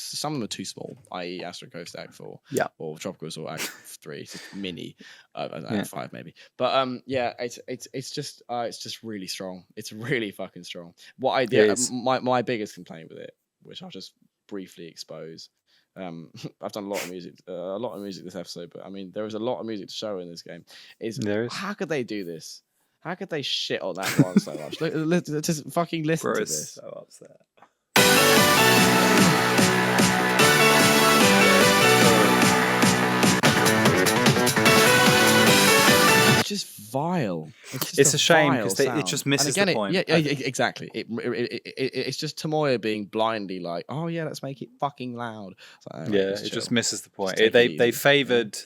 some of them are too small, i.e. Astro Coast Act 4 or Tropical Assault Act 3, it's just mini, Act 5 maybe. But it's just really strong. It's really fucking strong. My biggest complaint with it, which I'll just briefly expose. I've done a lot of music this episode, but I mean there is a lot of music to show in this game. How could they do this? How could they shit on that one so much? Just fucking listen to this. So upset. It's just vile. It's a shame because it just misses the point. Exactly. It's just Tomoya being blindly like, oh yeah, let's make it fucking loud. It just misses the point. They favored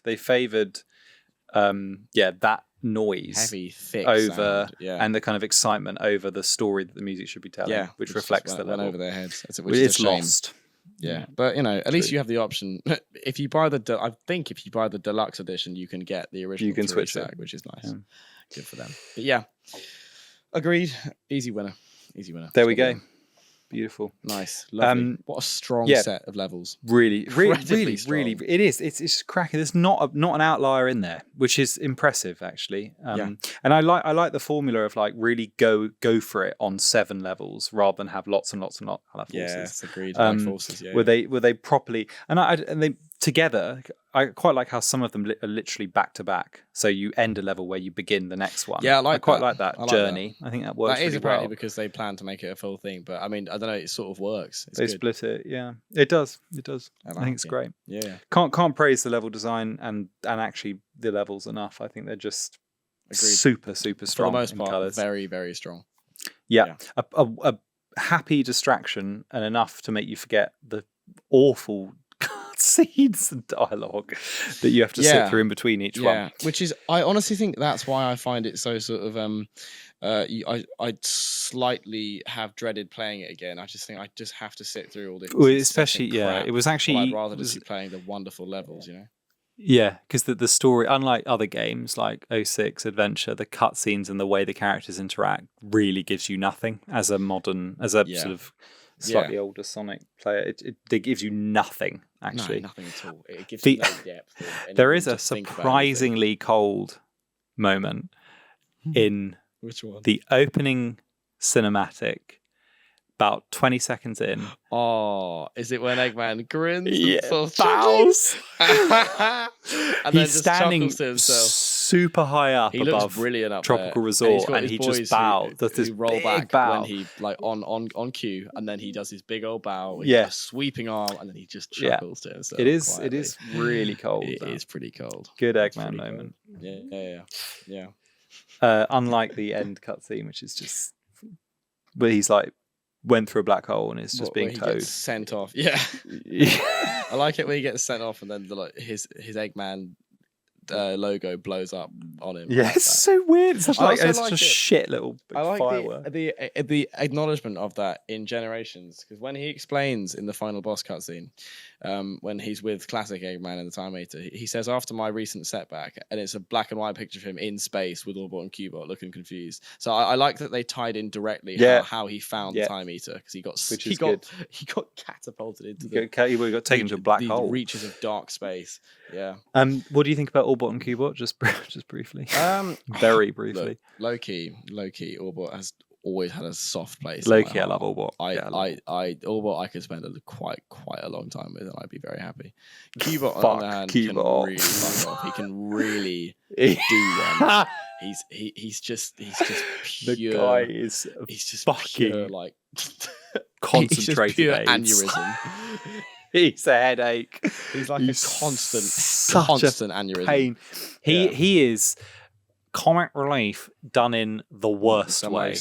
that noise heavy, thick over sound, and the kind of excitement over the story that the music should be telling, which reflects the level over their heads. It's lost. Yeah, but at least you have the option. If you buy if you buy the deluxe edition, you can get the original. You can switch it, which is nice. Yeah. Good for them. But yeah, agreed. Easy winner. There we go. Beautiful. Nice. Lovely. What a strong set of levels. Really. It is. It's cracking. There's not an outlier in there, which is impressive actually. And I like the formula of like really go for it on 7 levels rather than have lots and lots and lots of forces. Yes, agreed. Forces. Were they properly and they together. I quite like how some of them are literally back to back. So you end a level where you begin the next one. Yeah, I quite like that journey. I think that works. That is really apparently well. because they plan to make it a full thing. But I mean, I don't know. It sort of works. They split it. Yeah, it does. I think it's great. Yeah. Can't praise the level design and actually the levels enough. I think they're just super strong. For the most part, colours. Very, very strong. Yeah. A happy distraction and enough to make you forget the awful scenes and dialogue that you have to sit through in between each one. Which is, I honestly think that's why I find it so sort of I slightly have dreaded playing it again. I just think I just have to sit through all this. Well, especially it was actually. I'd rather just be playing the wonderful levels, Yeah, because the story, unlike other games like 06 Adventure, the cutscenes and the way the characters interact really gives you nothing as a sort of slightly older Sonic player. It gives you nothing, actually. No, nothing at all. It gives you no depth. There is a surprisingly cold moment in which one? The opening cinematic, about 20 seconds in. Oh, is it when Eggman grins? Yeah, and bows. And he's standing super high up above Tropical Resort, and he just bows. There's this roll back bow when he on cue, and then he does his big old bow. Yeah, sweeping arm, and then he just chuckles to himself. It is. Quietly. It is really cold. It is pretty cold. Good Eggman moment. Yeah. Unlike the end cutscene, which is just where he's like went through a black hole and is just being towed. Sent off. Yeah. I like it when he gets sent off and then his Eggman logo blows up on him. Yeah, it's so weird. It's such a shit little firework. The acknowledgement of that in Generations, because when he explains in the final boss cutscene, when he's with classic Eggman and the Time Eater, he says, after my recent setback, and it's a black and white picture of him in space with Orbot and Cubot looking confused. So I like that they tied in directly how he found the Time Eater, because he got catapulted into he got taken to a black hole, reaches of dark space. Yeah. What do you think about Orbot and Cubot? Just briefly. Very briefly. Low key. Orbot has always had a soft place. Low key, I love Orbot. Orbot I could spend quite a long time with, and I'd be very happy. Cubot on the other hand can really fuck off. He can really do them. He's just pure. The guy is he's just fucking pure, like concentrated pure aneurysm. He's a headache. He's like a constant aneurysm. Pain. He is comic relief done in the worst way.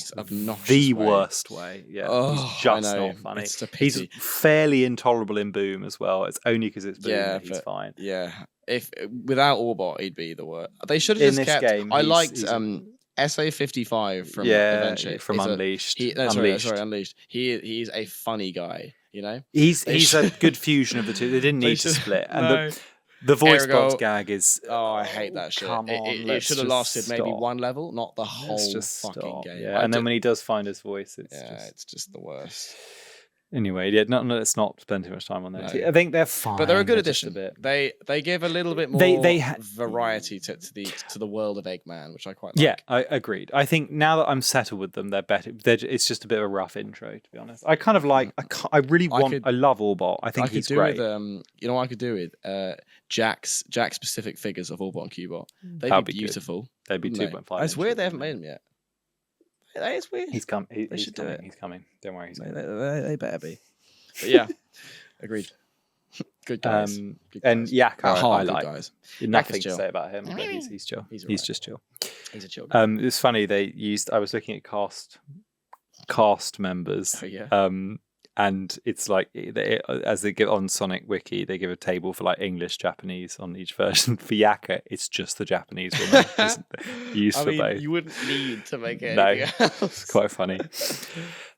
Worst way. Yeah. He's just not funny. He's fairly intolerable in Boom as well. It's only because it's Boom that he's fine. Yeah. If without Orbot, he'd be the worst. They should have just kept. I liked SA55 from Adventure from Unleashed. Unleashed. Sorry, Unleashed. He's a funny guy, you know. He's a good fusion of the two. They didn't need to split, and the voice box gag is. Oh, I hate that shit. Come on, it should have lasted maybe stop. one level, not the whole fucking stop. game. Yeah, and then when he does find his voice, it's just the worst. Anyway, yeah, let's not spend too much time on that. No. I think they're fine, but they're a good addition. A bit. They give a little bit more variety to the world of Eggman, which I quite like. Yeah, I agreed. I think now that I'm settled with them, they're better. It's just a bit of a rough intro, to be honest. I kind of like. I love Orbot. I think he's great. With, you know what I could do with Jack's specific figures of Orbot and Cubot. They'd be beautiful. They'd be 2.5. It's weird they haven't made them yet. It's weird. He's coming. They should do it. He's coming. Don't worry. They better be. But yeah, agreed. Good guys. Good guys. And Yak, I like. Guys. Nothing to say about him, but he's chill. He's just chill. He's a chill guy. It's funny they used. I was looking at cast members. Oh, yeah. And it's like as they give on Sonic Wiki, they give a table for like English, Japanese on each version. For Yaka, it's just the Japanese one used for both. You wouldn't need to make it anything else. It's quite funny.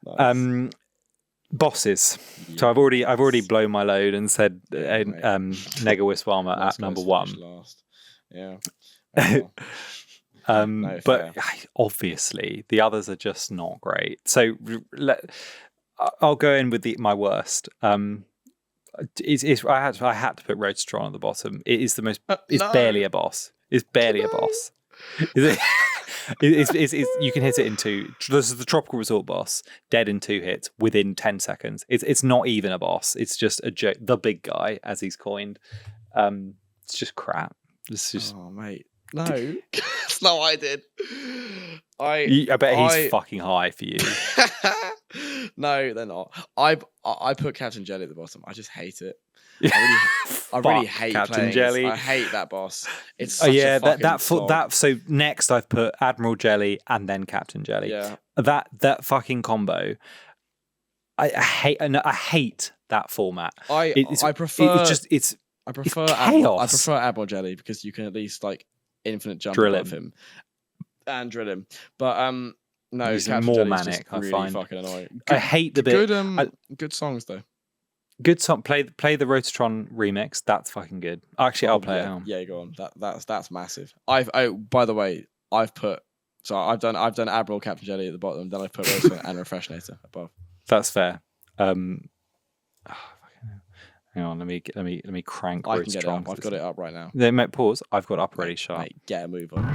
Nice. Bosses. Yes. So I've already blown my load and said Nega Wisp Armor at number 1. Last. Yeah. But obviously the others are just not great. So I'll go in with my worst. I had to put Roadstron at the bottom. It is the most. It's barely a boss. It's barely a boss. You can hit it in 2. This is the Tropical Resort boss. Dead in 2 hits within 10 seconds. It's not even a boss. It's just a joke. The big guy, as he's coined. It's just crap. It's just. Oh mate, no, that's not what I did. I bet he's fucking high for you. No, they're not. I put Captain Jelly at the bottom. I just hate it. I really hate Captain Jelly. I hate that boss. It's such a that. So next I've put Admiral Jelly and then Captain Jelly. Yeah. That fucking combo. I hate that format. I prefer chaos. I prefer Admiral Jelly because you can at least like infinite jump above him and drill him. But no, he's Captain more Jelly's manic. Just I really find fucking annoying. I hate the bit. Good songs though. Good song. Play the Rototron remix. That's fucking good. Actually, I'll play it. Yeah, go on. That's massive. By the way, I've done Admiral, Captain Jelly at the bottom. Then I've put Rototron and Refreshnator above. That's fair. Hang on. Let me crank Rototron. I've got it up right now. Then mate, pause. I've got it up already. Sharp. Mate, get a move on.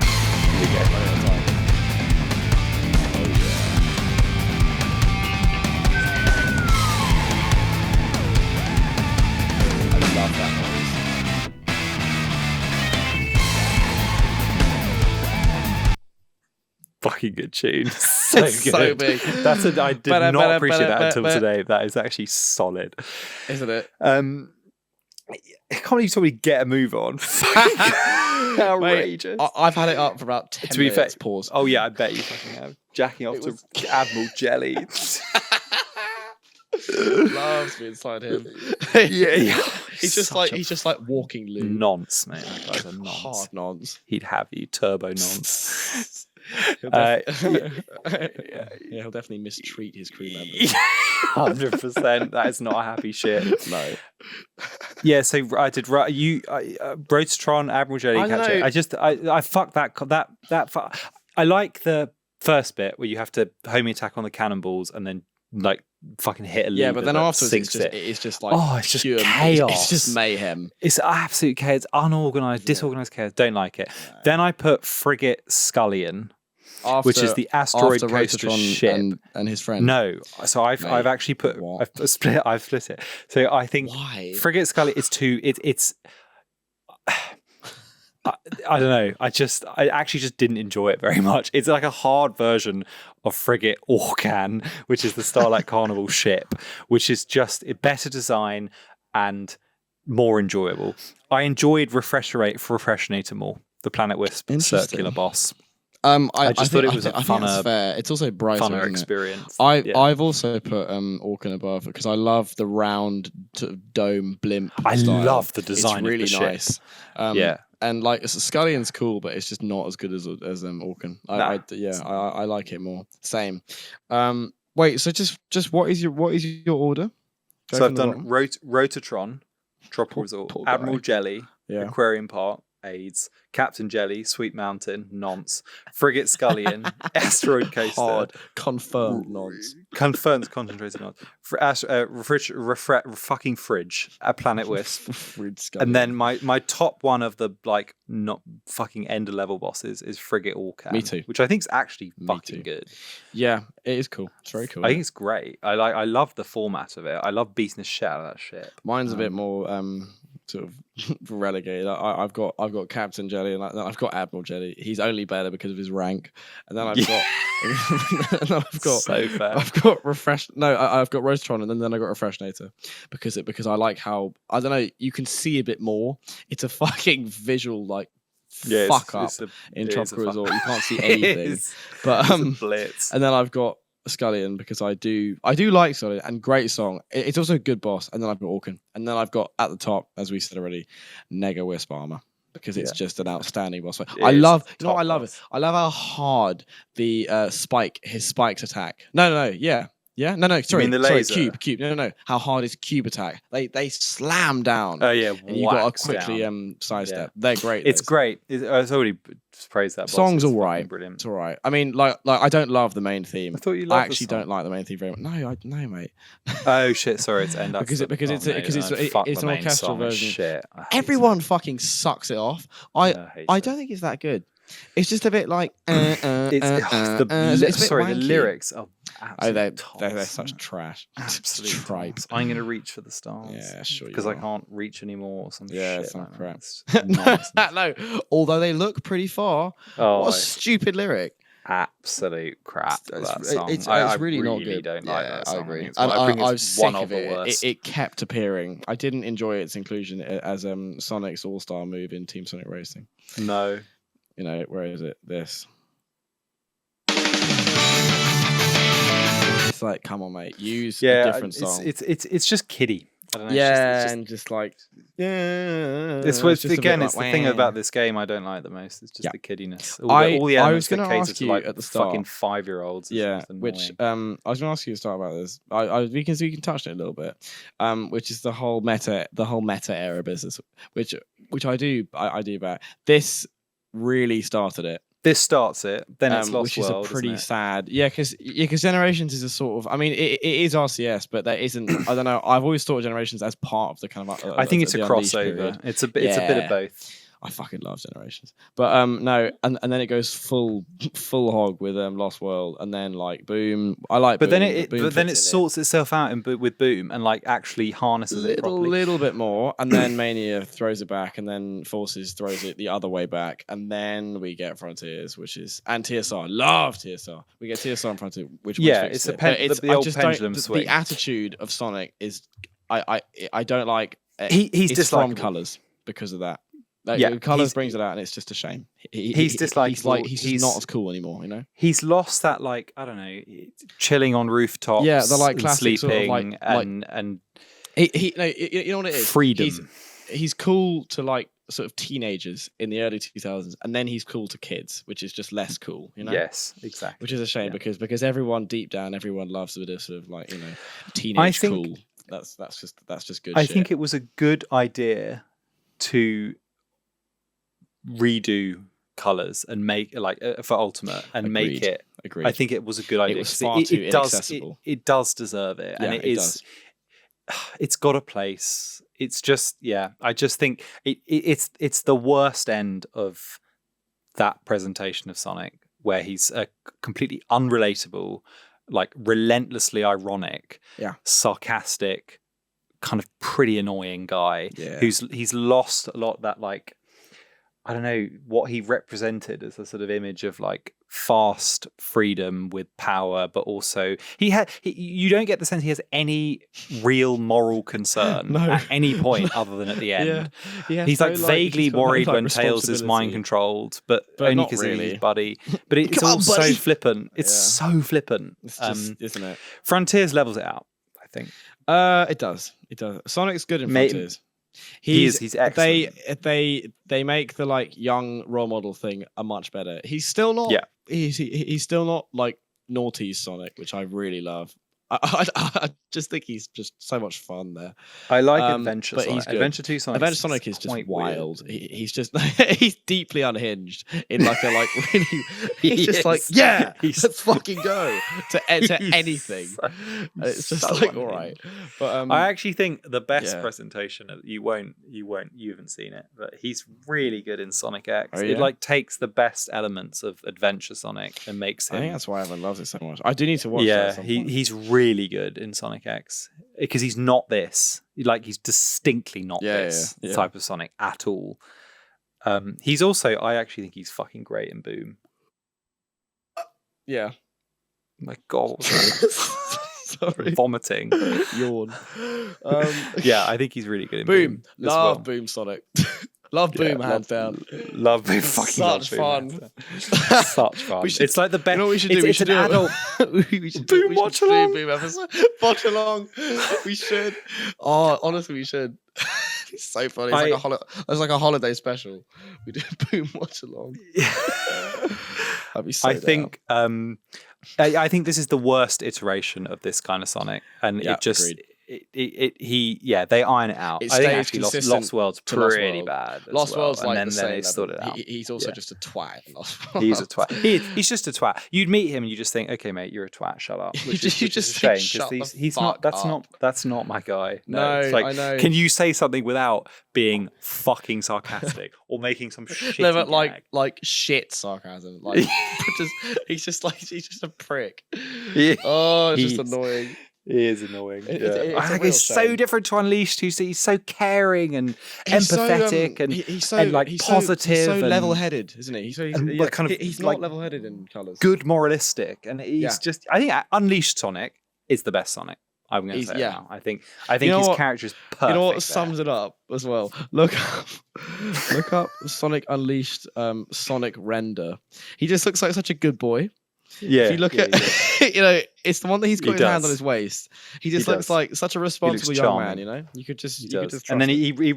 Fucking good tune. So good. So big. I did not appreciate that until today. That is actually solid. Isn't it? I can't believe somebody get a move on. Outrageous. Mate, I've had it up for about 10 minutes. Fair, pause. Oh yeah, I bet you fucking have. Jacking off to Admiral Jelly. Loves me inside him. Yeah. He's just like walking loose. Nonce, mate. That guy's a nonce. Hard nonce. He'd have you, turbo nonce. He'll definitely mistreat his crew members. 100%. That is not a happy shit. No. Yeah, so I did. Rototron, Admiral Jelly, Catcher. I fucked that. I like the first bit where you have to homing attack on the cannonballs and then like fucking hit a lever. Yeah, but then afterwards it's just like it's just chaos. It's just mayhem. It's absolute chaos. Unorganized, disorganized chaos. Don't like it. No. Then I put Frigate Scullion, which is the asteroid coaster ship, and his friend. No, so I've actually put I've split it. So I think Frigate Scullion is too. It's. I don't know. I actually just didn't enjoy it very much. It's like a hard version of Frigate Orcan, which is the Starlight Carnival ship, which is just a better design and more enjoyable. I enjoyed Refreshnator more, the Planet Wisp circular boss. I just thought it was a funner, fair. It's also brighter, funner experience. I've also put Orcan above because I love the round dome blimp. I style. love the design. It's really of the nice. Ship. And like Scullion's cool, but it's just not as good as Orkin. I like it more. Same. Wait, so just what is your order? So I've done Rotatron, Tropical Resort, Admiral Jelly, Aquarium Park, AIDS, Captain Jelly, Sweet Mountain, Nonce, Frigate Scullion, Asteroid Coaster, Hard, confirmed nonce. Confirmed concentrated nonce, fucking Fridge, a Planet Wisp, and then my top one of the like not fucking end level bosses is Frigate Orcan. Me too. Which I think is actually fucking good. Yeah, it is cool. It's very cool. I think it's great. I love the format of it. I love beating the shit out of that shit. Mine's a bit more sort of relegated. I've got Captain Jelly and I've got Admiral Jelly. He's only better because of his rank. And then I've got so fair. I've got I've got Roastron and then I got Refreshnator because I like how I don't know, you can see a bit more. It's a fucking visual like fuck up in Tropical Resort. You can't see anything. But blitz. And then I've got Scullion because I do like Scullion and great song. It's also a good boss. And then I've got Orkin. And then I've got at the top, as we said already, Nega Wisp armor because it's just an outstanding boss fight. I love it. I love how hard the his spikes attack. No, sorry, the laser? Cube. No. How hard is Cube attack? They slam down. Oh yeah, and you got to quickly sidestep. They're great. It's great. It's already praised that boss. Song's all right. Brilliant. It's all right. I mean, like I don't love the main theme. I thought you loved I actually don't like the main theme very much. No, mate. Oh shit! Sorry, it's end up because it's an orchestral version. Shit. Everyone fucking sucks it off. I don't think it's that good. It's just a bit like. The lyrics are. They're such trash. Absolute tripe. I'm gonna reach for the stars. Yeah, sure. Because I can't reach anymore or some shit. Some like crap. That. No, although they look pretty far. Oh, what a stupid lyric. Absolute crap. That song. It's really not good. Don't like that song. I agree. It's I was sick one of the it. worst. It kept appearing. I didn't enjoy its inclusion as Sonic's all-star move in Team Sonic Racing. No. You know, where is it? This. It's like, come on, mate. Use a different song. It's just kiddie. I don't know. It's like This was again. It's the thing about this game I don't like the most. It's just the kiddiness. All the elements that cater to like at the start, fucking 5-year-olds. Yeah, which I was going to ask you to start about this. We can touch on it a little bit. Which is the whole meta era business, which I do about. This really started it. This starts it, then it's Lost which World, is a pretty isn't it? sad. Because Generations is a sort of. I mean, it is RCS, but there isn't. I don't know. I've always thought of Generations as part of the kind of. I think it's a Unleashed crossover. period. It's a bit of both. I fucking love Generations, but no, and then it goes full hog with Lost World, and then like Boom. I like, but Boom, then it sorts itself out with Boom and like actually harnesses it properly. Little bit more, and then Mania throws it back, and then Forces throws it the other way back, and then we get Frontiers, which is and TSR. Love TSR. We get TSR and Frontiers, which it's the old pendulum swing. The attitude of Sonic is I don't like. He's dislikable from Colors because of that. Colors brings it out, and it's just a shame. He's dislikable. He's not as cool anymore, you know. He's lost that like I don't know, chilling on rooftops. Yeah, the like classic sleeping sort of and you know what it is. Freedom. He's cool to like sort of teenagers in the early 2000s, and then he's cool to kids, which is just less cool, you know. Yes, exactly. Which is a shame because everyone deep down, everyone loves a bit of sort of like teenage cool. That's just good. I think it was a good idea to redo colors and make like for Ultimate and make it. Agreed. I think it was a good idea. It was far too inaccessible. It does deserve it, and it's got a place. It's just I just think it's the worst end of that presentation of Sonic where he's a completely unrelatable, like relentlessly ironic, sarcastic, kind of pretty annoying guy he's lost a lot of that like. I don't know what he represented as a sort of image of like fast freedom with power, but also you don't get the sense he has any real moral concern at any point other than at the end. He's like vaguely worried when Tails is mind controlled, but only because he's his buddy. But it's all so flippant. It's so flippant. It's just, isn't it? Frontiers levels it out, I think. It does. Sonic's good in Frontiers. He's excellent. They make the like young role model thing a much better. He's still not. Yeah. He's still not like naughty Sonic, which I really love. I just think he's just so much fun there. I like Adventure but Sonic. he's good. Adventure 2 Sonic. Adventure Sonic is just quite wild. weird. He's just he's deeply unhinged in like a like really. He's just like let's fucking go to anything. It's just so like unhinged. all right. But I actually think the best yeah. presentation of you haven't seen it, but he's really good in Sonic X. Oh, It yeah? like takes the best elements of Adventure Sonic and makes him. I think that's why everyone loves it so much. I do need to watch. that Yeah, at some point. he's really good in Sonic X because he's not this. Like he's distinctly not this yeah. type of Sonic at all. He's also, I actually think he's fucking great in Boom. Yeah. My God, Sorry. vomiting. Yawn. Yeah, I think he's really good in Boom. Boom. as Love well. Boom Sonic. Love Yeah, Boom hands down. Love Boom. Fucking love Such Boom, fun. hands down. Such fun. We should- It's like the best. You know what we should do? It's an adult. we should Boom we watch should do along. Boom episode. Watch along. We should. Oh, honestly, we should. It's so funny. It's like a holiday special. We do Boom watch along. I'd be so I think I think this is the worst iteration of this kind of Sonic, and Yeah, it just agreed. they iron it out. It I think stays actually consistent Lost World's to Lost pretty World. bad. as Lost well, World's and like then the they same sorted it level. out. He's also Yeah. just a twat in Lost World. He's a twat. He's just a twat. You'd meet him and you just think, okay, mate, you're a twat. Shut up. Which is You a just shame think, "Shut because the he's not. fuck That's up." not my guy. No, it's like, I know. Can you say something without being fucking sarcastic or making some shit? No, but like shit sarcasm. Like he's just a prick. Yeah. Oh, it's just He's- annoying. He is annoying. It's Yeah. a I think real it's so shame. different to Unleashed. He's so caring and He's so, empathetic and he's so and, like, he's positive So, and- level-headed, isn't he? and, like, kind of, he's like, not level-headed in colours. good moralistic. And he's Yeah. just. I think Unleashed Sonic is the best Sonic. I'm going to say it yeah. now. I think You know his what? character is perfect. You know what there. sums it up as well? Look up Sonic Unleashed Sonic render. He just looks like such a good boy. Yeah. If you look yeah, at, you know, it's the one that he's got He his hand does. on his waist. He just He looks does. like such a responsible young charming. man. You know, you could just, he you could does. just And then trust he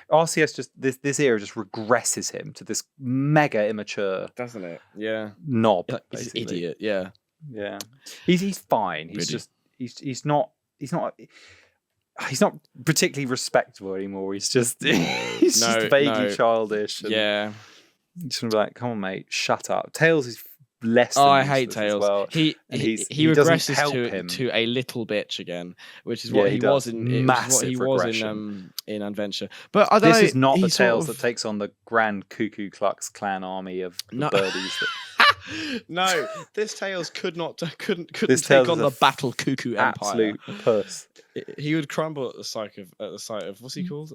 RCS just this era just regresses him to this mega immature him, doesn't it? Yeah, knob. Like, he's an basically. idiot. Yeah, Yeah, he's fine. He's Really? just he's not particularly respectable anymore. He's just he's No, just vaguely no. childish. And yeah. just gonna be like, come on, mate, shut up. Tails is less. Oh, than I hate useless as Tails. well. He And he he doesn't regresses help him. to a little bitch again, which is Yeah, what he he was does. in. It was what Massive he was regression. in Adventure. But I don't This know. is not the he sort Tails of- that takes on the Grand Cuckoo Klux Klan army of the No. birdies. That No, this Tails couldn't This take Tails on is the a Battle Cuckoo Empire. absolute puss. He would crumble at the sight of what's he called?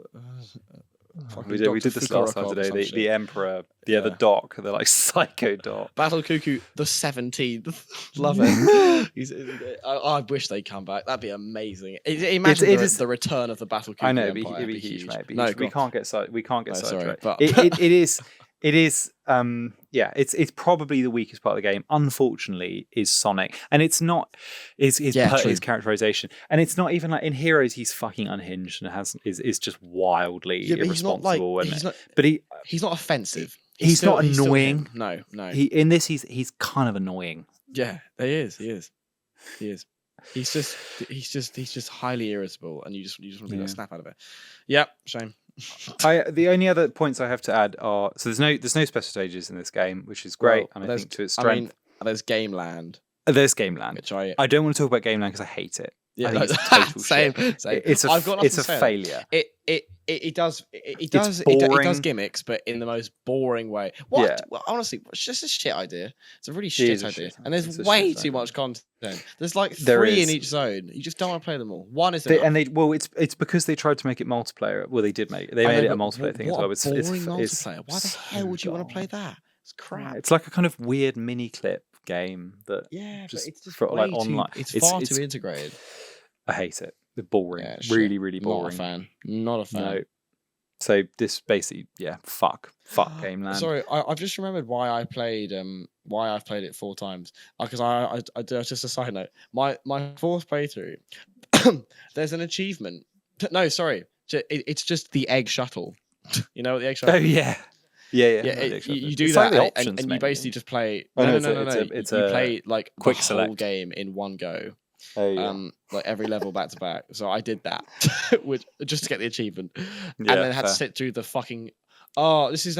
Fucking We Dr. did this last time Fukorokov or today. some The shit. Emperor, the Yeah. Doc, the like Psycho Doc. Battle Cuckoo the 17th. Love it. I wish they'd come back. That'd be amazing. Imagine It is- the return of the Battle Cuckoo I know, it'd be, Empire. it'd be huge, mate. It'd be No, huge. go We on. can't get No, sorry, sidetracked. but- It is. Yeah, it's probably the weakest part of the game. Unfortunately, is Sonic, and it's not. His true. characterization, and it's not even like in Heroes. He's fucking unhinged and is just wildly Yeah, but he's not like irresponsible. But he's not offensive. He's not still annoying. him. No. in this he's kind of annoying. Yeah, he is. He's just highly irritable, and you just want to be like, snap out of it. Yep, shame. The only other points I have to add are there's no special stages in this game, which is great, Well, and I there's- think to its I strength. mean, there's Game Land, There's Game Land. which I I don't want to talk about Game Land because I hate it. yeah, I think no, it's total same, shit. same. It's a I've got nothing it's to a say on failure. It does boring. gimmicks, but in the most boring way. What? Yeah. Well, honestly, it's just a shit idea. It's a really is shit a idea, shit and there's idea. It's a way shit too idea. much content. There's like There 3 in is. each zone. You just don't want to play them all. One is They, enough. and they well, it's because they tried to make it multiplayer. Well, they did make it. They I made know, it a but multiplayer thing as what well. a It's boring it's multiplayer. Why the hell would you want to play that? It's crap. It's like a kind of weird mini clip game that Yeah, just but it's just for, like way online. Too, it's far too integrated. I hate it. They're boring. Yeah, shit. Really, really boring. Not a fan. No. So this basically, fuck Game Land. Sorry, I've just remembered why I've played it 4 times. Because I just a side note. My 4th playthrough, there's an achievement. No, sorry. it's just the egg shuttle. You know what the egg Oh shuttle? yeah. Yeah. You do It's that, like the and options you menu. basically just play. Oh, No, no, no. it's You a play like quick the select. whole game in one go. Oh yeah. Like every level back to back. So I did that, which just to get the achievement, Yeah, and then had to fair. sit through the fucking. Oh, this is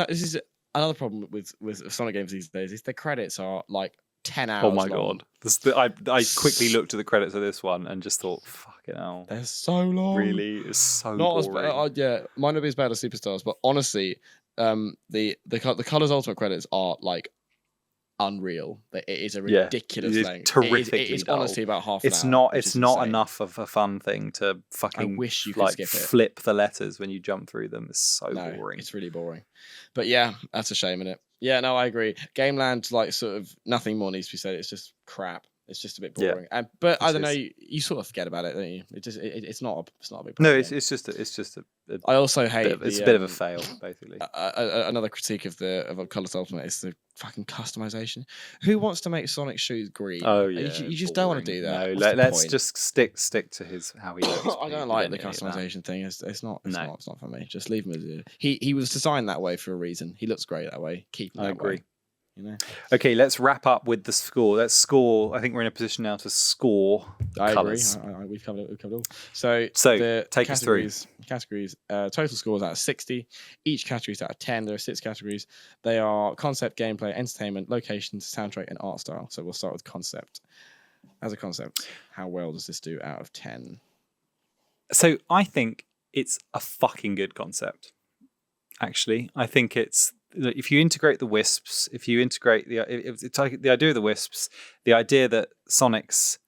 another problem with Sonic games these days. Is the credits are like 10 hours. Oh my long. god! I quickly looked at the credits of this one and just thought, "Fucking hell!" They're so long. Really, it's so Not as boring. yeah, might not be as bad as Superstars, but honestly, the Colors Ultimate credits are like unreal. It is a ridiculous it's length. terrifically It is dull. honestly about half It's an hour. not. which It's is not insane. enough of a fun thing to fucking wish you could like skip it. flip the letters when you jump through them. It's so No, boring. it's really boring. But yeah, that's a shame, isn't it? Yeah, no, I agree. Gameland, like, sort of nothing more needs to be said. It's just crap. It's just a bit Yeah, boring. But I it don't know. is. You sort of forget about it, don't you? It's not a big. No, problem. it's just a I also hate. bit of, it's a bit of a fail, basically. Another critique of Colors Ultimate is the fucking customization. Who wants to make Sonic shoes green? Oh yeah, you just don't want to boring. do that. No, What's the let's point? just stick to how he looks. I don't please. like We the don't need that. customization thing. It's not No. for me. Just leave him as it is. He was designed that way for a reason. He looks great that way. Keep him I that agree. way. You know. Okay, let's wrap up with the score. Let's score. I think we're in a position now to score I colours. agree. We've covered it. We've covered it all. So the take us through. categories. Total scores out of 60. Each category is out of 10. There are 6 categories. They are concept, gameplay, entertainment, locations, soundtrack, and art style. So we'll start with concept. As a concept, how well does this do out of 10? So I think it's a fucking good concept. Actually, I think it's if you integrate the wisps, if you integrate it's like the idea of the wisps, the idea that Sonic's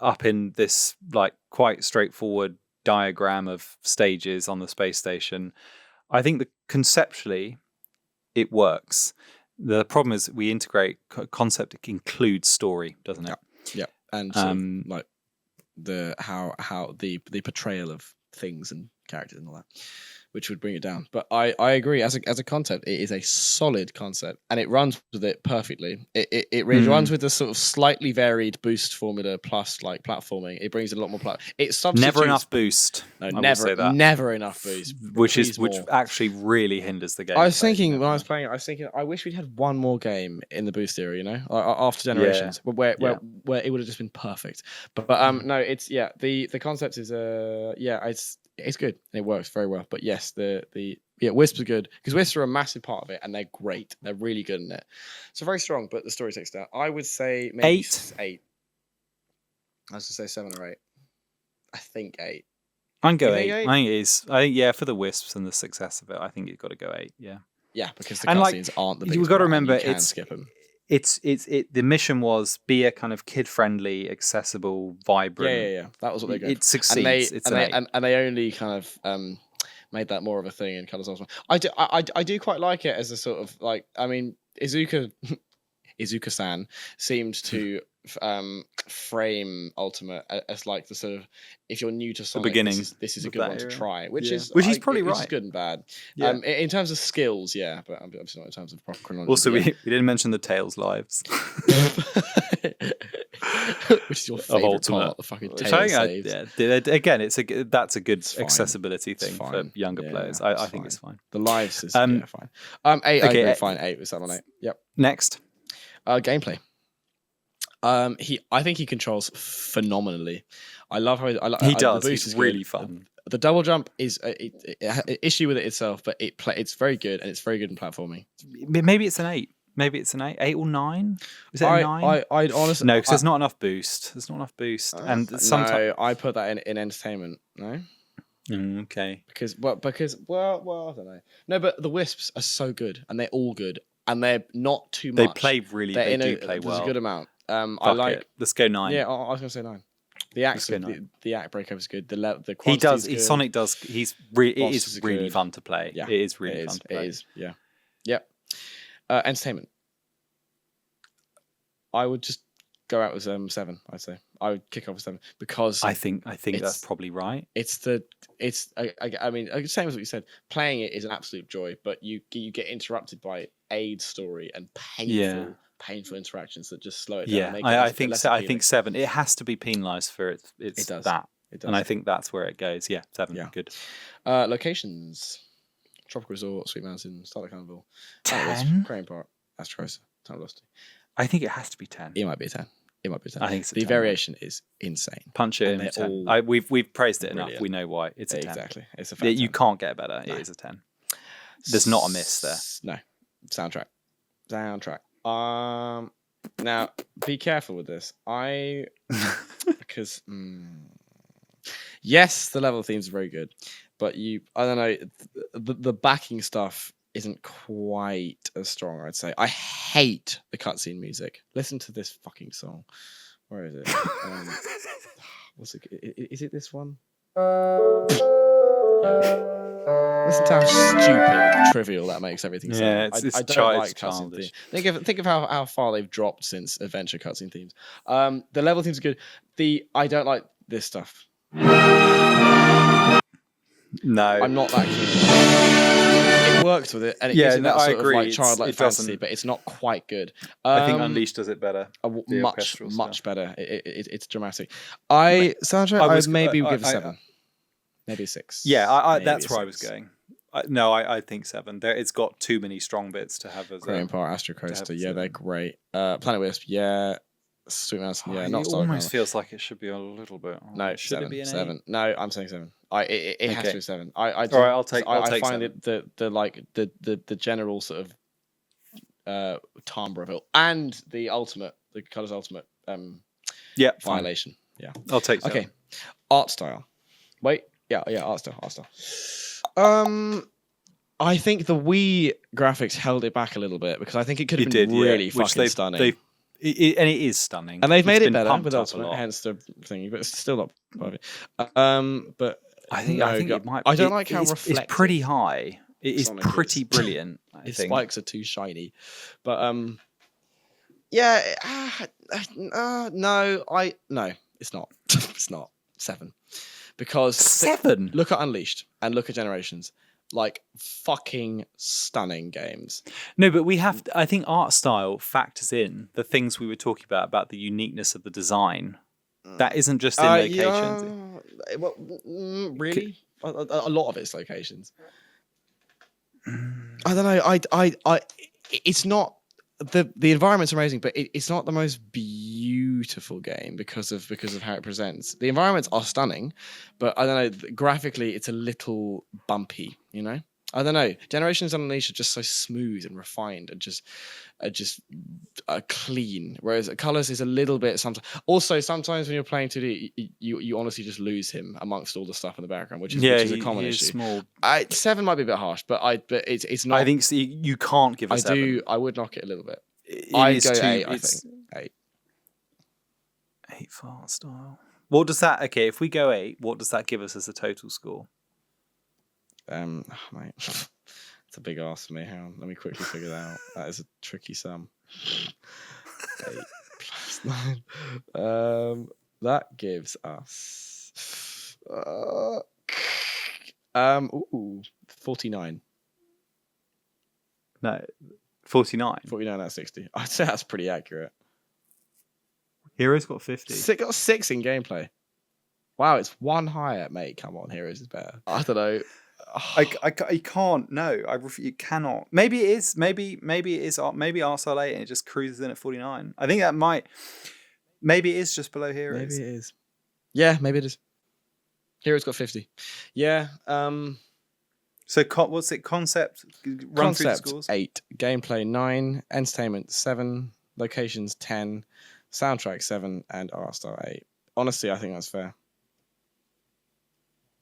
up in this like quite straightforward diagram of stages on the space station, I think that conceptually it works. The problem is we integrate concept includes story, doesn't it? Yeah, and sort of, like the how the portrayal of things and characters and all that, which would bring it down. But I agree, as a concept, it is a solid concept, and it runs with it perfectly. It really runs with the sort of slightly varied boost formula plus like platforming. It brings a lot more it substitutes Never enough boost. No, I will say that. never enough boost. Which more. actually really hinders the game. I was thinking when I was playing it, I wish we'd had one more game in the boost era, you know, after Generations, where it would have just been perfect. But no, it's the concept is it's good and it works very well. But yes, the Wisps are good because Wisps are a massive part of it and they're great. They're really good in it. So very strong, but the story takes down. I would say maybe 8. I was to say 7 or 8. I think 8. I'd go 8. 8? I think it is. I think for the Wisps and the success of it, I think you've got to go 8. Yeah. Yeah, because the And, like, cutscenes aren't the biggest. you've got to part, remember you can it's skip them. The mission was be a kind of kid-friendly, accessible, vibrant. Yeah. That was what they got. It succeeds. And they only kind of made that more of a thing in Colors Ultimate. I do quite like it as a sort of like. I mean, Izuka-san seemed to frame Ultimate as like the sort of, if you're new to Sonic, beginning this is a of good that one to era. try, which Yeah. is probably which is right. good and bad. Yeah. In terms of skills, yeah, but obviously not in terms of proper chronology. Also, yeah. we didn't mention the Tails lives. Which is your Of favorite Ultimate. part? The fucking Which tail I think saves. again, that's a good It's fine. accessibility It's thing for fine. younger Yeah, players. it's I think it's fine. The lives is fine. fine. 8. I okay, agree. Fine. 8 was 7 on 8. Yep. Next, Gameplay. I think he controls phenomenally. I love how he does. The boost He's is really good. fun. The double jump is an issue with it itself, but it's very good and it's very good in platforming. Maybe it's an 8. Maybe it's an 8 or 9. Is it a 9? I'd honestly No, because there's not enough boost. There's not enough boost, and sometimes no, I put that in entertainment. No, okay. because I don't know. No, but the Wisps are so good, and they're all good, and they're not too much. They play really. They're They in do play there's well. a good amount. I Fuck like. it. Let's go 9. Yeah, I was gonna say 9. The act, Let's go 9. the act breakup is good. The He does. quantity is good. Sonic does. It Bosses is are really good. fun to play. Yeah, it is really fun to play. It is. Yeah. Yep. Entertainment. I would just go out with 7. I'd say I would kick off with 7 because I think that's it's- probably right. I mean, same as what you said. Playing it is an absolute joy, but you get interrupted by aid story and painful interactions that just slow it down. Yeah, and make it I less think less so. I appealing. think 7. It has to be penalised for it. It's It does. that. It does. And I think that's where it goes. Yeah, 7. Yeah. Good. Locations: Tropical Resort, Sweet Mountain, Starlight Carnival, Planet Wisp, 10? Aquarium Park, Astrocoaster, Town Velocity. I think it has to be 10. It might be a 10. It might be a 10. I think it's a the 10, variation is insane. Punch it And in a they're 10. all We've praised it enough. brilliant. We know why. It's a 10. Exactly. It's a fan You can't get better. It is a 10. There's not a miss there. No. Soundtrack. Now be careful with this. Because yes, the level themes are very good, but I don't know, the backing stuff isn't quite as strong, I'd say. I hate the cutscene music. Listen to this fucking song. Where is it? What's it? Is it this one? Listen to how stupid and trivial that makes everything sound. Yeah, it's I don't like cutscene childish. themes. Think of how far they've dropped since adventure cutscene themes. The level themes are good. I don't like this stuff. No. I'm not that keen. It works with it, and it gives it that I sort agree. of like childlike It fantasy, doesn't. but it's not quite good. I think Unleashed does it better. The Much orchestral much stuff. better. It's dramatic. Soundtrack. I would maybe give a 7, maybe a 6. Yeah, Maybe that's a where I was 6. going. I think 7. It's got too many strong bits to have as Aquarium a. Park, Astro Coaster, have yeah, they're great. Planet Wisp, yeah. Sweet Mountain, yeah. Not It Starlight almost Carnival. feels like it should be a little bit. No, should 7, it be an 7. No, I'm saying 7. It has Okay. to be 7. All right, I'll take I find 7. it the general sort of timbre of it and the Colours Ultimate Yeah, fine. violation. Yeah. I'll take 7. Okay. Art style. Wait. Yeah. Art style. I think the Wii graphics held it back a little bit because I think it could have been really fucking stunning. And it is stunning. And they've made It's it been better pumped with up a Ultimate, lot. hence the thing, but it's still not perfect. But I think it might. I don't like how it's reflective. It's pretty high. It is Sonic pretty is. brilliant. I His think. spikes are too shiny, but no, it's not. It's not 7 because 7. Look at Unleashed and look at Generations, like fucking stunning games. No, but we have. I think art style factors in the things we were talking about the uniqueness of the design. That isn't just in locations. Yeah, well, really, a lot of its locations. I don't know. It's not the environment's amazing, but it's not the most beautiful game because of how it presents. The environments are stunning, but I don't know. Graphically, it's a little bumpy. You know, I don't know. Generations Unleashed are just so smooth and refined and just clean, whereas Colors is a little bit sometimes. Also, sometimes when you're playing 2D, you honestly just lose him amongst all the stuff in the background, which is a common issue. Small. 7 might be a bit harsh, but it's not. I think you can't give a 7. I would knock it a little bit. It I'd is go too, 8. I it's think 8. 8 for art style. What does that? Okay, if we go 8, what does that give us as a total score? Mate, it's a big ask for me. Hang on, let me quickly figure that out. That is a tricky sum. 8 plus 9. That gives us 49. No, 49. 49 out of 60. I'd say that's pretty accurate. Heroes got 50. Got 6 in gameplay. Wow, it's 1 higher, mate. Come on, Heroes is better. I don't know. I can't. No, you cannot. Maybe it is. Maybe it is. Maybe Arsenal 8 and it just cruises in at 49. I think that might. Maybe it is just below Heroes. Maybe it is. Yeah, maybe it is. Heroes got 50. Yeah. So what's it? Concept. Run through the scores. 8. Gameplay 9. Entertainment 7. Locations 10. Soundtrack 7 and art style 8. Honestly, I think that's fair.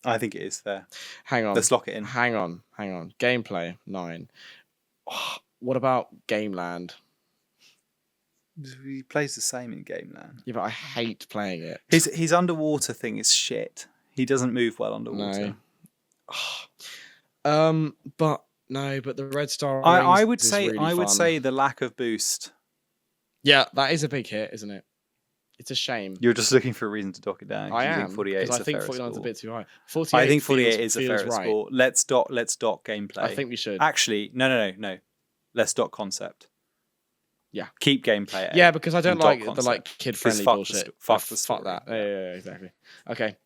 I think it is fair. Hang on. Let's lock it in. Hang on. Gameplay 9. Oh, what about Gameland? He plays the same in Gameland. Yeah, but I hate playing it. His underwater thing is shit. He doesn't move well underwater. No. But the Red Star. I would is say really I would fun. say the lack of boost. Yeah, that is a big hit, isn't it? It's a shame. You're just looking for a reason to dock it down. I You am. think 48 is I a think fairer 49 is a score. bit too high. 48 I think 48 is a feels fairer right. score. Let's dock gameplay. I think we should. Actually, no. Let's dock concept. Yeah. Keep gameplay at 8. Yeah, because I don't and like dot the concept. kid-friendly fuck the bullshit. fuck the Fuck story. that. Yeah, exactly. Okay,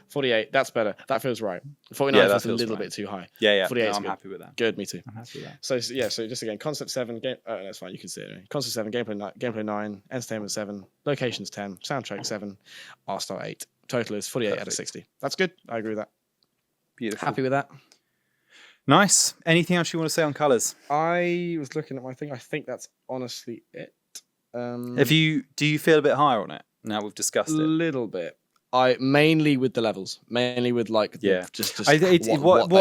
48. That's better. That feels right. 49 Yeah, that feels a feels little right. bit too high. Yeah. 48 No, is I'm good. happy with that. Good, me too. I'm happy with that. So just again, concept 7, game. Oh, that's fine. You can see it. Anyway. Concept 7, gameplay 9, entertainment 7, locations 10, soundtrack 7, art style 8. Total is 48 out of Perfect. 60. That's good. I agree with that. Beautiful. Happy with that. Nice. Anything else you want to say on colours? I was looking at my thing. I think that's honestly it. Do you feel a bit higher on it now we've discussed A it? little bit. I mainly with the levels, mainly with like the, Yeah. just what they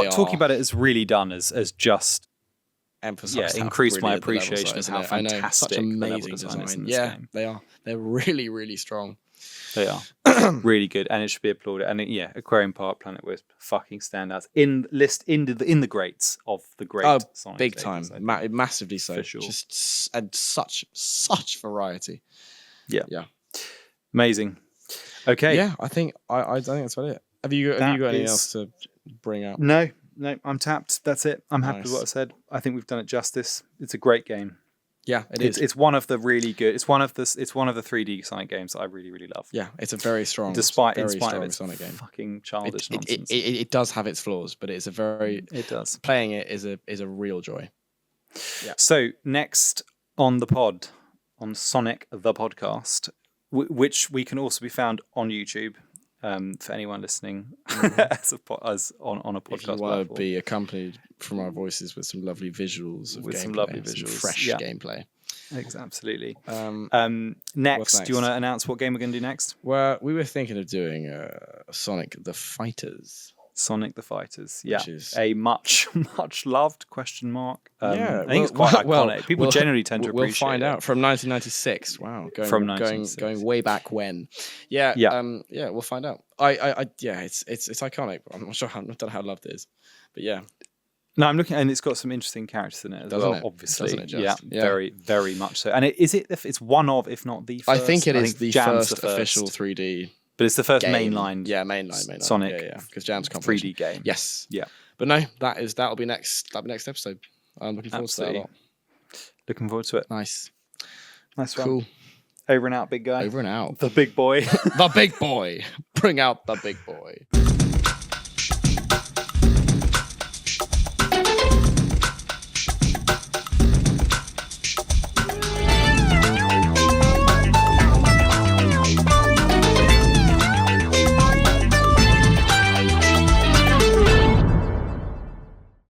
talking are. about it has really done is just Emphasized how increased my brilliant the levels appreciation are, of isn't how it? I know, fantastic such the level amazing design is in this Yeah, game. they are. They're really, really strong. They are really good, and it should be applauded. And Aquarium Park, Planet Wisp, fucking standouts in the greats of the great. Sonic Big stages, time, I think. massively so. For sure. And such variety. Yeah. Yeah. Amazing. Okay. Yeah, I think that's about it. Have you got anything else to bring up? No, I'm tapped. That's it. I'm happy with Nice. what I said. I think we've done it justice. It's a great game. Yeah, it is. It's one of the really good. It's one of the 3D Sonic games that I really, really love. Yeah, it's a very strong, In spite very of strong its Sonic game. fucking childish It nonsense. it does have its flaws, but it's a very It does. playing it is a real joy. Yeah. So next on the pod, on Sonic the Podcast, which we can also be found on YouTube. For anyone listening as on a podcast If you want platform. to be accompanied from our voices with some lovely visuals, With some gameplay, lovely visuals, fresh yeah. gameplay. Absolutely. What's Next, do you want to next? announce what game we're going to do next? Well, we were thinking of doing Sonic the Fighters. Sonic the Fighters. Yeah, is- a much loved question mark. Yeah, I think it's quite iconic. People we'll- generally tend to We'll appreciate find it. out from 1996. Wow, From going 1996. way back when. Yeah, Yeah. yeah, we'll find out. It's iconic. I'm not sure. I don't know how loved it is, but yeah, No, I'm looking, and it's got some interesting characters in it as Doesn't well. it? Obviously, Doesn't it just? yeah, Yeah. very, very much so. And it's one of, if not the first. I think it is the Jam's first official 3D but it's the first game. mainline. Yeah, mainline. Sonic Yeah, because Jam's competition. 3D game. Yes. Yeah. But no, that'll be next episode. I'm looking forward to that a Absolutely. lot. Looking forward to it. Nice. Nice one. Cool. Over and out, big guy. Over and out. The big boy. The big boy. Bring out the big boy.